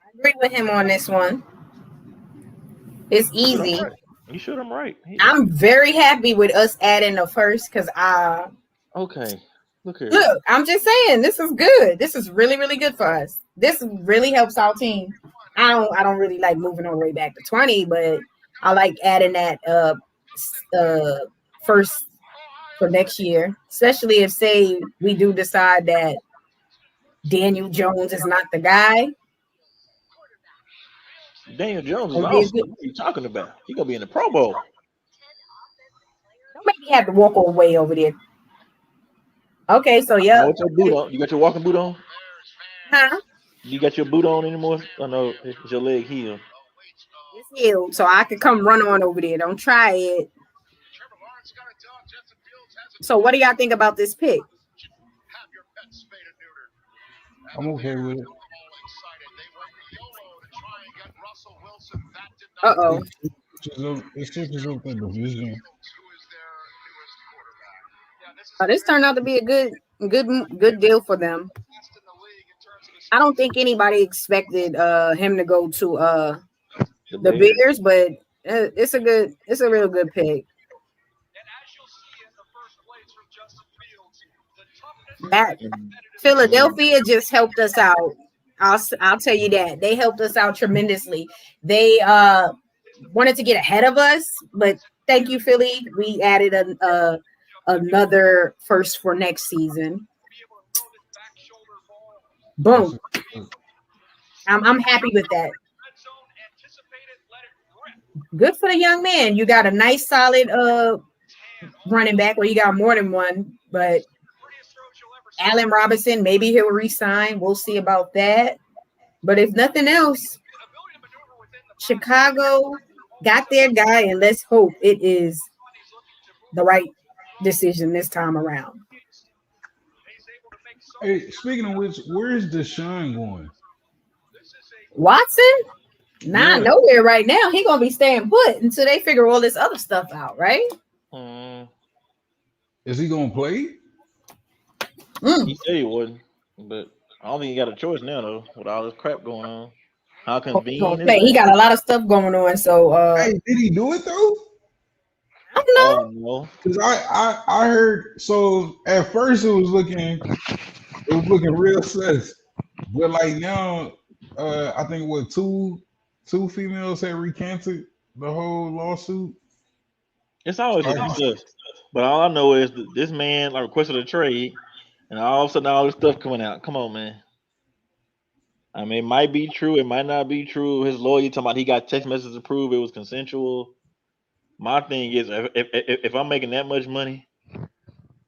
I agree with him on this one. It's easy. You should. I'm right. I'm very happy with us adding the first because Okay. Look, I'm just saying this is good. This is really, really good for us. This really helps our team. I don't really like moving all the way back to 20, but I like adding that first for next year, especially if say we do decide that Daniel Jones is not the guy. Daniel Jones is awesome. What are you talking about? He's gonna be in the Pro Bowl. Don't make me have to walk all the way over there. Okay, so yeah. What's your boot on? You got your walking boot on? Huh? You got your boot on anymore? Oh no, it's your leg healed. It's healed, so I could come run on over there. Don't try it. So what do y'all think about this pick? I'm okay with it. Uh-oh. It switches up the division. This turned out to be a good deal for them. I don't think anybody expected him to go to the Bears, but it's a real good pick. That Philadelphia just helped us out. I'll tell you that. They helped us out tremendously. They wanted to get ahead of us, but thank you, Philly. We added another first for next season. Boom. I'm happy with that. Good for the young man. You got a nice, solid running back. Well, you got more than one, but Allen Robinson, maybe he'll resign. We'll see about that. But if nothing else, Chicago got their guy, and let's hope it is the right decision this time around. Hey, speaking of which, where's Deshaun going? Watson? Not nowhere right now. He gonna be staying put until they figure all this other stuff out, right? Is he gonna play? He said he wouldn't, but I don't think he got a choice now though, with all this crap going on. How He gonna convenient is play. He that? got a lot of stuff going on. So Hey, did he do it though? I I don't know. don't know. Because I heard, so at first it was looking real sus, but like now, I think what two females had recanted the whole lawsuit. It's always Like, looking sus. But all I know is that this man like requested a trade, and all of a sudden all this stuff coming out. Come on, man. I mean, it might be true, it might not be true. His lawyer talking about he got text messages to prove it was consensual. My thing is, if I'm making that much money,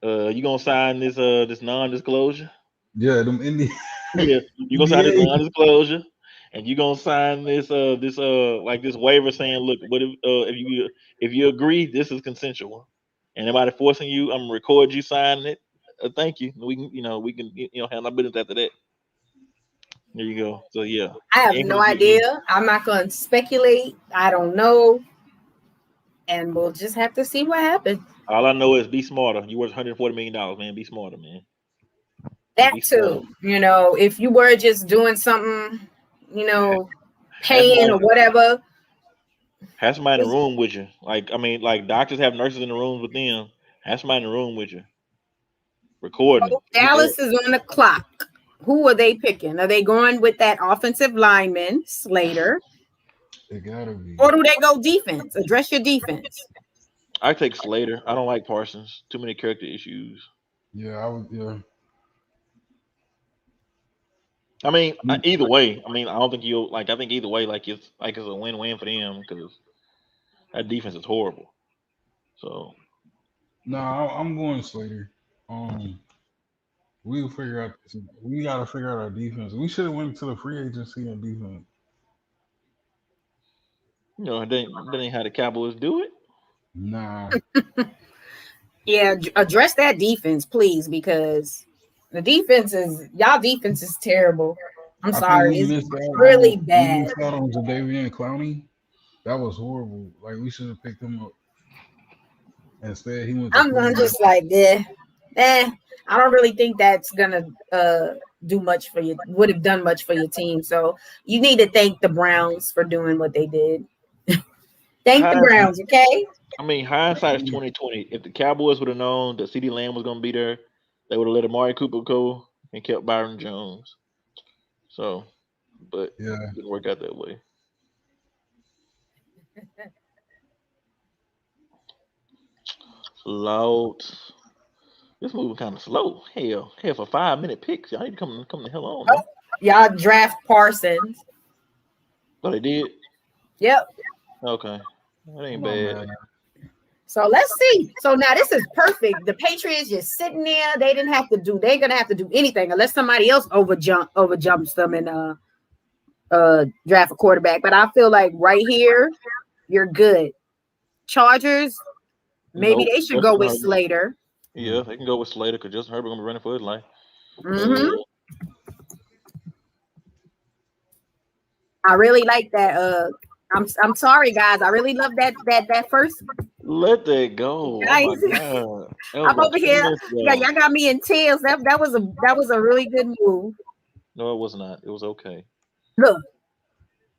you gonna sign this non-disclosure? yeah, them Indian Yeah, you gonna sign this NBA. non-disclosure, and you gonna sign this waiver saying, look, what if you agree, this is consensual, and anybody forcing you, I'm gonna record you signing it. Thank you. We can handle our business after that. There you go. So yeah, I have ain't no gonna get me. idea. I'm not going to speculate. I don't know. And we'll just have to see what happens. All I know is be smarter. You worth $140 million, man. Be smarter, man. That Be smarter. too. If you were just doing something, Have paying somebody, or whatever. have somebody in the room with you. Like doctors have nurses in the rooms with them. Have somebody in the room with you. Recording it. Dallas is on the clock. Who are they picking? Are they going with that offensive lineman, Slater? It gotta be. Or do they go defense? Address your defense. I take Slater. I don't like Parsons. Too many character issues. Yeah, I would. Yeah. I mean, either way. I mean, I don't think you'll like. I think either way, it's a win-win for them because that defense is horrible. So No, I'm going Slater. We'll figure out. We gotta figure out our defense. We should have went to the free agency and defense. that ain't how the Cowboys do it. Nah, Yeah, address that defense, please, because the defense is terrible. I'm I think sorry, we it's missed out really on bad. Jadeveon Clowney. That was horrible. Like we should have picked him up. Instead, he went to I'm just like, I don't really think that's gonna do much for you. Would have done much for your team. So you need to thank the Browns for doing what they did. Thank the Browns, okay? I mean, hindsight is 2020. If the Cowboys would have known that CeeDee Lamb was going to be there, they would have let Amari Cooper go and kept Byron Jones. So, but yeah. it didn't work out that way. Slow. This movie kind of slow. Hell, for 5-minute picks, y'all need to come the hell on. Man. Y'all draft Parsons. Oh, they did. Yep. Okay, that ain't bad. So let's see. So now this is perfect. The Patriots just sitting there. They're gonna have to do anything unless somebody else overjumps them and draft a quarterback. But I feel like right here, you're good. Chargers, maybe they should go with Slater. Yeah, they can go with Slater because Justin Herbert gonna be running for his life. Mm-hmm. I really like that. I'm sorry, guys. I really love that first. Let that go. Guys. Oh my God. I'm over here. Yeah, y'all got me in tears. That was a really good move. No, it was not. It was okay. Look.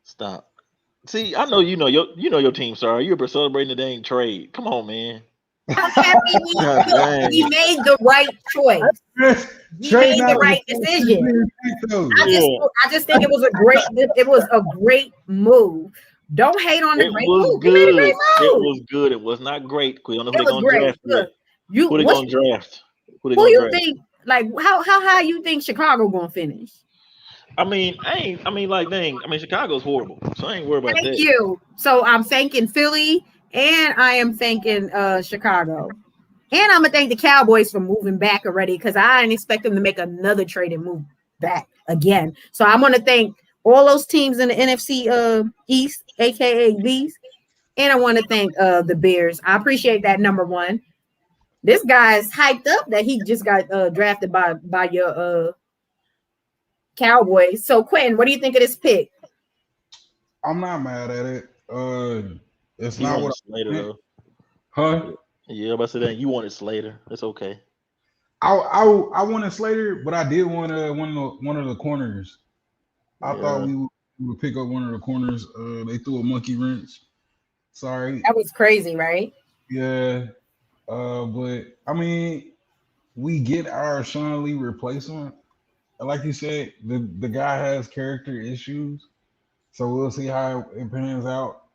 Stop. See, I know you know your team, sorry. You're celebrating the dang trade. Come on, man. I'm happy we made the right choice. We made the right decision. I just think it was a great move. Don't hate on the great move. Good. It was good. It was not great. We don't know who they're gonna draft. Look, who they gonna draft? Who you think? Like how high you think Chicago gonna finish? Chicago's horrible, so I ain't worried about that. Thank you. So I'm thanking Philly and I am thanking Chicago. And I'm gonna thank the Cowboys for moving back already because I didn't expect them to make another trade and move back again. So I'm gonna thank all those teams in the NFC East, aka Beast, and I want to thank the Bears. I appreciate that. Number one, this guy is hyped up that he just got drafted by your Cowboys. So Quentin, what do you think of this pick? I'm not mad at it. It's He not wanted what Slater I want, though. huh? Yeah, but I said that you wanted Slater. That's okay. I wanted Slater, but I did want one of the corners. I thought Yeah. we would pick up one of the corners. They threw a monkey wrench. Sorry. That was crazy, right? Yeah. But I mean, we get our Sean Lee replacement. Like you said, the guy has character issues, so we'll see how it pans out.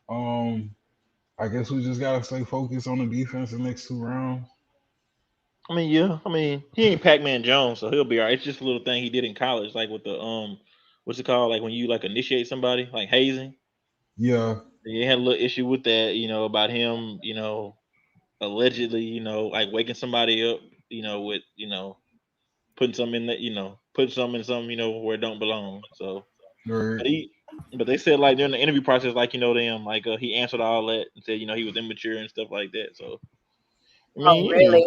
Um, I guess we just gotta stay focused on the defense the next 2 rounds. I mean, yeah. I mean, he ain't Pac-Man Jones, so he'll be alright. It's just a little thing he did in college, like with the what's it called? Like when you like initiate somebody, like hazing. Yeah, They had a little issue with that, about him, allegedly, like waking somebody up, with, putting something in that, putting something in something, where it don't belong. So, right. but but they said like during the interview process, like them, like he answered all that and said, he was immature and stuff like that. So, I Oh, mean, really?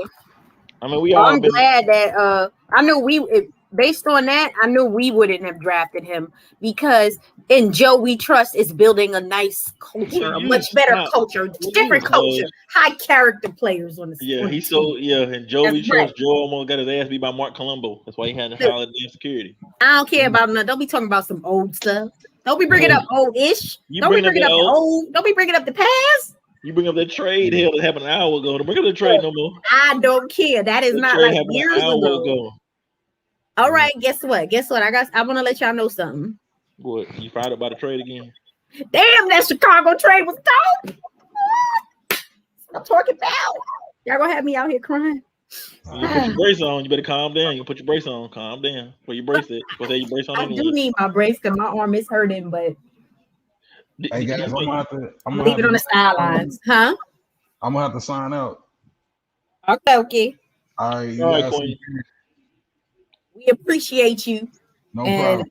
I mean, we Well, all I'm been, glad that I knew based on that, I knew we wouldn't have drafted him because in Joe we trust is building a nice will culture, a you much better stop? culture, Will you different culture, hush? high character players on Yeah, the he's team. so and That's Joey right. Trust. Joe almost got his ass beat by Mark Colombo. That's why he had to Look, holler at damn security. I don't care about nothing. Don't be talking about some old stuff. Don't be bringing Well, up old-ish. you Don't be bringing up bringing that up the old, old. Don't be bringing up the past. you bring up that trade hell that happened an hour ago. Don't bring up the trade no more. I don't care. That is That not trade like happened an years hour ago. ago. All right, guess what? Guess what? I want to let y'all know something. What, you fired up by the trade again? Damn, that Chicago trade was dope. I'm talking about. Y'all gonna have me out here crying. You put your brace on. You better calm down. You put your brace on. Calm down. Put your brace it. Supposed to have your brace on I do anyway. need my brace because my arm is hurting, but Hey guys, You know, I'm I'm gonna have leaving on the sidelines. Huh? I'm gonna have to sign out. Okay, okay. All right, you all right, guys, Queen. We appreciate you. no And problem.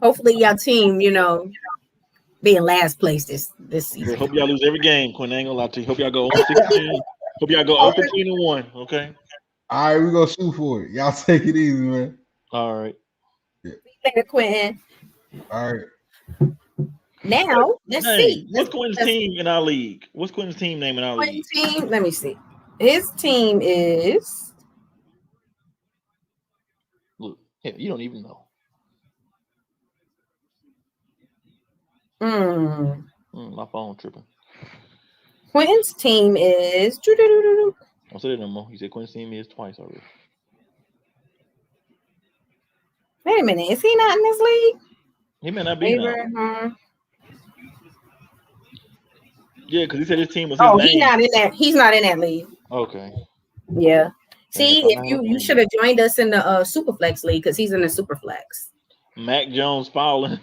hopefully your team, be in last place this Okay, season. hope y'all lose every game. Quinn, I ain't gonna lie to you. Hope y'all go 0-16. Hope y'all go 0-15-1. Okay. All right, we gonna shoot for it. Y'all take it easy, man. All right. Later, Quentin. All right. Now, let's Hey, see. what's Quinn's team in our league? What's Quinn's team name in our league? Team. Let me see. His team is Look, hell, you don't even know. My phone tripping. Quentin's team is Don't say that no more. You said Quinn's team is twice already. wait a minute, is he not in this league? He may not be now. Waiver, Yeah, because he said his team was his oh, name. he's not in that league. Okay. Yeah. See, I if thought I had you a you phone. should have joined us in the Superflex league because he's in the Superflex. Mac Jones falling.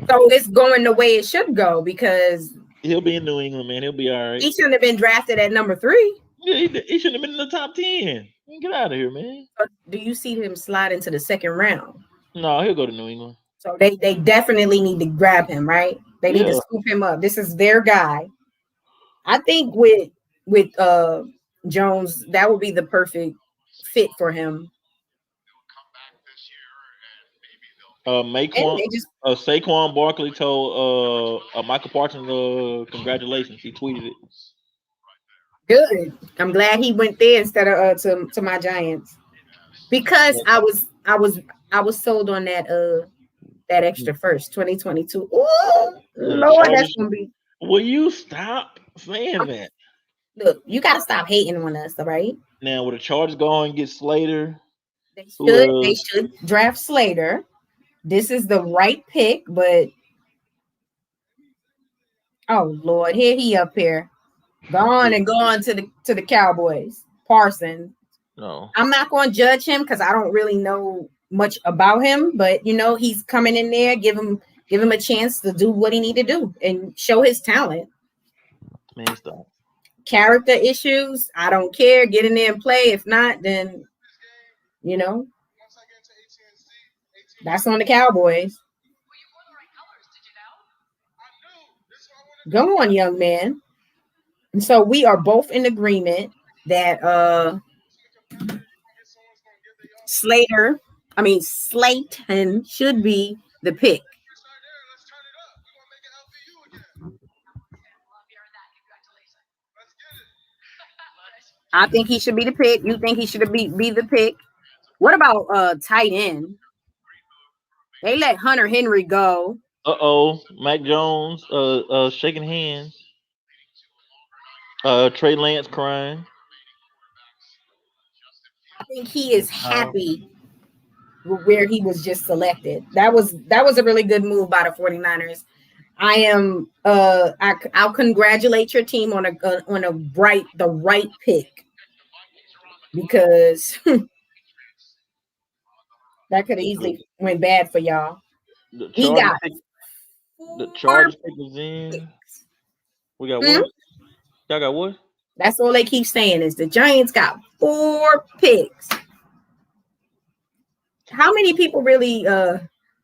So it's going the way it should go because He'll be in New England, man. He'll be all right. he shouldn't have been drafted at number 3. Yeah, he shouldn't have been in the top 10. Get out of here, man. Do you see him slide into the second round? No, he'll go to New England. So they definitely need to grab him, right? They need to scoop him up. This is their guy. I think with Jones, that would be the perfect fit for him. Saquon Barkley told Michael Parsons congratulations. He tweeted it. Good. I'm glad he went there instead of to my Giants because I was sold on that extra first 2022. Ooh, Lord, that's gonna be. Will you stop saying that? Look, you gotta stop hating on us, all right? Now, with the Chargers going get Slater, they should draft Slater. This is the right pick, but oh Lord, here he up here. Gone to the Cowboys. Parsons. No. I'm not going to judge him because I don't really know much about him, but he's coming in there, give him a chance to do what he need to do and show his talent. Man, stop. Character issues, I don't care. Get in there and play. If not, then that's on the Cowboys. Go on, young man. And so we are both in agreement that Slayton should be the pick. I think he should be the pick. You think he should be the pick? What about tight end? They let Hunter Henry go. Mac Jones, shaking hands. Trey Lance crying. I think he is happy with where he was just selected. That was a really good move by the 49ers. I am I'll congratulate your team on the right pick, because that could have easily went bad for y'all. The We got Chargers pick was in. We got what? Y'all got what? That's all they keep saying is the Giants got 4 picks. How many people really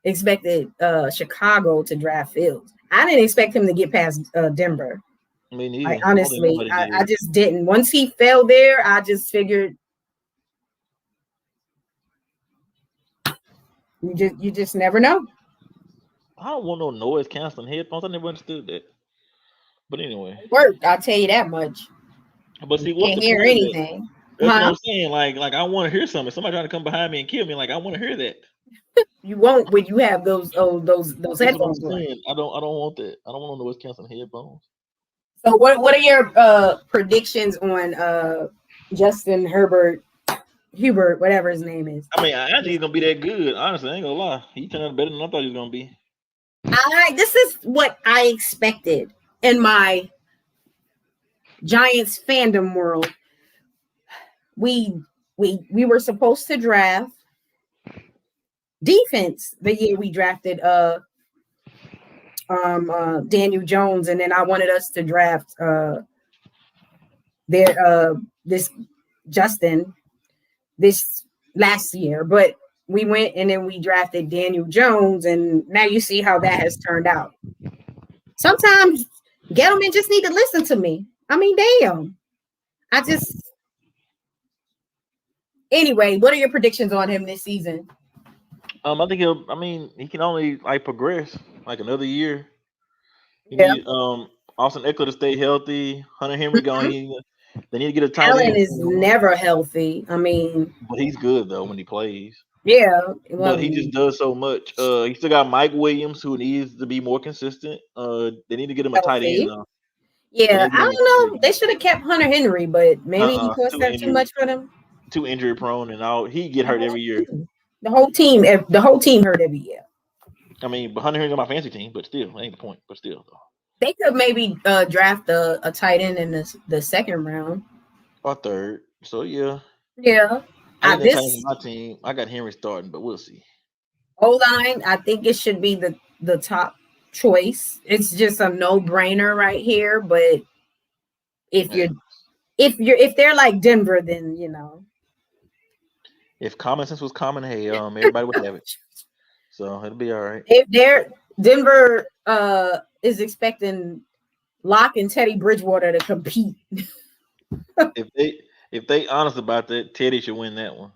expected Chicago to draft Fields? I didn't expect him to get past Denver. Me neither. Honestly, I just didn't. Once he fell there, I just figured you just never know. I don't want no noise canceling headphones. I never understood that. But anyway, it worked. I'll tell you that much. But see, what's the hear anything? That's what I'm saying. Like I want to hear something. Somebody trying to come behind me and kill me. Like I want to hear that. You won't when you have those headphones on. I don't want that. I don't want no noise canceling headphones. So what are your predictions on Justin Hubert, whatever his name is? I mean, I think he's gonna be that good. Honestly, I ain't gonna lie. He turned out better than I thought he was gonna be. This is what I expected in my Giants fandom world. We were supposed to draft defense the year we drafted Daniel Jones, and then I wanted us to draft this Justin this last year, but we went and then we drafted Daniel Jones, and now you see how that has turned out. Sometimes Gettleman just need to listen to me. I mean, damn. Anyway, what are your predictions on him this season? I think he can only progress another year. He need Austin Eckler to stay healthy. Hunter Henry going. They need to get a tight end. Allen is never healthy. I mean, but he's good though when he plays. Yeah, but he just does so much. He still got Mike Williams, who needs to be more consistent. They need to get him a tight end now. Yeah, I don't know. They should have kept Hunter Henry, but maybe he cost that too much for them. Too injury prone, and all he get hurt every year. The whole team hurt every year. I mean, but Hunter Henry's on my fantasy team, but still, that ain't the point. But still, though. They could maybe draft a tight end in the second round or third. So yeah. My team, I got Henry starting, but we'll see. O-line, I think it should be the top choice. It's just a no-brainer right here. But if they're like Denver, then you know. If common sense was common, hey, everybody would have it. So it'll be all right. If Denver is expecting Locke and Teddy Bridgewater to compete. If they honest about that, Teddy should win that one.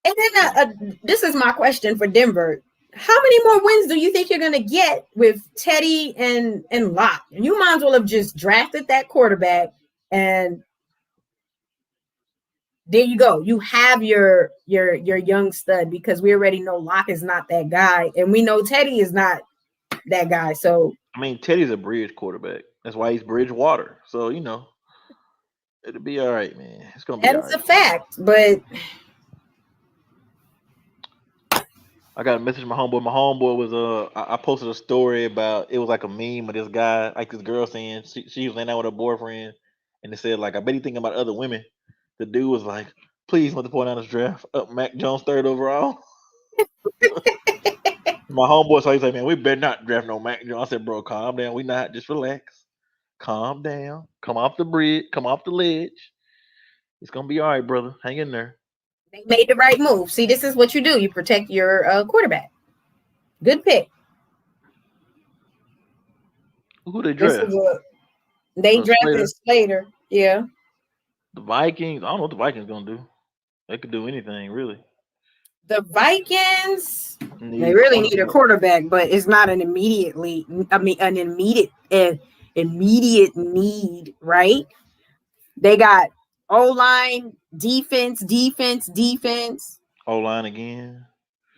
And then this is my question for Denver. How many more wins do you think you're going to get with Teddy and Locke? You might as well have just drafted that quarterback, and there you go. You have your young stud, because we already know Locke is not that guy, and we know Teddy is not that guy. So I mean, Teddy's a bridge quarterback. That's why he's Bridgewater. So you know. It'll be all right, man. It's gonna be. That's a fact, but I got a message from my homeboy. My homeboy was I posted a story about it was like a meme of this guy, like this girl saying she was laying out with her boyfriend, and it said like, I bet he thinking about other women. The dude was like, please, let the point out this draft up Mac Jones 3rd overall. My homeboy, so he's like, man, we better not draft no Mac Jones. I said, bro, calm down. We not, just relax. Calm down. Come off the bridge. Come off the ledge. It's gonna be all right, brother. Hang in there. They made the right move. See, this is what you do. You protect your quarterback. Good pick. Who they draft? They drafted Slater. Yeah. The Vikings. I don't know what the Vikings gonna do. They could do anything, really. The Vikings. They really need a quarterback, but it's not an immediate need, right? They got O-line, defense. O-line again.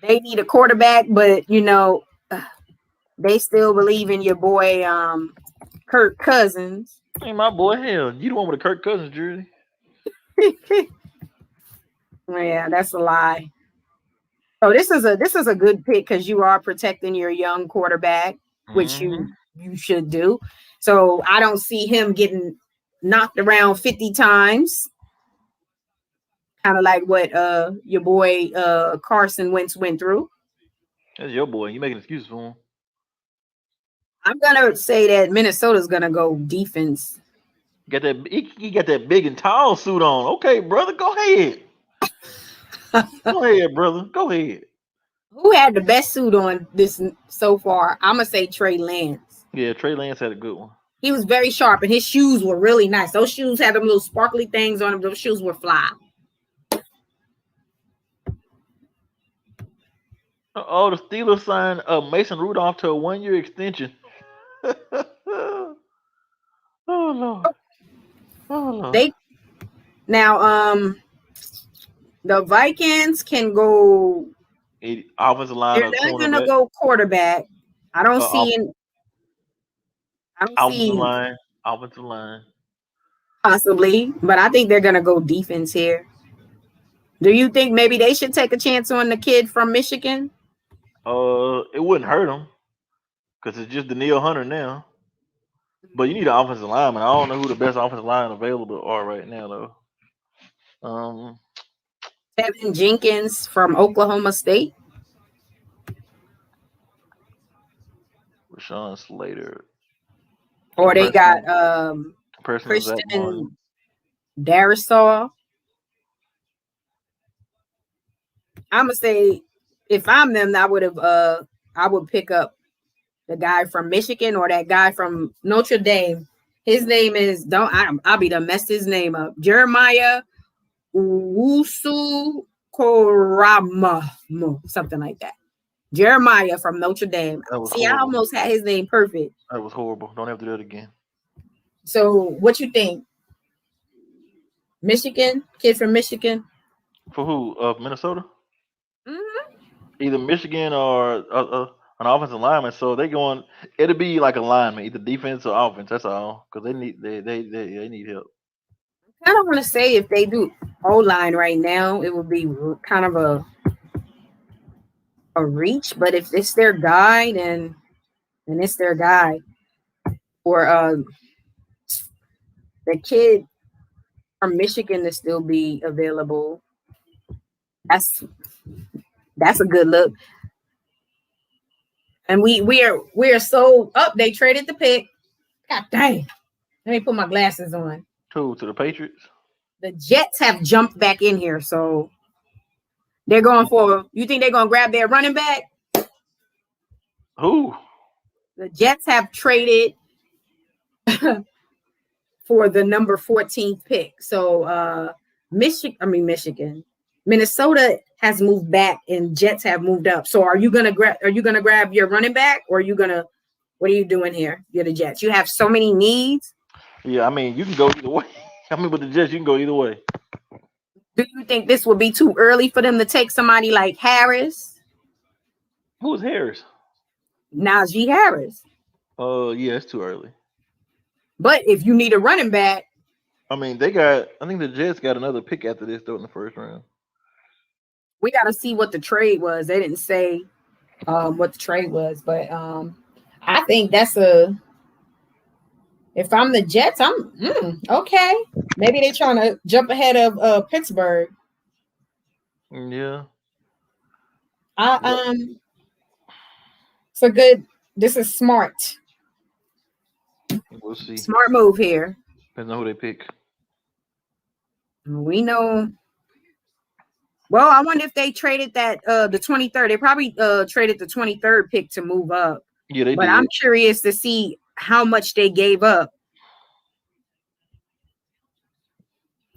They need a quarterback, but they still believe in your boy Kirk Cousins. Hey, my boy, hell, you the one with the Kirk Cousins jersey. Yeah, that's a lie. So this is a good pick because you are protecting your young quarterback, which you should do. So I don't see him getting knocked around 50 times. Kind of like what your boy Carson Wentz went through. That's your boy. You making excuses for him. I'm gonna say that Minnesota's gonna go defense. Got that? He got that big and tall suit on. Okay, brother, go ahead. Go ahead, brother. Go ahead. Who had the best suit on this so far? I'm gonna say Trey Lance. Yeah, Trey Lance had a good one. He was very sharp, and his shoes were really nice. Those shoes had them little sparkly things on them. Those shoes were fly. Oh, the Steelers signed Mason Rudolph to a 1-year extension. Oh Lord. Oh Lord. The Vikings can go. Offensive line. They're not gonna go quarterback. I don't see. Offensive line. Possibly, but I think they're gonna go defense here. Do you think maybe they should take a chance on the kid from Michigan? It wouldn't hurt them because it's just Danielle Hunter now. But you need an offensive lineman. I don't know who the best offensive line available are right now, though. Kevin Jenkins from Oklahoma State. Rashawn Slater. Or they got Christian Darrisaw. I'm gonna say if I'm them, I would pick up the guy from Michigan or that guy from Notre Dame. His name is I'll be done messed his name up. Jeremiah Wusu Korama, something like that. Jeremiah from Notre Dame. See, horrible. I almost had his name perfect. That was horrible. Don't have to do that again. So, what you think? Michigan? Kid from Michigan? For who? Minnesota? Mm-hmm. Either Michigan or an offensive lineman. So they going. It'll be like a lineman, either defense or offense. That's all. Because they need help. I don't want to say if they do O-line right now, it would be kind of a reach. But if it's their guy, then it's their guy. Or the kid from Michigan to still be available. That's a good look. And we are so up. They traded the pick. God dang. Let me put my glasses on. To the Patriots. The Jets have jumped back in here, so they're going for. You think they're going to grab their running back? Who? The Jets have traded for the number 14th pick. So Michigan, Minnesota has moved back, and Jets have moved up. So are you gonna grab your running back, or what are you doing here? You're the Jets. You have so many needs. Yeah, I mean, you can go either way. I mean, with the Jets, you can go either way. Do you think this would be too early for them to take somebody like Harris? Who's Harris? Najee Harris. Yeah, it's too early. But if you need a running back, I mean, I think the Jets got another pick after this, though, in the first round. We got to see what the trade was. They didn't say what the trade was, but I think that's if I'm the Jets, I'm okay. Maybe they're trying to jump ahead of Pittsburgh. Yeah. This is smart. We'll see. Smart move here. Depends on who they pick. We know. Well, I wonder if they traded that the 23rd. They probably traded the 23rd pick to move up. Yeah, they did. But I'm curious to see how much they gave up.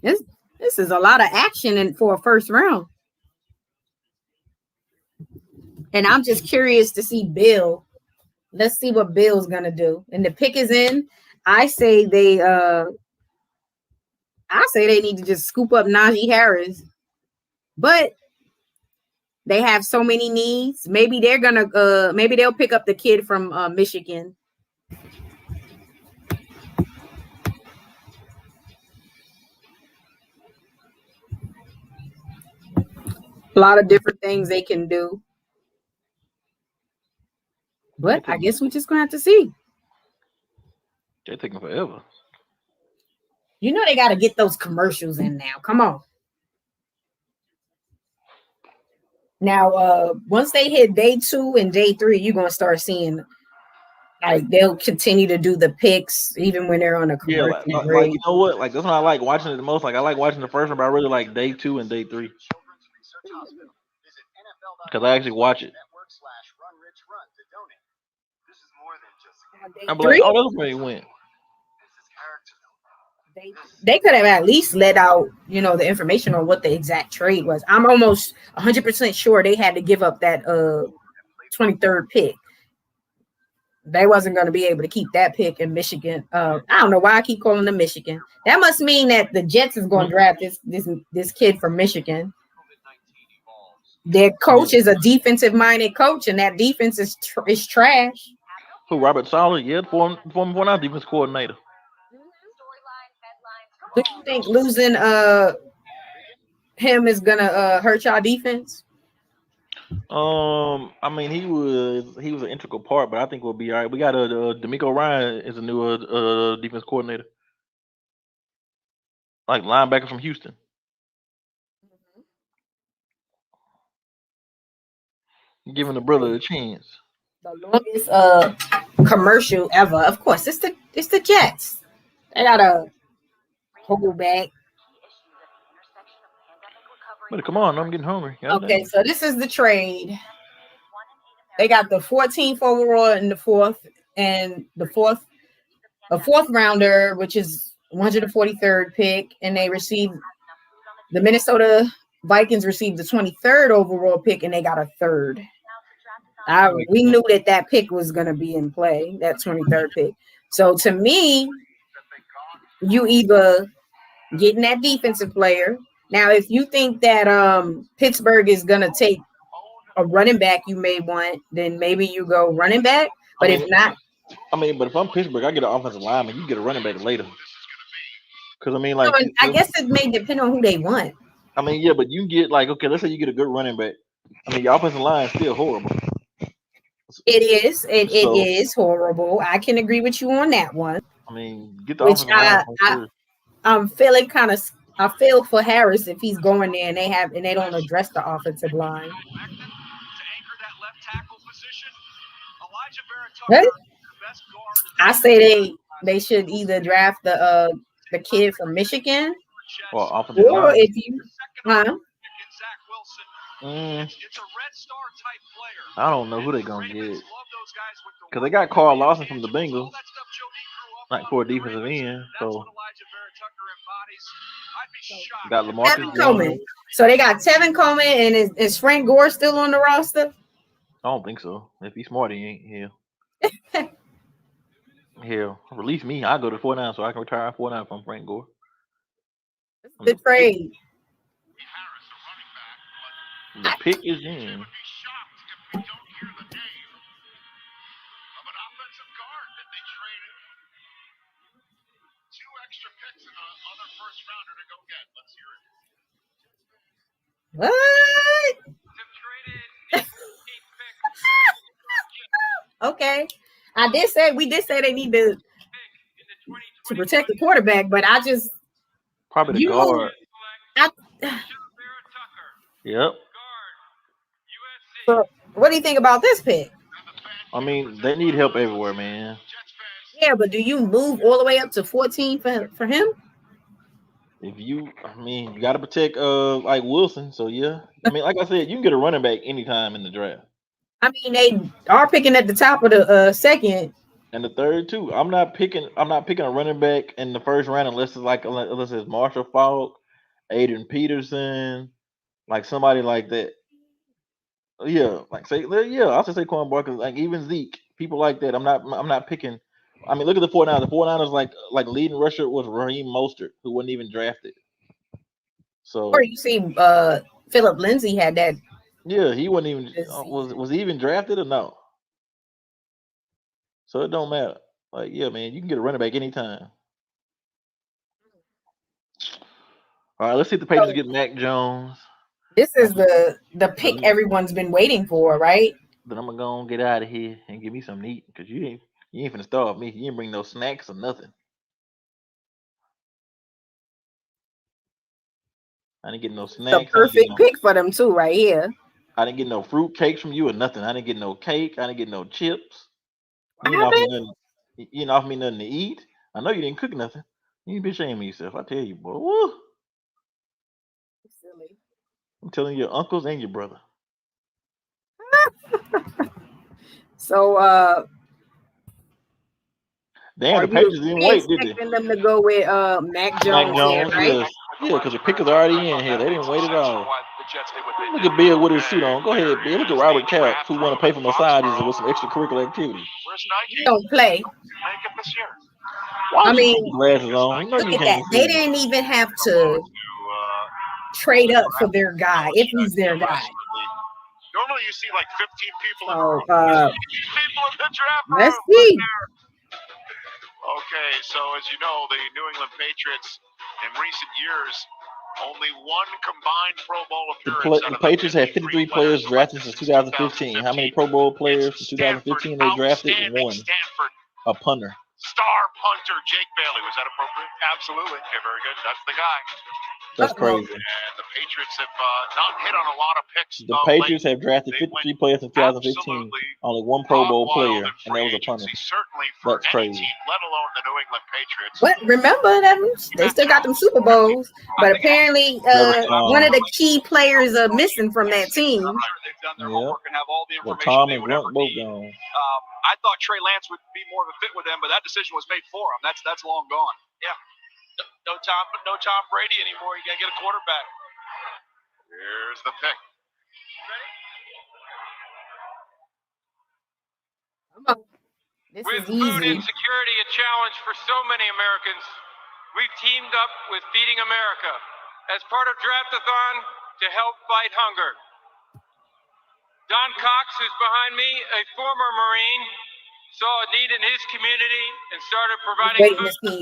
This is a lot of action for a first round. And I'm just curious to see Bill. Let's see what Bill's gonna do. And the pick is in. I say they I say they need to just scoop up Najee Harris, but they have so many needs. Maybe they're gonna maybe they'll pick up the kid from Michigan. A lot of different things they can do. But I guess we're just gonna have to see. They're taking forever. You know they gotta get those commercials in now. Come on. Now, once they hit day 2 and day 3, you're gonna start seeing like they'll continue to do the picks even when they're on a Yeah, commercial break. like you know what? Like that's when I like watching it the most. Like I like watching the first one, but I really like day 2 and day 3 because I actually watch it. I'm like, oh, that's where he went. They could have at least let out, the information on what the exact trade was. I'm almost 100% sure they had to give up that 23rd pick. They wasn't going to be able to keep that pick in Michigan. I don't know why I keep calling them Michigan. That must mean that the Jets is going to draft this kid from Michigan. Their coach is a defensive-minded coach, and that defense is trash. Who, Robert Saleh? Yeah, former defense coordinator. Do you think losing him is gonna hurt y'all defense? I mean, he was an integral part, but I think we'll be all right. We got D'Amico Ryan is a new defense coordinator, like linebacker from Houston. Giving the brother a chance. The longest commercial ever. Of course, it's the Jets. They gotta hold back. But come on, I'm getting hungry. Okay, so this is the trade. They got the 14th overall in the fourth, and a fourth rounder, which is 143rd pick, and they received the Minnesota Vikings received the 23rd overall pick, and they got a third. We knew that pick was going to be in play, that 23rd pick. So to me, you either getting that defensive player. Now, if you think that Pittsburgh is going to take a running back you may want, then maybe you go running back. But if not, but if I'm Pittsburgh, I get an offensive lineman. You get a running back later. Because I guess it may depend on who they want. Yeah, but you get okay, let's say you get a good running back. Your offensive line is still horrible. It is. It is horrible. I can agree with you on that one. Get the offensive line. I'm feeling I feel for Harris if he's going there and they don't address the offensive line. I say they should either draft the kid from Michigan, or if you, I don't know who they're gonna get because they got Carl Lawson from the Bengals, like for a defensive end. So got Tevin Coleman. So they got Tevin Coleman, and is Frank Gore still on the roster? I don't think so. If he's smart, he ain't here. Hell, release me. I'll go to 49 so I can retire at 49 from Frank Gore. The trade. The pick is in. What? Okay. We did say they need to protect the quarterback, but I just probably the guard. Yep. So what do you think about this pick? They need help everywhere, man. Yeah, but do you move all the way up to 14 for him? If you got to protect like Wilson. So yeah, like I said, you can get a running back anytime in the draft. They are picking at the top of the second and the third too. I'm not picking a running back in the first round unless it's Marshall Faulk, Aiden Peterson, like somebody like that. Yeah, I'll just say Saquon Barkley, like even Zeke, people like that. I'm not picking I mean, look at the 49ers. The 49ers like leading rusher was Raheem Mostert, who wasn't even drafted. So Or you see, Philip Lindsay had that. yeah, he wasn't even This season. was he even drafted or no? So it don't matter. Like, yeah, man, you can get a running back anytime. All right, let's see if the Patriots So get Mac Jones. this is Then the pick everyone's been waiting for, right? I'm gonna go and get out of here and give me something to eat because you ain't finna starve me. You ain't bring no snacks or nothing. I didn't get no The snacks. perfect pick for them too, right here. I didn't get no fruit cakes from you or nothing. I didn't get no cake. I didn't get no chips. You What didn't offer me happened? nothing. You didn't offer me nothing to eat. I know you didn't cook nothing. You ain't be ashamed of yourself. I tell you, boy. Woo. Silly. I'm telling your uncles and your brother. So Damn, are the you Patriots didn't really wait, did they? expecting them to go with Mac Mac Jones here, Jones, right? yes. Yeah, because the pick is already in here. They didn't wait at all. Look at Bill with his suit on. Go ahead, Bill. Look at Robert Kraft, who want to pay for massages with some extracurricular activities. He don't play. Why I don't you mean, keep your glasses on? You know look you at can't that. They see. didn't even have to trade up for their guy if he's their guy. Normally, you see like 15 people in a So room. People in the draft let's room. see. Okay, so as you know, the New England Patriots in recent years only one combined Pro Bowl appearance. The Patriots had 53 players drafted since 2015. How many Pro Bowl players from 2015 they drafted? One. Stanford A punter. star punter Jake Bailey. Was that appropriate? Absolutely. Okay, very good. That's the guy. That's crazy. And the Patriots have not hit on a lot of picks. The Patriots have drafted They 53 players in 2015. Only one Pro Bowl player, and that was a punter. That's crazy. Team, let alone the New England Patriots. But remember them, they still got them Super Bowls. But apparently, one of the key players are missing from that team. They've done their homework and have all the Well, information Tom they and would Grunt ever both need. gone. I thought Trey Lance would be more of a fit with them, but that decision was made for him. That's long gone. Yeah. No Tom Brady anymore. You gotta get a quarterback. Here's the pick. This With is food easy. insecurity a challenge for so many Americans, we've teamed up with Feeding America as part of Draftathon to help fight hunger. Don Cox, who's behind me, a former Marine, saw a need in his community and started providing Waiting to food see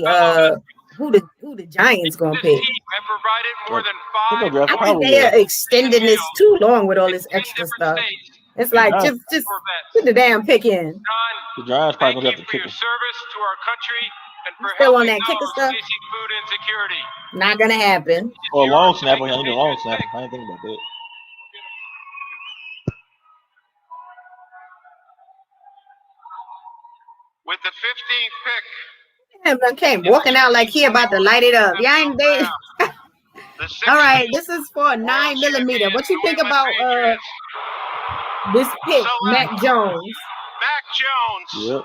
to who the Giants gonna This pick. team have provided more than They're gonna draft I think they are extending this too long with all this extra stuff. It's like just put the damn pick in. The Giants probably Thank gonna you have to for kick your him. service to our country and for Still on helping that kicker those stuff? facing food insecurity. Not gonna happen. Or a long snapper. I need a long snapper. I didn't think about that. With the 15th pick, Damn, came walking out like he about to light it up. Y'all ain't they? All right, this is for 9mm. What you think about this pick, Mac Jones? Mac Jones. Yep.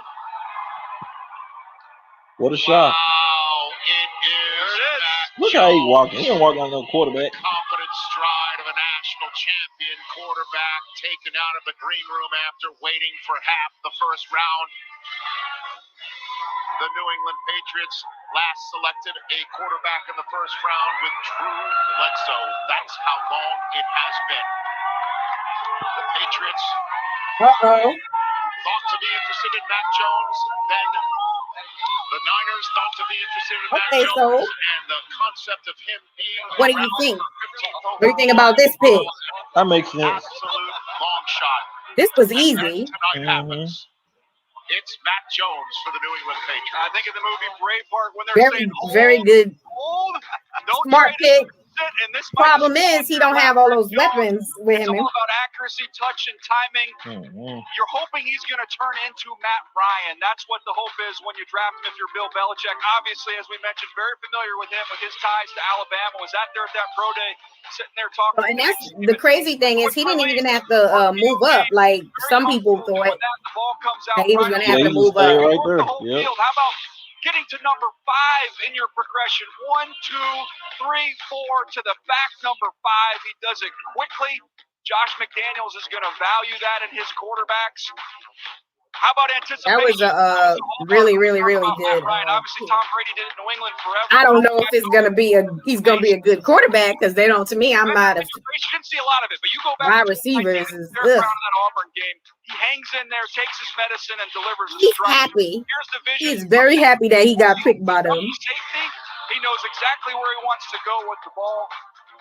What a shot. Wow, it is. Look how he walking. He don't walk like no quarterback. Confident stride of a national champion quarterback taken out of the green room after waiting for half the first round. The New England Patriots last selected a quarterback in the first round with Drew Bledsoe. That's how long it has been. The Patriots thought to be interested in Mac Jones, then the Niners thought to be interested in Mac Jones, and the concept of him being What do you think? What do you think about this pick? That makes sense. Absolute long shot. This was easy. Tonight happens. It's Mac Jones for the New England Patriots. I think in the movie Braveheart when they're saying Very good. Don't Smart pick. And this Problem is he don't have all those weapons with It's him. all about accuracy, touch, and timing. You're hoping he's going to turn into Matt Ryan. That's what the hope is when you draft him if you're Bill Belichick. Obviously, as we mentioned, very familiar with him, with his ties to Alabama. Was out there at that pro day, sitting there talking. And that's the crazy thing is he didn't even have to move up like some people thought. That he was going to have to move up. Right there. Yep. How about getting to number 5 in your progression? 1, 2, 3, 4 to the back number 5. He does it quickly. Josh McDaniels is going to value that in his quarterbacks. How about anticipation? That was a really good. Right. Obviously, Tom Brady did it in New England forever. I don't know if it's gonna be he's gonna be a good quarterback because they don't. To me, I'm not a. You didn't see a lot of it, but you go back. Wide receivers is very proud of that Auburn game. He hangs in there, takes his medicine, and delivers. He's happy. Here's the vision. He's very happy that he got picked by them. Safety. He knows exactly where he wants to go with the ball.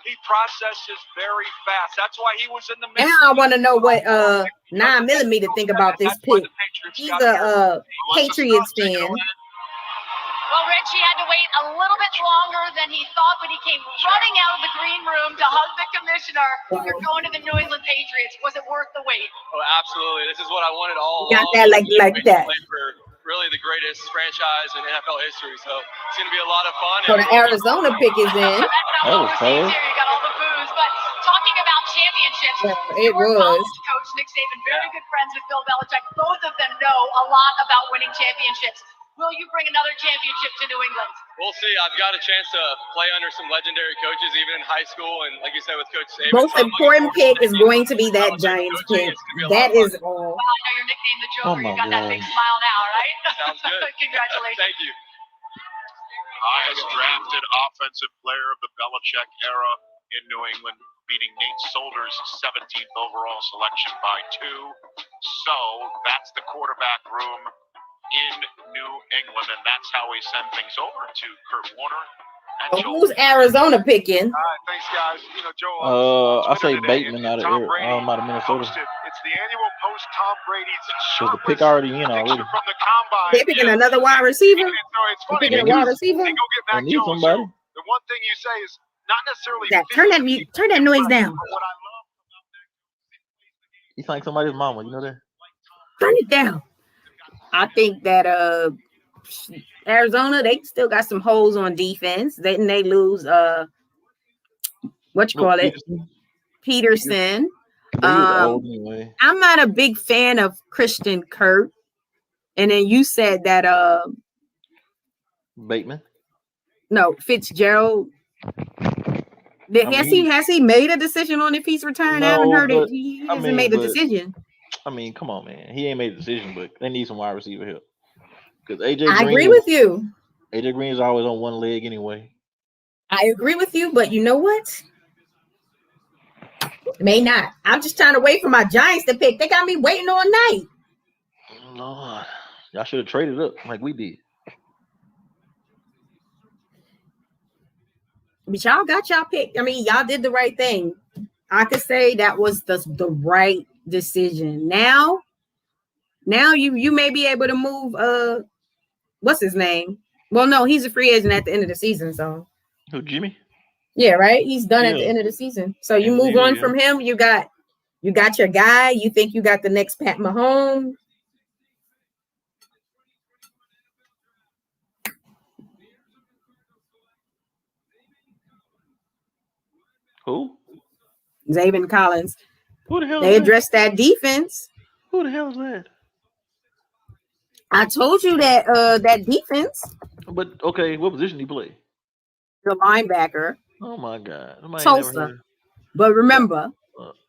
He processes very fast. That's why he was in the middle. Now I want to know what 9mm think about this pick. He's a Patriots fan. Well, Rich, he had to wait a little bit longer than he thought, but he came running out of the green room to hug the commissioner. You're going to the New England Patriots. Was it worth the wait? Oh, absolutely. This is what I wanted all Got along. that like that. Really the greatest franchise in NFL history. So it's going to be a lot of fun. So the Arizona pick is in. That was here. You got all the booze. But talking about championships, it was. Coach Nick Saban, very good friends with Bill Belichick. Both of them know a lot about winning championships. Will you bring another championship to New England? We'll see. I've got a chance to play under some legendary coaches, even in high school. And like you said, with Coach Saban. Most important pick is going to be that Giants pick. That is all. Well, I know your nickname, the Joker. You got that big smile now, right? Sounds good. Congratulations. Thank you. Highest drafted offensive player of the Belichick era in New England, beating Nate Solder's 17th overall selection by 2. So that's the quarterback room in New England, and that's how we send things over to Kurt Warner. And who's Arizona picking? All right, thanks, guys. You know, Joe. I say Bateman out of Minnesota. It's the annual post Tom Brady's So the pick already in already. from the combine. They're picking another wide receiver. It's funny. Picking a wide receiver. They go get Mac They need Jones. somebody. The one thing you say is not necessarily. Turn that noise down. What I love about that He's like somebody's mama, you know that? Turn it down. I think that Arizona, they still got some holes on defense. Then they lose Peterson. Anyway. I'm not a big fan of Christian Kirk. And then you said that Bateman. No, Fitzgerald. Has he made a decision on if he's retiring? No, I haven't heard it. He hasn't made a decision. I mean, come on, man. He ain't made a decision, but they need some wide receiver help. Because I agree with you. AJ Green is always on one leg anyway. I agree with you, but you know what? May not. I'm just trying to wait for my Giants to pick. They got me waiting all night. Lord, y'all should have traded up like we did. But y'all got y'all pick. I mean, y'all did the right thing. I could say that was the right decision. Now you may be able to move what's his name? Well, no, he's a free agent at the end of the season, so Who, Jimmy? Yeah, right. He's done at the end of the season. So you move on from him. You got your guy. You think you got the next Pat Mahomes. Who? Zaven Collins. Who the hell? They addressed that defense. Who the hell is that? I told you that that defense. But okay, what position he play? The linebacker. Oh my God, Tulsa. But remember,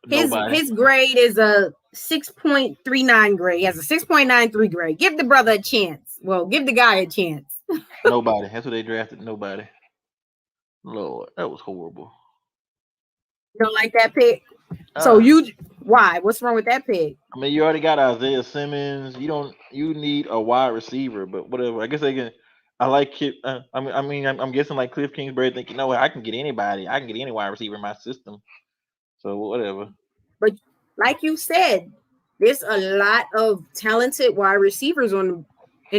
his grade is a 6.39 grade. He has a 6.93 grade. Give the brother a chance. Well, give the guy a chance. Nobody. That's what they drafted. Nobody. Lord, that was horrible. You don't like that pick? So why? What's wrong with that pick? I mean, you already got Isaiah Simmons. You need a wide receiver, but whatever. I guess they can. I like it. I'm guessing like Cliff Kingsbury thinking, no, I can get anybody. I can get any wide receiver in my system. So whatever. But like you said, there's a lot of talented wide receivers in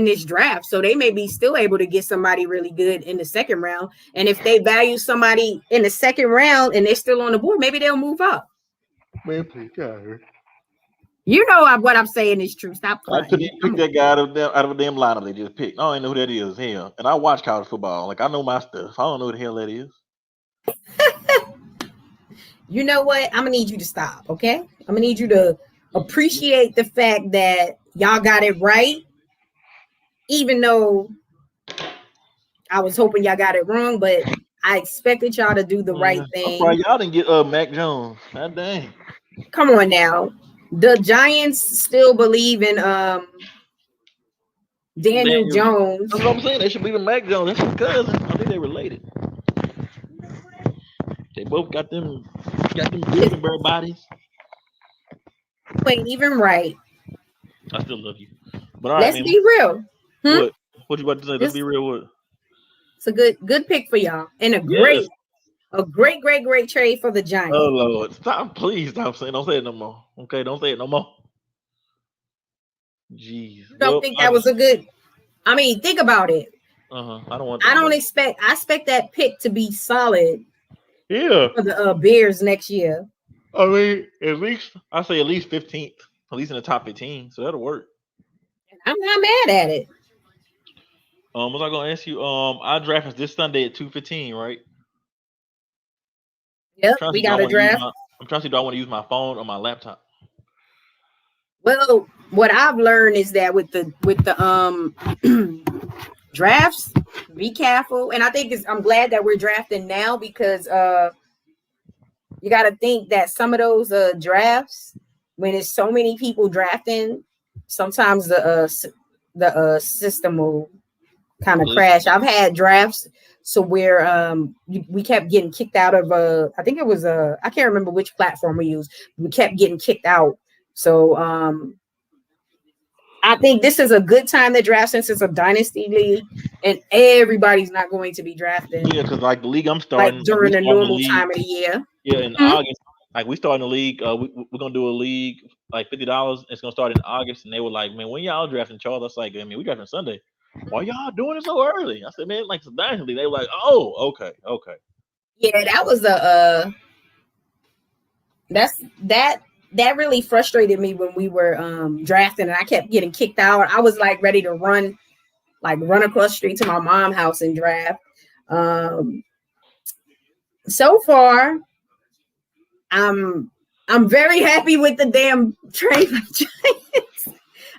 this draft. So they may be still able to get somebody really good in the second round. And if they value somebody in the second round and they're still on the board, maybe they'll move up. Man, please, God. You know what I'm saying is true. Stop playing. I couldn't pick that guy out of a damn lineup they just picked. I don't even know who that is. Hell, and I watch college football. Like I know my stuff. I don't know who the hell that is. You know what? I'm gonna need you to stop. Okay, I'm gonna need you to appreciate the fact that y'all got it right, even though I was hoping y'all got it wrong. But I expected y'all to do the right thing. Y'all didn't get Mac Jones. God dang. Come on now. the Giants still believe in Daniel Jones. That's what I'm saying. They should believe in Mac Jones. That's his cousin. I think they related. They both got them Gutenberg bodies. You ain't even right. I still love you. But all right, Let's be real. What you about to say? Let's be real. What? It's a good pick for y'all. And a great trade for the Giants. Oh Lord. Please stop saying. Don't say it no more. Okay, don't say it no more. Jeez. You don't think that was a good? I mean, think about it. I expect that pick to be solid. Yeah. For the Bears next year. I mean, at least 15th, at least in the top 15. So that'll work. I'm not mad at it. What was I gonna ask you? Our draft is this Sunday at 2:15, right? Yep, we got a draft. I'm trying to see, do I want to use my phone or my laptop? Well, what I've learned is that with the drafts, be careful. And I think I'm glad that we're drafting now because you got to think that some of those drafts, when there's so many people drafting, sometimes the system will kind of crash. I've had drafts where we kept getting kicked out of I think it was I can't remember which platform we used. We kept getting kicked out. So I think this is a good time to draft since it's a dynasty league and everybody's not going to be drafting. Yeah, because like the league I'm starting during the normal time of the year. Yeah, in August. Like we starting the league, we're gonna do a league like $50. It's gonna start in August, and they were like, "Man, when y'all drafting Charles?" I was like, "I mean, we drafting Sunday. Why y'all doing it so early?" I said, "Man, like it's a dynasty league." They were like, "Oh, okay." Yeah, that was that really frustrated me when we were drafting, and I kept getting kicked out. I was like ready to run across the street to my mom's house and draft. So far, I'm very happy with the damn trade for Giants.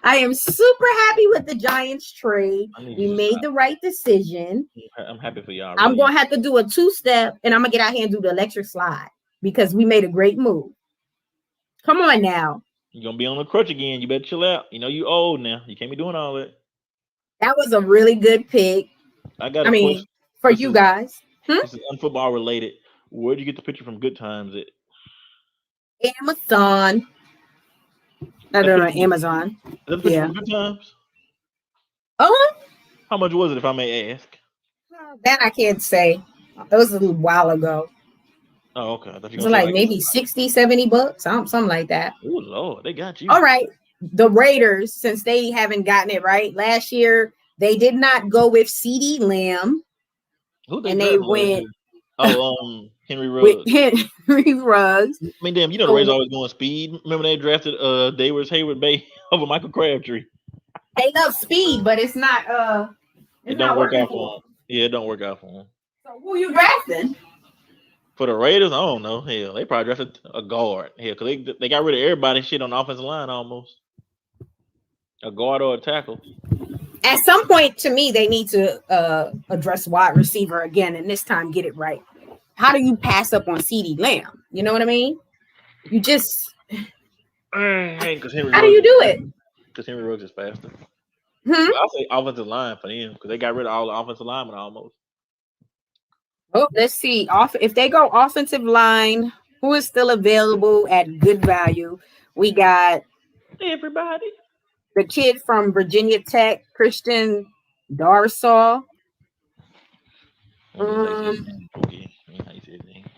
I am super happy with the Giants trade. We made the right decision. I'm happy for y'all. I'm gonna have to do a 2-step, and I'm gonna get out here and do the electric slide because we made a great move. Come on now. You're gonna be on the crutch again. You better chill out. You know you old now. You can't be doing all that. That was a really good pick. I mean, for you guys. This is unfootball related. Where'd you get the picture from Good Times at? Amazon. I don't know, Amazon. Is that the picture from Good Times? How much was it, if I may ask? That I can't say. It was a little while ago. Oh, okay. I thought you were like maybe $60, $70, something like that. Oh, Lord, they got you. All right. The Raiders, since they haven't gotten it right last year, they did not go with CeeDee Lamb. And they went Henry Ruggs. With Henry Ruggs. I mean, damn, you know the Raiders always going speed. Remember they drafted Davis Hayward Bay over Michael Crabtree. They love speed, but it's not it don't work out for them. Yeah, it don't work out for them. So who you drafting? For the Raiders, I don't know. Hell, they probably drafted a guard. Hell, because they got rid of everybody shit on the offensive line almost. A guard or a tackle. At some point, to me, they need to address wide receiver again, and this time get it right. How do you pass up on CeeDee Lamb? You know what I mean? You just how do you do it? Because Henry Ruggs is faster. I'll say offensive line for them because they got rid of all the offensive linemen almost. Oh, let's see. If they go offensive line, who is still available at good value? We got everybody. The kid from Virginia Tech, Christian Darsaw.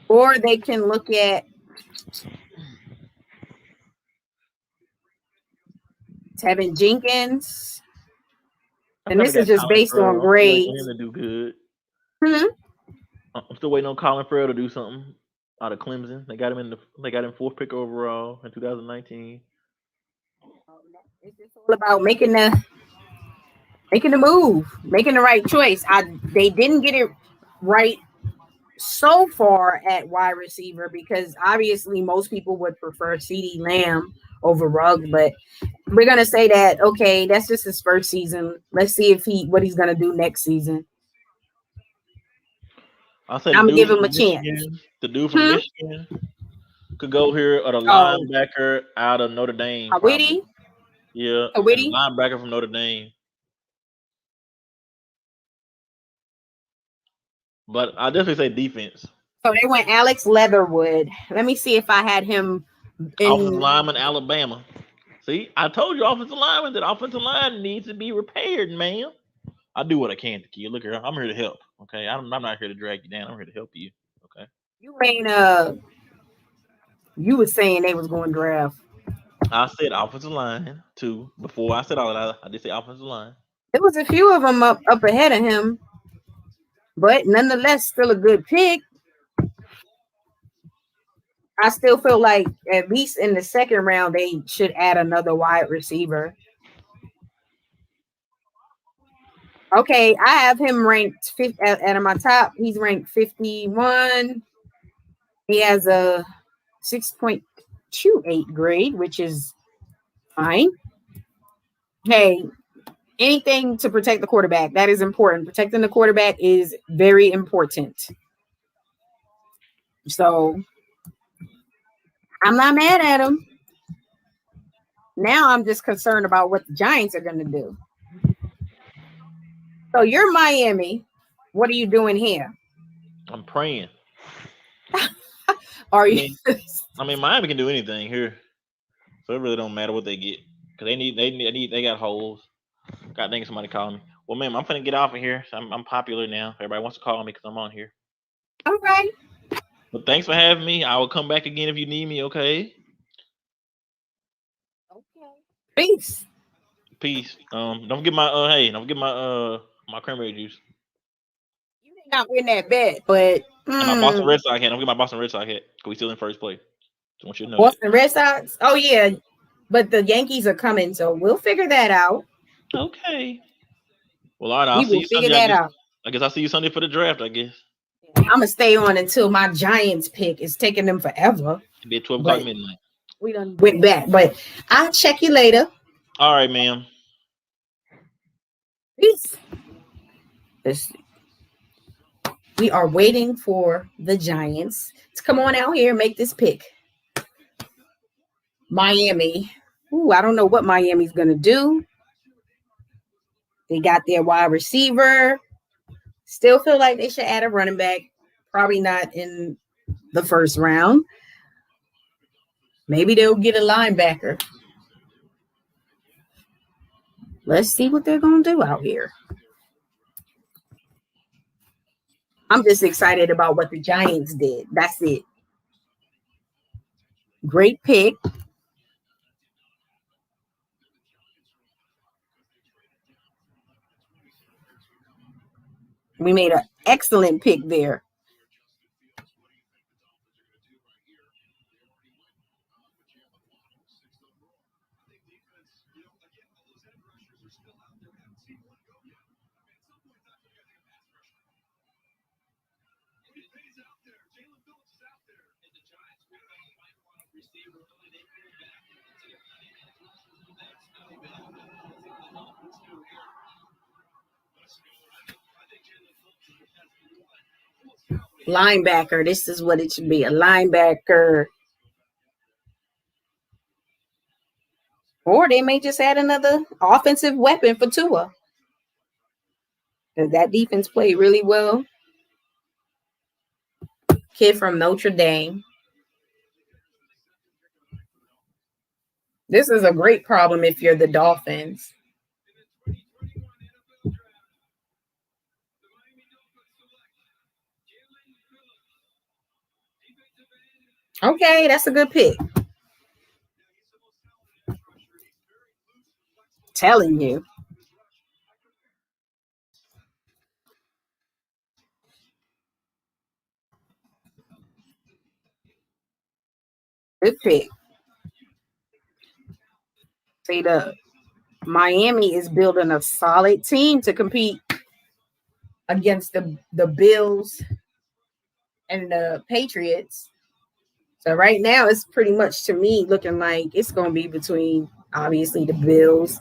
Or they can look at Tevin Jenkins. And this is just based on grades. To do good. I'm still waiting on Colin Farrell to do something out of Clemson. They got him fourth pick overall in 2019. It's just all about making the move, making the right choice. They didn't get it right so far at wide receiver because obviously most people would prefer CeeDee Lamb over Ruggs, but we're gonna say that okay, that's just his first season. Let's see what he's gonna do next season. I'm gonna give him a chance. The dude from Michigan. could go here, or the linebacker out of Notre Dame. Probably. Yeah, and the linebacker from Notre Dame. But I definitely say defense. So they went Alex Leatherwood. Let me see if I had him. Offensive lineman, Alabama. See, I told you, offensive lineman, that offensive line needs to be repaired, man. I do what I can to kid. Look here, I'm here to help. Okay, I'm not here to drag you down. I'm here to help you. Okay. You ain't you was saying they was going to draft. I said offensive line too. Before I said all that, I did say offensive line. There was a few of them up ahead of him, but nonetheless, still a good pick. I still feel like at least in the second round, they should add another wide receiver. Okay, I have him ranked at my top. He's ranked 51. He has a 6.28 grade, which is fine. Hey, anything to protect the quarterback, that is important. Protecting the quarterback is very important. So I'm not mad at him. Now I'm just concerned about what the Giants are going to do. So you're Miami. What are you doing here? I'm praying. Are you? I mean, Miami can do anything here, so it really don't matter what they get because they got holes. God dang, somebody calling me. Well, ma'am, I'm finna get off of here. So I'm popular now. Everybody wants to call me because I'm on here. All right. But thanks for having me. I will come back again if you need me. Okay. Okay. Peace. Peace. Don't forget my don't forget my cranberry juice. You did not win that bet, but and my Boston Red Sox hat. Don't forget my Boston Red Sox hat. We still in first place. Just want you to know Boston Red Sox. Oh yeah, but the Yankees are coming, so we'll figure that out. Okay. Well, all right. I'll see you Sunday. I guess I'll see you Sunday for the draft. I guess. I'm gonna stay on until my Giants pick. It's taking them forever. It'll be at 12 o'clock midnight. We done went back, but I'll check you later. All right, ma'am. Peace. We are waiting for the Giants to come on out here and make this pick. Miami. Ooh, I don't know what Miami's gonna do. They got their wide receiver. Still feel like they should add a running back. Probably not in the first round. Maybe they'll get a linebacker. Let's see what they're going to do out here. I'm just excited about what the Giants did. That's it. Great pick. We made an excellent pick there. Linebacker. This is what it should be. A linebacker. Or they may just add another offensive weapon for Tua. That defense played really well. Kid from Notre Dame. This is a great problem if you're the Dolphins. Okay, that's a good pick. Telling you. Good pick. See, the Miami is building a solid team to compete against the Bills and the Patriots. So right now it's pretty much, to me, looking like it's going to be between obviously the Bills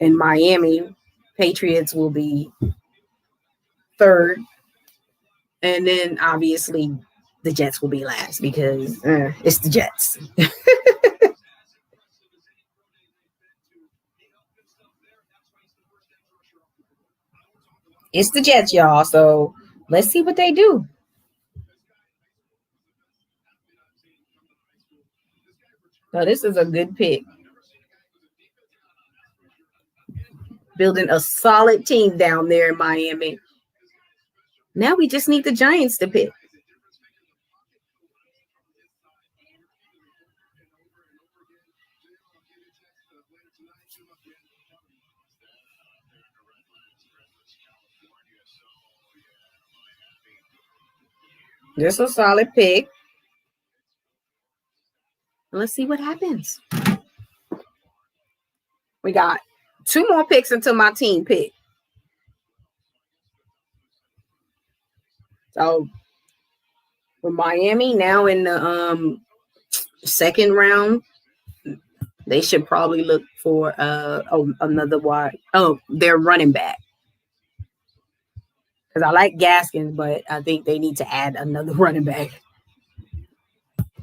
and Miami. Patriots will be third. And then obviously the Jets will be last because it's the Jets. It's the Jets, y'all. So let's see what they do. So this is a good pick. Building a solid team down there in Miami. Now we just need the Giants to pick. Just a solid pick. Let's see what happens. We got 2 more picks until my team pick. So for Miami now in the second round, they should probably look for another their running back. Because I like Gaskins, but I think they need to add another running back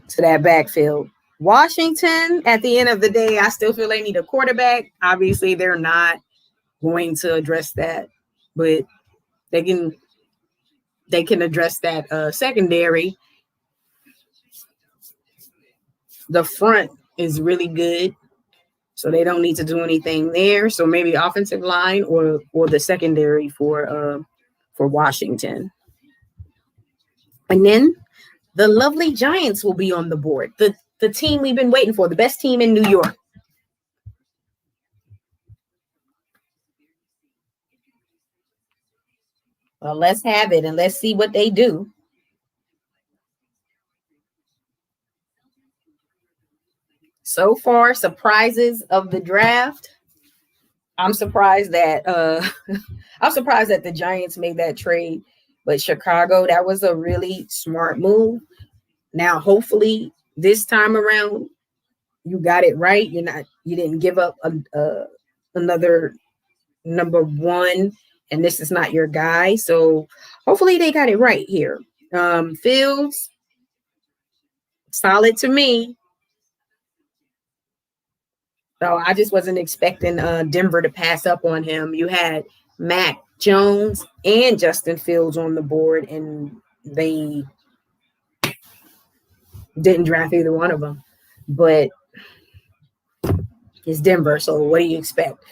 to that backfield. Washington, at the end of the day, I still feel they need a quarterback. Obviously, they're not going to address that, but they can address that secondary. The front is really good, so they don't need to do anything there. So maybe offensive line or the secondary for Washington. And then the lovely Giants will be on the board. The team we've been waiting for, the best team in New York. Well, let's have it and let's see what they do. So far, surprises of the draft. I'm surprised that the Giants made that trade, but Chicago, that was a really smart move. Now, hopefully, this time around, you got it right. You didn't give up another number 1, and this is not your guy. So hopefully they got it right here. Fields, solid to me. So I just wasn't expecting Denver to pass up on him. You had Mac Jones and Justin Fields on the board, and they didn't draft either one of them. But it's Denver, so what do you expect?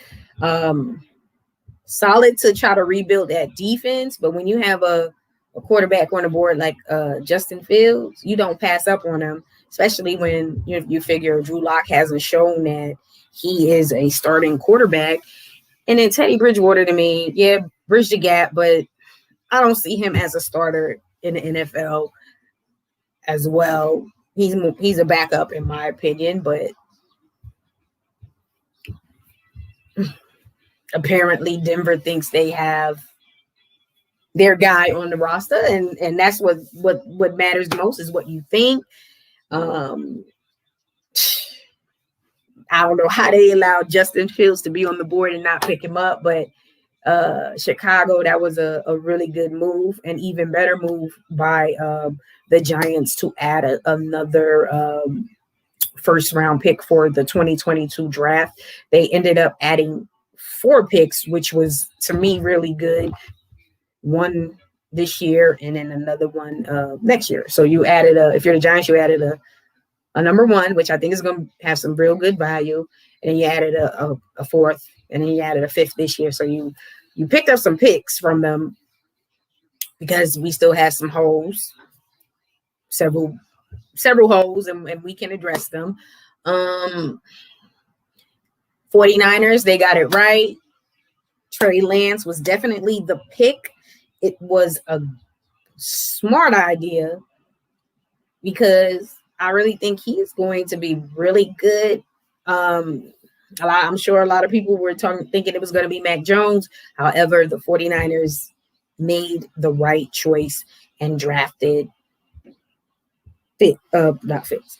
Solid to try to rebuild that defense, but when you have a quarterback on the board like Justin Fields, you don't pass up on him, especially when you figure Drew Lock hasn't shown that he is a starting quarterback. And then Teddy Bridgewater, to me, yeah, bridge the gap, but I don't see him as a starter in the NFL as well. He's a backup in my opinion, but apparently Denver thinks they have their guy on the roster, and that's what matters the most is what you think. I don't know how they allowed Justin Fields to be on the board and not pick him up, but Chicago, that was a really good move, an even better move by the Giants to add another first round pick for the 2022 draft. They ended up adding 4 picks, which was to me really good. 1 this year and then another one next year. So you added if you're the Giants, you added a number 1, which I think is going to have some real good value. And then you added a 4th, and then you added a 5th this year. So you picked up some picks from them because we still have some holes, several holes, and we can address them. 49ers, they got it right. Trey Lance was definitely the pick. It was a smart idea because I really think he is going to be really good. I'm sure a lot of people were thinking it was going to be Mac Jones. However, the 49ers made the right choice and drafted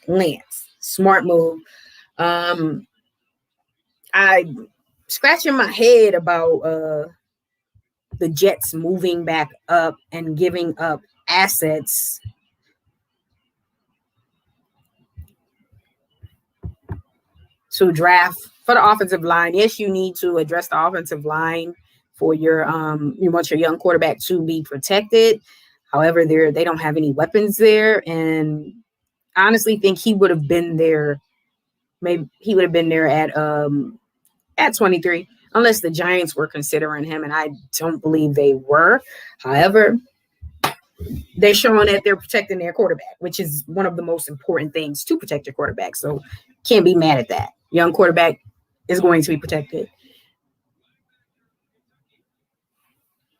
Lance. Smart move. I'm scratching my head about the Jets moving back up and giving up assets to draft for the offensive line. Yes, you need to address the offensive line for your you want your young quarterback to be protected. However, they don't have any weapons there, and I honestly think he would have been there. Maybe he would have been there at 23, unless the Giants were considering him, and I don't believe they were. However, they're showing that they're protecting their quarterback, which is one of the most important things to protect your quarterback. So can't be mad at that. Young quarterback is going to be protected.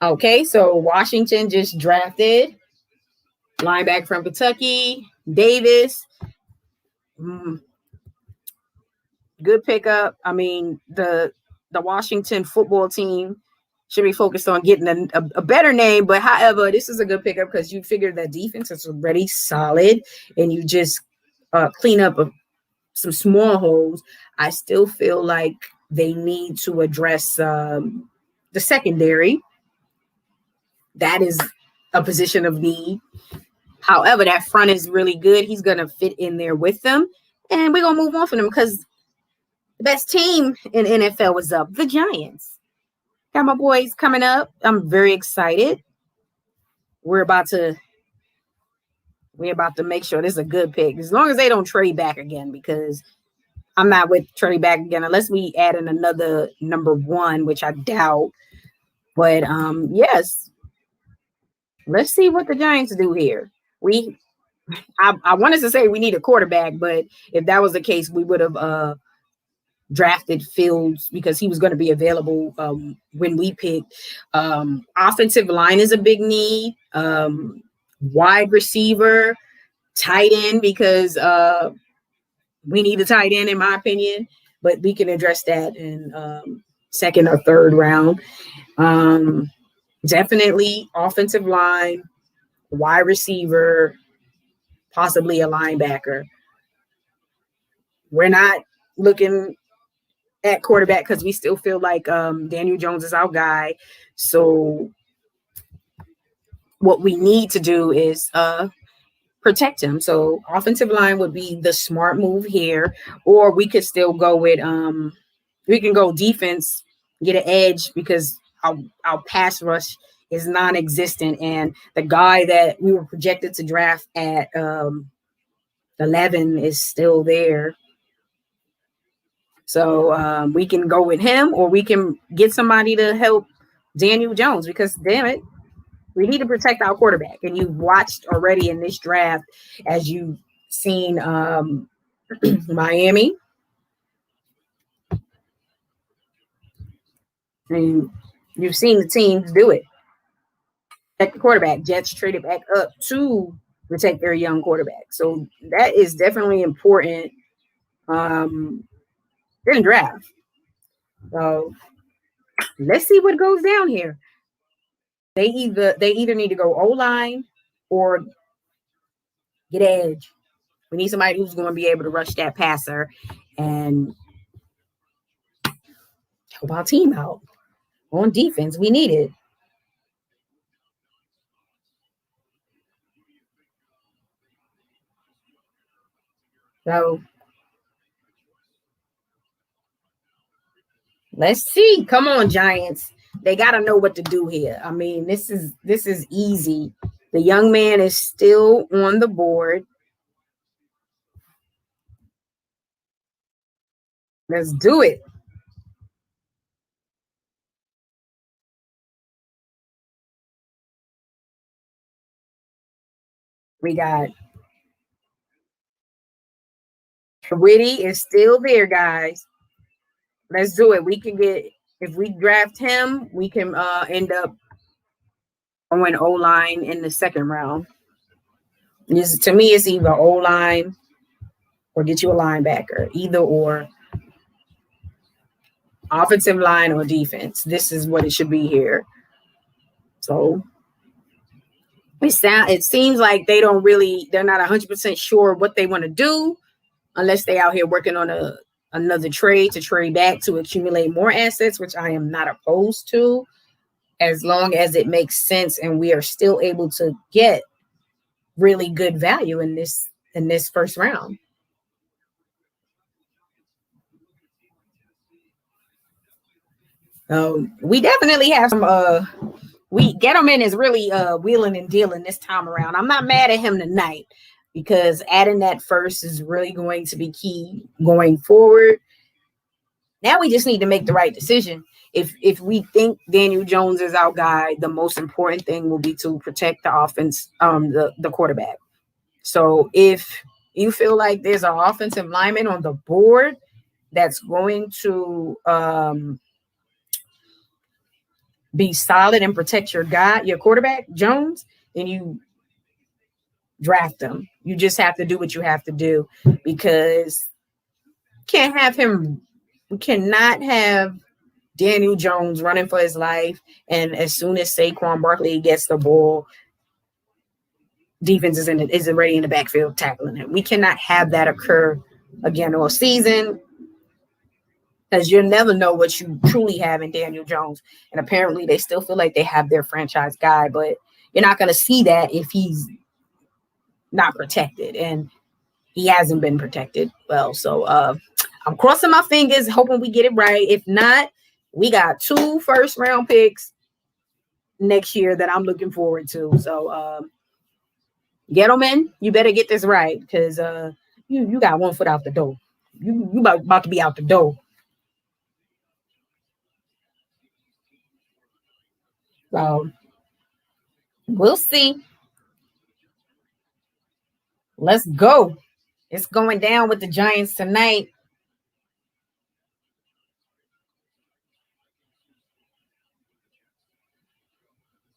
Okay, so Washington just drafted linebacker from Kentucky, Davis. Good pickup. I mean, the Washington football team should be focused on getting a better name. But however, this is a good pickup because you figure that defense is already solid and you just clean up some small holes. I still feel like they need to address the secondary. That is a position of need. However, that front is really good. He's going to fit in there with them. And we're going to move on from them because the best team in NFL was up. The Giants. Got my boys coming up. I'm very excited. We're about to make sure this is a good pick. As long as they don't trade back again, because I'm not with trade back again unless we add in another number 1, which I doubt. But yes. Let's see what the Giants do here. I wanted to say we need a quarterback, but if that was the case, we would have drafted Fields because he was going to be available when we picked. Offensive line is a big need. Wide receiver, tight end, because we need a tight end in my opinion, but we can address that in second or third round. Definitely offensive line, wide receiver, possibly a linebacker. We're not looking at quarterback because we still feel like Daniel Jones is our guy. So what we need to do is protect him. So offensive line would be the smart move here, or we could still go with we can go defense, get an edge because our pass rush is non-existent, and the guy that we were projected to draft at 11 is still there. So we can go with him, or we can get somebody to help Daniel Jones because, damn it, we need to protect our quarterback. And you've watched already in this draft, as you've seen Miami. And you've seen the teams do it. Protect the quarterback. Jets traded back up to protect their young quarterback. So that is definitely important in the draft. So let's see what goes down here. They either need to go O-line or get edge. We need somebody who's going to be able to rush that passer and help our team out. On defense, we need it. So let's see. Come on, Giants. They got to know what to do here. I mean, this is easy. The young man is still on the board. Let's do it. We got Witty is still there, guys. Let's do it. We can get, if we draft him, we can end up on O-line in the second round. To me, it's either O-line or get you a linebacker, either or. Offensive line or defense. This is what it should be here. So it seems like they're not 100% sure what they want to do unless they out here working on another trade to trade back to accumulate more assets, which I am not opposed to, as long as it makes sense and we are still able to get really good value in this first round. We definitely have some Gettleman is really wheeling and dealing this time around. I'm not mad at him tonight because adding that first is really going to be key going forward. Now we just need to make the right decision. If we think Daniel Jones is our guy, the most important thing will be to protect the offense, the quarterback. So if you feel like there's an offensive lineman on the board that's going to be solid and protect your guy, your quarterback, Jones, then you draft him. You just have to do what you have to do because we cannot have Daniel Jones running for his life. And as soon as Saquon Barkley gets the ball, defense is already in the backfield tackling him. We cannot have that occur again all season because you'll never know what you truly have in Daniel Jones. And apparently they still feel like they have their franchise guy, but you're not going to see that if he's not protected. And he hasn't been protected well. So I'm crossing my fingers, hoping we get it right. If not, we got 2 first-round picks next year that I'm looking forward to. So, Gettleman, you better get this right because you got 1 foot out the door. You about to be out the door. So, we'll see. Let's go. It's going down with the Giants tonight.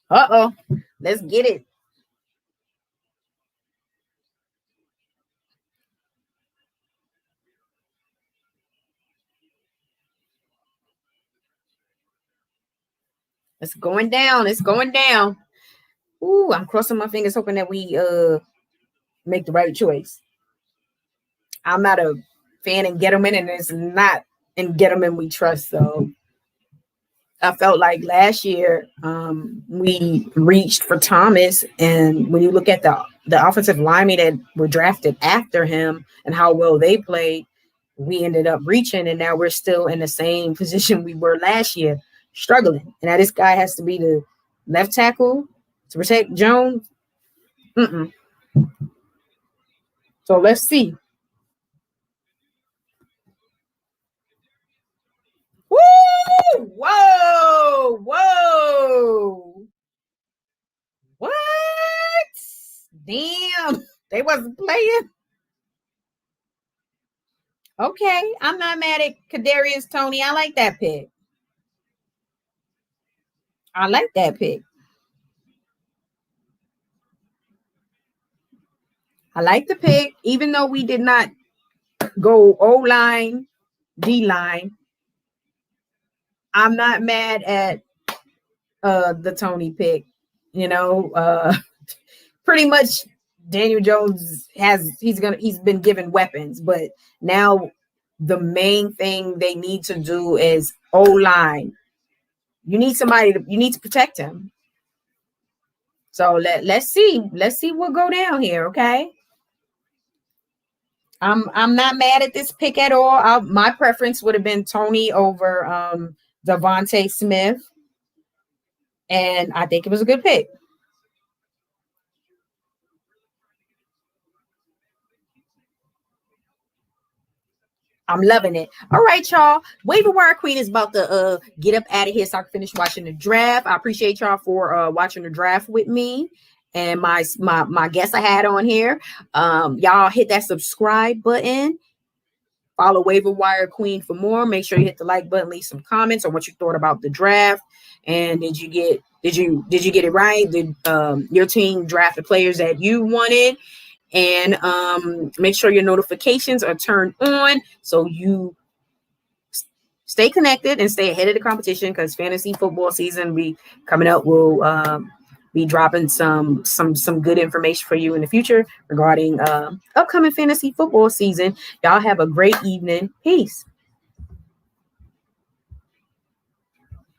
Uh-oh. Let's get it. It's going down. It's going down. Ooh, I'm crossing my fingers hoping that we make the right choice. I'm not a fan in Gettleman, and it's not in Gettleman we trust. So I felt like last year we reached for Thomas, and when you look at the offensive linemen that were drafted after him and how well they played, we ended up reaching, and now we're still in the same position we were last year, struggling. And now this guy has to be the left tackle to protect Jones. So let's see. Woo! Whoa! Whoa! What? Damn! They wasn't playing. Okay, I'm not mad at Kadarius Toney. I like that pick. I like that pick. I like the pick, even though we did not go O-line, D-line. I'm not mad at the Toney pick. You know, pretty much Daniel Jones he's been given weapons, but now the main thing they need to do is O-line. You need to protect him. So let's see what go down here, okay? I'm not mad at this pick at all. My preference would have been Toney over Devontae Smith, and I think it was a good pick. I'm loving it. All right, y'all. Waiver Wire Queen is about to get up out of here so I can finish watching the draft. I appreciate y'all for watching the draft with me and my guests I had on here. Y'all hit that subscribe button. Follow Waiver Wire Queen for more. Make sure you hit the like button, leave some comments on what you thought about the draft. And did you get it right? Did your team draft the players that you wanted? And make sure your notifications are turned on so you stay connected and stay ahead of the competition, because fantasy football season be coming up. We'll be dropping some good information for you in the future regarding upcoming fantasy football season. Y'all have a great evening. Peace.